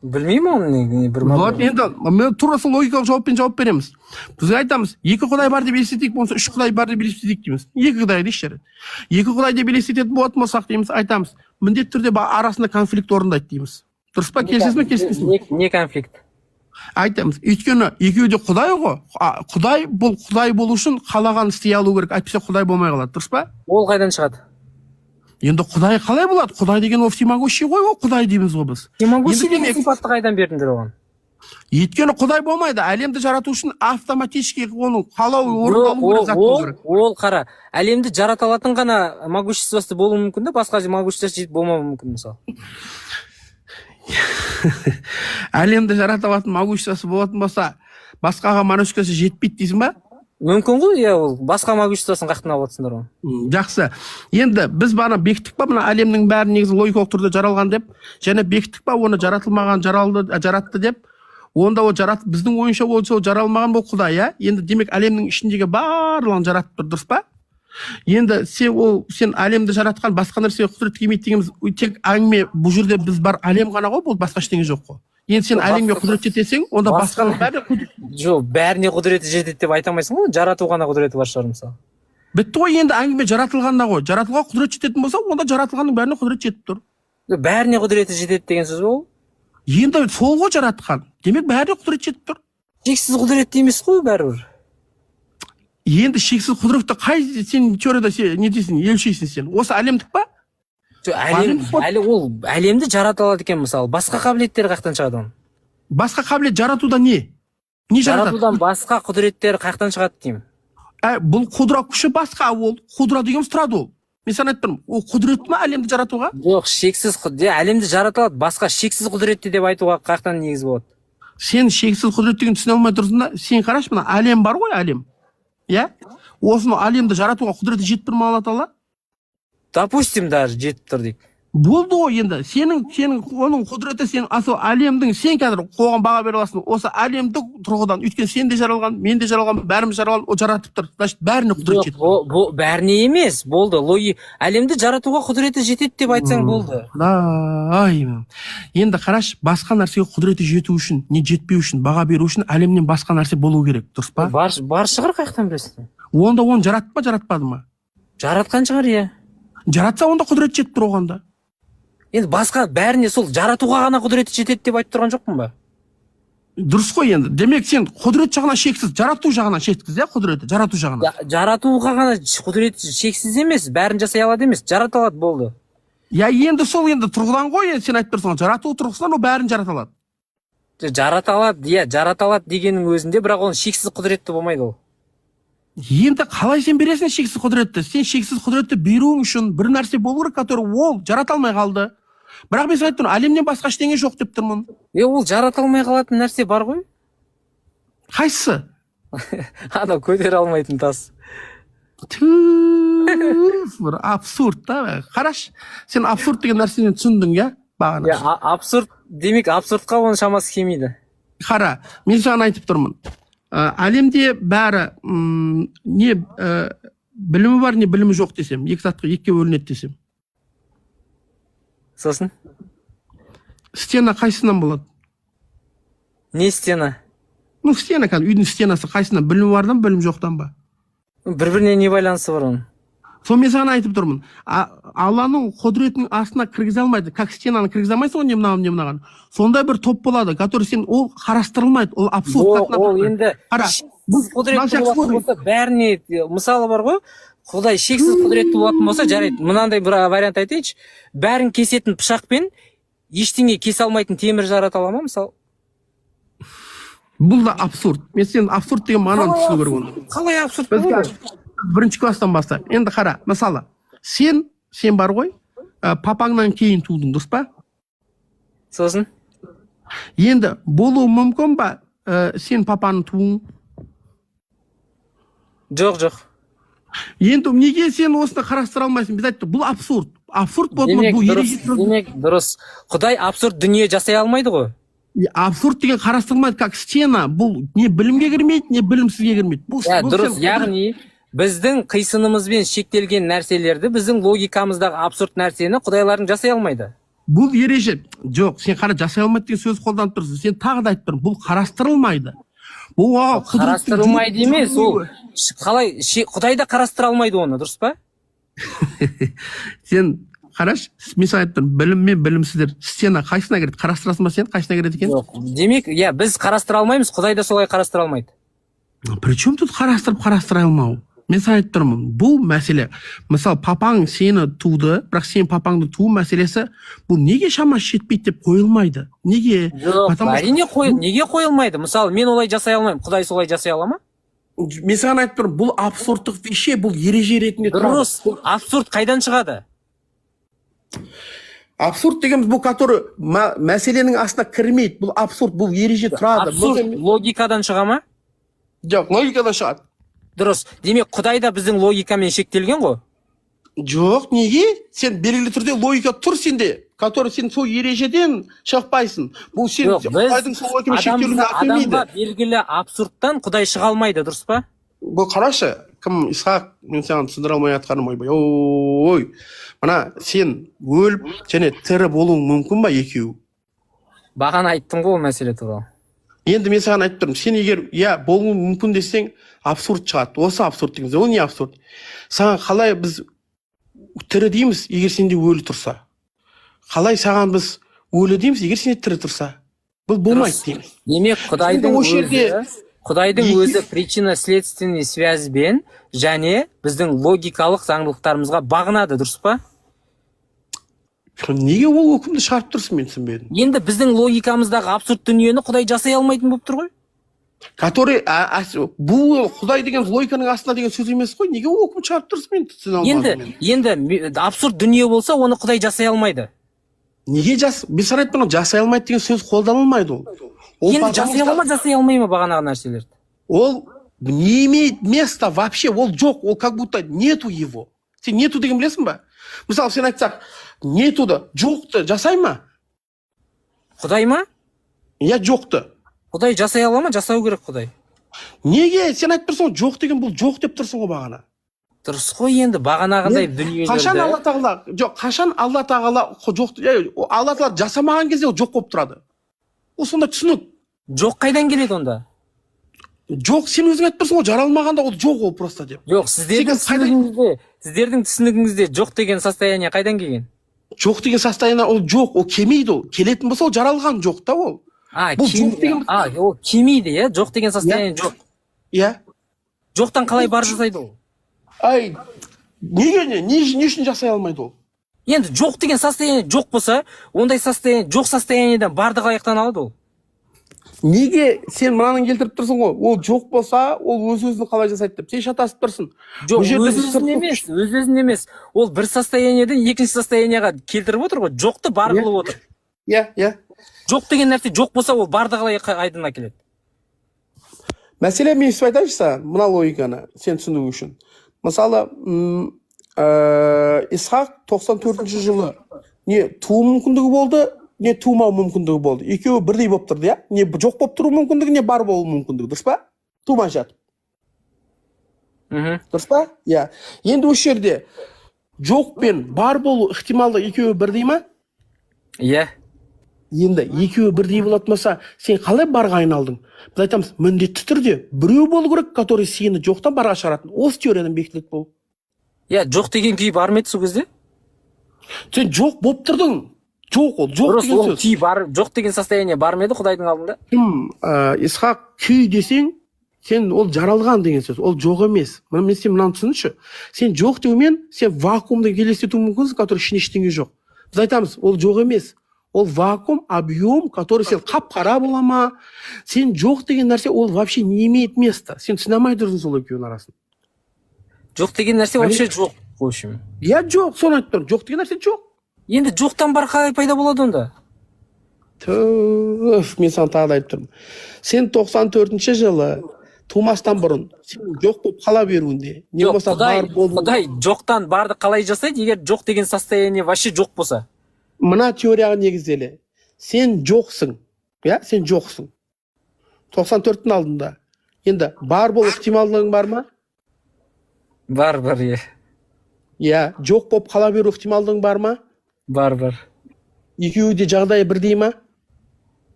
Білмеймін оны бір ма. Вот енді мен тура сол логикалық жауаппен жауап береміз. Біз айтамыз, екі құдай бар деп елестетейік болса, үш құдай бар деп елестетейік дейміз. Екі құдай дейші. Екі құдай деп елестететін болатын болсақ дейміз, айтамыз, міндетті түрде арасында конфликт орындайды дейміз. Дұрыс па? Келісесіз бе, келіспейсіз бе? Не конфликт? Айтамыз, өйткені екеуі де құдай ғой. Құдай бұл құдай болу үшін қалаған істей алу керек, әйтпесе құдай болмай қалады. Дұрыс па? Ол қайдан шығады? Енді құдай қалай болады? Құдай деген ол всемогущий ғой, ол құдай дейміз ғой біз. Всемогущий деген сипатты қайдан бердіңдер оған? Өйткені құдай болмайды, әлемді жарату үшін автоматически оның қалауы орындалу керек зат болу керек. Ол қара, әлемді жарата алатын ғана могуществосы болуы мүмкін да, басқа могуществосы жетіп болмауы мүмкін мысалы. Әлемді жарата алатын могуществосы болатын болса, басқаға могуществосы жетпейді дейсің ба? Мүмкін ғой, иә, ол басқа могуществосын қаяқтан алып отырсыңдар ғой. Жақсы. Енді біз бана бекіттік па, мына әлемнің бәрі негізі логикалық түрде жаралған деп, және бекіттік па, оны жаратылмаған жаратты деп, онда ол біздің ойынша ол жаралмаған бұл Құдай, иә? Енді демек әлемнің ішіндегі барлығын жаратып тұр, дұрыс па? Енді сен әлемді жаратқан басқа нәрсеге құдірет келмейді дегеніміз тек әңгіме, бұл жерде біз бар әлем ғана ғой, бұл басқа ештеңе жоқ қой. Енді сен әлемге құдірет жетесең, онда басқаның бәрі жоқ, бәріне құдіреті жетеді деп айта алмайсың ғой, жарату ғана құдіреті бар шығар мысалы. Бітті ғой, енді әңгіме жаратылғанда ғой. Жаратылған құдірет жететін болса, онда жаратылғанның бәріне құдірет жетіп тұр. Бәріне құдіреті жетеді деген сөз ол? Енді сол ғой жаратқан. Демек бәріне құдірет жетіп тұр. Шексіз құдіретті емес қой бәрібір. Енді шексіз құдіретті қай сен теорияда не дейсің, елшейсің сен? Осы әлемдік па? Ол әлемді жарата алады екен мысалы. Басқа қабілеттер қаяқтан шығады оның? Басқа қабілет жаратуда не? Не жаратады? Жаратудан басқа құдіреттер қаяқтан шығады деймін. Бұл құдыра күші басқа, ол құдыра дегеніміз тұрады ол. Мен саған айтып тұрмын, ол құдірет ме әлемді жаратуға? Жоқ, шексіз әлемді жарата алады, басқа шексіз құдіретті деп айтуға қаяқтан негіз болады? Сен шексіз құдірет деген түсіне алмай тұрсың да, сен қарашы, мына әлем бар ғой, әлем. Иә? Осыны әлемді жаратуға құдіреті жетіп тұр ма Алла Тағала? Допустим, даже жетіп тұр дейік. Болды ғой енді. Сенің оның құдіреті сен асыл әлемдің, сен қазір қоғам баға бере аласың. Осы әлемдік тұрғыдан, өйткені сен де жаралған, мен де жаралған, бәріміз жаралған, ол жаратып тұр. Значит, бәріне құдірет жетеді. Бәріне емес, болды. Әлемді жаратуға құдіреті жетеді деп айтсаң болды. Енді қараш, басқа нәрсеге құдіреті жету үшін, не жетпеу үшін, баға беру үшін әлемнен басқа нәрсе болу керек, дұрыс па? Бар шығар, қаяқтан білесің? Онда оны жаратты ма, жаратпады ма? Жаратқан шығар, иә. Жаратса онда құдірет жетіп тұр оғанда. Енді басқа бәріне сол жаратуға ғана құдіреті жетеді деп айтып тұрған жоқпын ба? Дұрыс қой енді. Демек сен құдірет жағынан шексіз, жарату жағынан шексіз, иә, құдіреті, жарату жағынан. Жаратуға ғана құдіреті шексіз емес, бәрін жасай алады емес, жарата алады болды. Я енді сол енді тұрғыдан ғой, сен айтып тұрсың, жарату тұрғысынан ол бәрін жарата алады. Жарата алады, иә, жарата алады дегеннің өзінде, бірақ оның шексіз құдіретті болмайды ол. Енді қалай сен бересің шексіз құдіретті? Сен шексіз құдіретті беруің үшін бір нәрсе болу керек, который ол жарата алмай қалды. Бірақ мен айтып тұрмын, әлемнен басқа ештеңе жоқ деп тұрмын. Ол жарата алмай қалатын нәрсе бар ғой? Қайсысы? Ана көтере алмайтын тас. Бір абсурд та. Қараш, сен абсурд деген нәрсені түсіндің, иә? Абсурд, демек абсурдқа оның шамасы келмейді. Қара, мен саған айтып тұрмын. әлемде бәрі не білімі бар, не білімі жоқ десем, екі затқа екіге бөлінеді десем. Сосын? Стена қайсынан болады? Не стена? Ну, стена, үйдің стенасы қайсынан? Білімі бардан, білім жоқтан ба? Бір-біріне не байланысы бар оның? Сол мен саған айтып тұрмын. Алланың құдіретінің астына кіргізе алмайды. Как стенаны кіргізе алмайсың ғой, не мынаған. Сондай бір топ болады, который сен ол қарастырылмайды, ол абсурд. Ол енді құдіретті болатын болса, бәріне мысалы бар ғой, Құдай шексіз құдіретті болатын болса, жарайды. Мынандай бір вариант айтайыншы, бәрін кесетін пышақпен ештеңе кесе алмайтын темір жарата ала ма, мысалы? Бұл да абсурд. Мен сен абсурд деген мағынаны түсіну керек оны. Қалай абсурд болады? Бірінші класстан бастап. Енді қара, мысалы, сен бар ғой, папаңнан кейін тудың, дұрыс па? Сосын? Енді болуы мүмкін ба, сен папаның туың? Жоқ. Енді неге сен осыны қарастыра алмайсың? Біз айттық, бұл абсурд. Абсурд болды ма? Демек дұрыс. Құдай абсурд дүние жасай алмайды ғой. Абсурд деген қарастырылмайды, как стена. Бұл не білімге кірмейді, не білімсізге кірмейді. Дұрыс, яғни біздің қисынымызбен шектелген нәрселерді, біздің логикамыздағы абсурд нәрсені құдайлардың жасай алмайды. Бұл ереже. Жоқ, сен қара жасай алмайды деген сөз қолданып тұрсың. Сен тағы да айтып тұрсың, бұл қарастырылмайды. Бұл қарастырылмайды емес, ол қалай Құдай да қарастыра алмайды оны, дұрыс па? Сен қараш, мен саған айтып тұрмын, білім мен білімсіздер стена қайсына кіреді? Қарастырасың ба сен? Қайсына кіреді екен? Жоқ, демек, біз қарастыра алмаймыз, Құдай да солай қарастыра алмайды. Причем тут қарастыра алмау? Мен саған айтып тұрмын, бұл мәселе. Мысалы, папаң сені туды, бірақ сен папаңды туу мәселесі, бұл неге шамасы жетпейді деп қойылмайды? Неге? Әрине неге қойылмайды? Мысалы, мен олай жасай алмаймын, Құдай солай жасай ала ма? Мен саған айтып тұрмын, бұл абсурдтық веше, бұл ереже ретінде тұрады. Дұрыс, абсурд қайдан шығады? Абсурд дегеніміз бұл, который мәселенің астына кірмейді, бұл абсурд, бұл ереже тұрады. Абсурд логикадан шыға ма? Жоқ, логикадан шығады. Дұрыс. Демек, Құдай да біздің логикамен шектелген ғой? Жоқ, неге? Сен белгілі түрде логика тұр сенде, который сен сол ережеден шықпайсың. Бұл сен Құдайдың сол логикамен шектелуіне әкелмейді. Адамға белгілі абсурдтан Құдай шыға алмайды, дұрыс па? Бұл қарашы, кім Исхақ, мен саған түсіндіре алмай жатқаным ойбай. Ой, мына сен өліп және тірі болуың мүмкін ба екеуі? Бағана айттың ғой ол мәселе туралы. Енді мен саған айтып тұрмын, сен егер болуы мүмкін десең, абсурд шығады. Осы абсурд дейміз. Ол не абсурд? Саған қалай біз тірі дейміз, егер сенде өлі тұрса? Қалай саған біз өлі дейміз, егер сенде тірі тұрса? Бұл болмайды дейміз. Демек, Құдайдың өзі причина-следственный связьбен және біздің логикалық заңдылықтарымызға бағынады, дұрыс па? Неге ол өкімді шығарып тұрсың, мен түсінбедім. Енді біздің логикамыздағы абсурд дүниені Құдай жасай алмайтын болып тұр ғой? Который бұл Құдай деген логиканың астына деген сөз емес қой. Неге ол өкім шығарып тұрсың, мен түсіне алмадым. Енді абсурд дүние болса, оны Құдай жасай алмайды. Неге мен саған айтып жасай алмайды деген сөз қолданылмайды ол. Енді жасай алмай ма бағанағы нәрселерді? Ол не имеет места вообще, ол жоқ, ол как будто нету его. Сен нету деген білесің ба? Мысалы, сен айтсақ, нетуды, жоқты жасай ма? Құдай ма? Я жоқты. Құдай жасай ала ма? Жасау керек Құдай. Неге? Сен айтып тұрсың, жоқ деген бұл жоқ деп тұрсың ғой бағана. Дұрыс қой, енді бағанағындай дүниелерді. Қашан Алла Тағала, жоқ, қашан Алла Тағала жоқ, Алла Тағала жасамаған кезде ол жоқ болып тұрады. Ол сонда түсінік. Жоқ қайдан келеді онда? Жоқ, сен өзің айтып тұрсың ғой, жаралмағанда ол жоқ ол просто деп. Жоқ, сіздердің түсінігіңізде жоқ деген состояние қайдан келген? Жоқ деген состояние ол жоқ, ол келмейді ол. Келетін болса ол жаралған жоқ та ол. Ол келмейді, иә? Жоқ деген состояние жоқ. Иә. Жоқтан қалай бар жасайды ол? Не үшін жасай алмайды ол? Енді жоқ деген состояние жоқ болса, ондай состояние, жоқ состояниеден барды қалаяқтан алады ол? Неге сен мынаның келтіріп тұрсың ғой, ол жоқ болса, ол өз-өзін қалай жасайды деп. Сен шатасып тұрсың. Жоқ, өз-өзін емес. Ол бір состояниеден екінші состоянияға келтіріп отыр ғой, жоқты бар қылып отыр. Иә. Жоқ деген нәрсе жоқ болса, ол барды қалай айдына келеді? Мәселе мен сөйтіп айтайыншы саған, мына логиканы сен түсіну үшін. Мысалы, Исхақ 94-ші жылы не туу мүмкіндігі болды, не туымау мүмкіндігі болды. Екеуі бірдей болып тұрды, иә? Не жоқ болып тұру мүмкіндігі, не бар болу мүмкіндігі, дұрыс па? тумай жатып. Дұрыс па? Иә. Енді осы жерде жоқ пен бар болу ықтималдығы екеуі бірдей ма? Иә. Енді екеуі бірдей болатын болса, сен қалай барға айналдың? Біз айтамыз, міндетті түрде біреу болу керек, который сені жоқтан барға шығаратын. Осы теориядан бекітіледі бұл. Иә, жоқ деген күй бар ма еді сол кезде? Сен жоқ болып тұрдың. Жоқ ол, жоқ деген сөз. Күй бар, жоқ деген состояние бар ма еді Құдайдың алдында? Исхақ, күй десең, сен ол жаралған деген сөз, ол жоқ емес. Мен сен мынаны түсінші. Сен жоқ деумен, сен вакуумды елестету мүмкінсің, который ішінде ештеңе жоқ. Біз айтамыз, ол жоқ емес. Ол вакуум, объем, который сен қап-қара бола ма? Сен жоқ деген нәрсе, ол вообще не имеет места. Сен түсіне алмай тұрсың сол екеуінің арасын. Жоқ деген нәрсе вообще жоқ, в общем. Иә, жоқ, соны айтып тұрмын. Жоқ деген нәрсе жоқ. Енді жоқтан бар қалай пайда болады онда? Мен саған тағы да айтып тұрмын. Сен 94-ші жылы тумастан бұрын сен жоқ болып қала беруінде, не болмаса бар болу. Құдай жоқтан барды қалай жасайды, егер жоқ деген состояние вообще жоқ болса? Мына теорияға негізделе. Сен жоқсың. Иә, сен жоқсың. 94-тің алдында. Енді бар болу ықтималдығың бар ма? Бар, иә. Иә, жоқ болып қала беру ықтималдығың бар ма? Бар. Екеуі де жағдайы бірдей ма?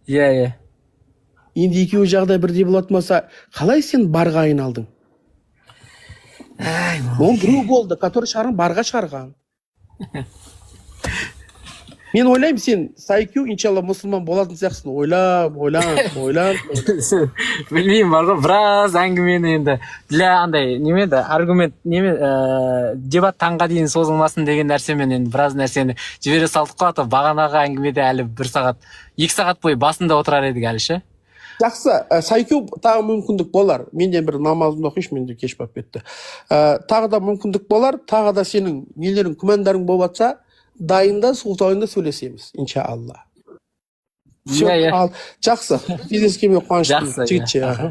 Иә. Енді екеуі жағдай бірдей болатын болса, қалай сен барға айналдың? Ол біреу болды, который шығарған барға шығарған. Мен ойлаймын, сен сайкю, иншалла, мұсылман болатын сияқтысың. Ойлан. Білмеймін, бар ғой, біраз әңгімені енді для андай немеді аргумент дебат таңға дейін созылмасын деген нәрсемен енді біраз нәрсені жібере салдық қой, бағанағы әңгімеде әлі 1 сағат 2 сағат бойы басында отырар едік әлі ше. Жақсы, сайкю тағы мүмкіндік болар. Менде бір намазымды оқиыншы, менде кеш болып кетті. Тағы да мүмкіндік болар, тағы да сенің нелерің, күмәндарың болып жатса, дайында сұлтайында сөйлесеміз, иншалла. Жақсы, кездескенге қуаныштымын. Жақсы.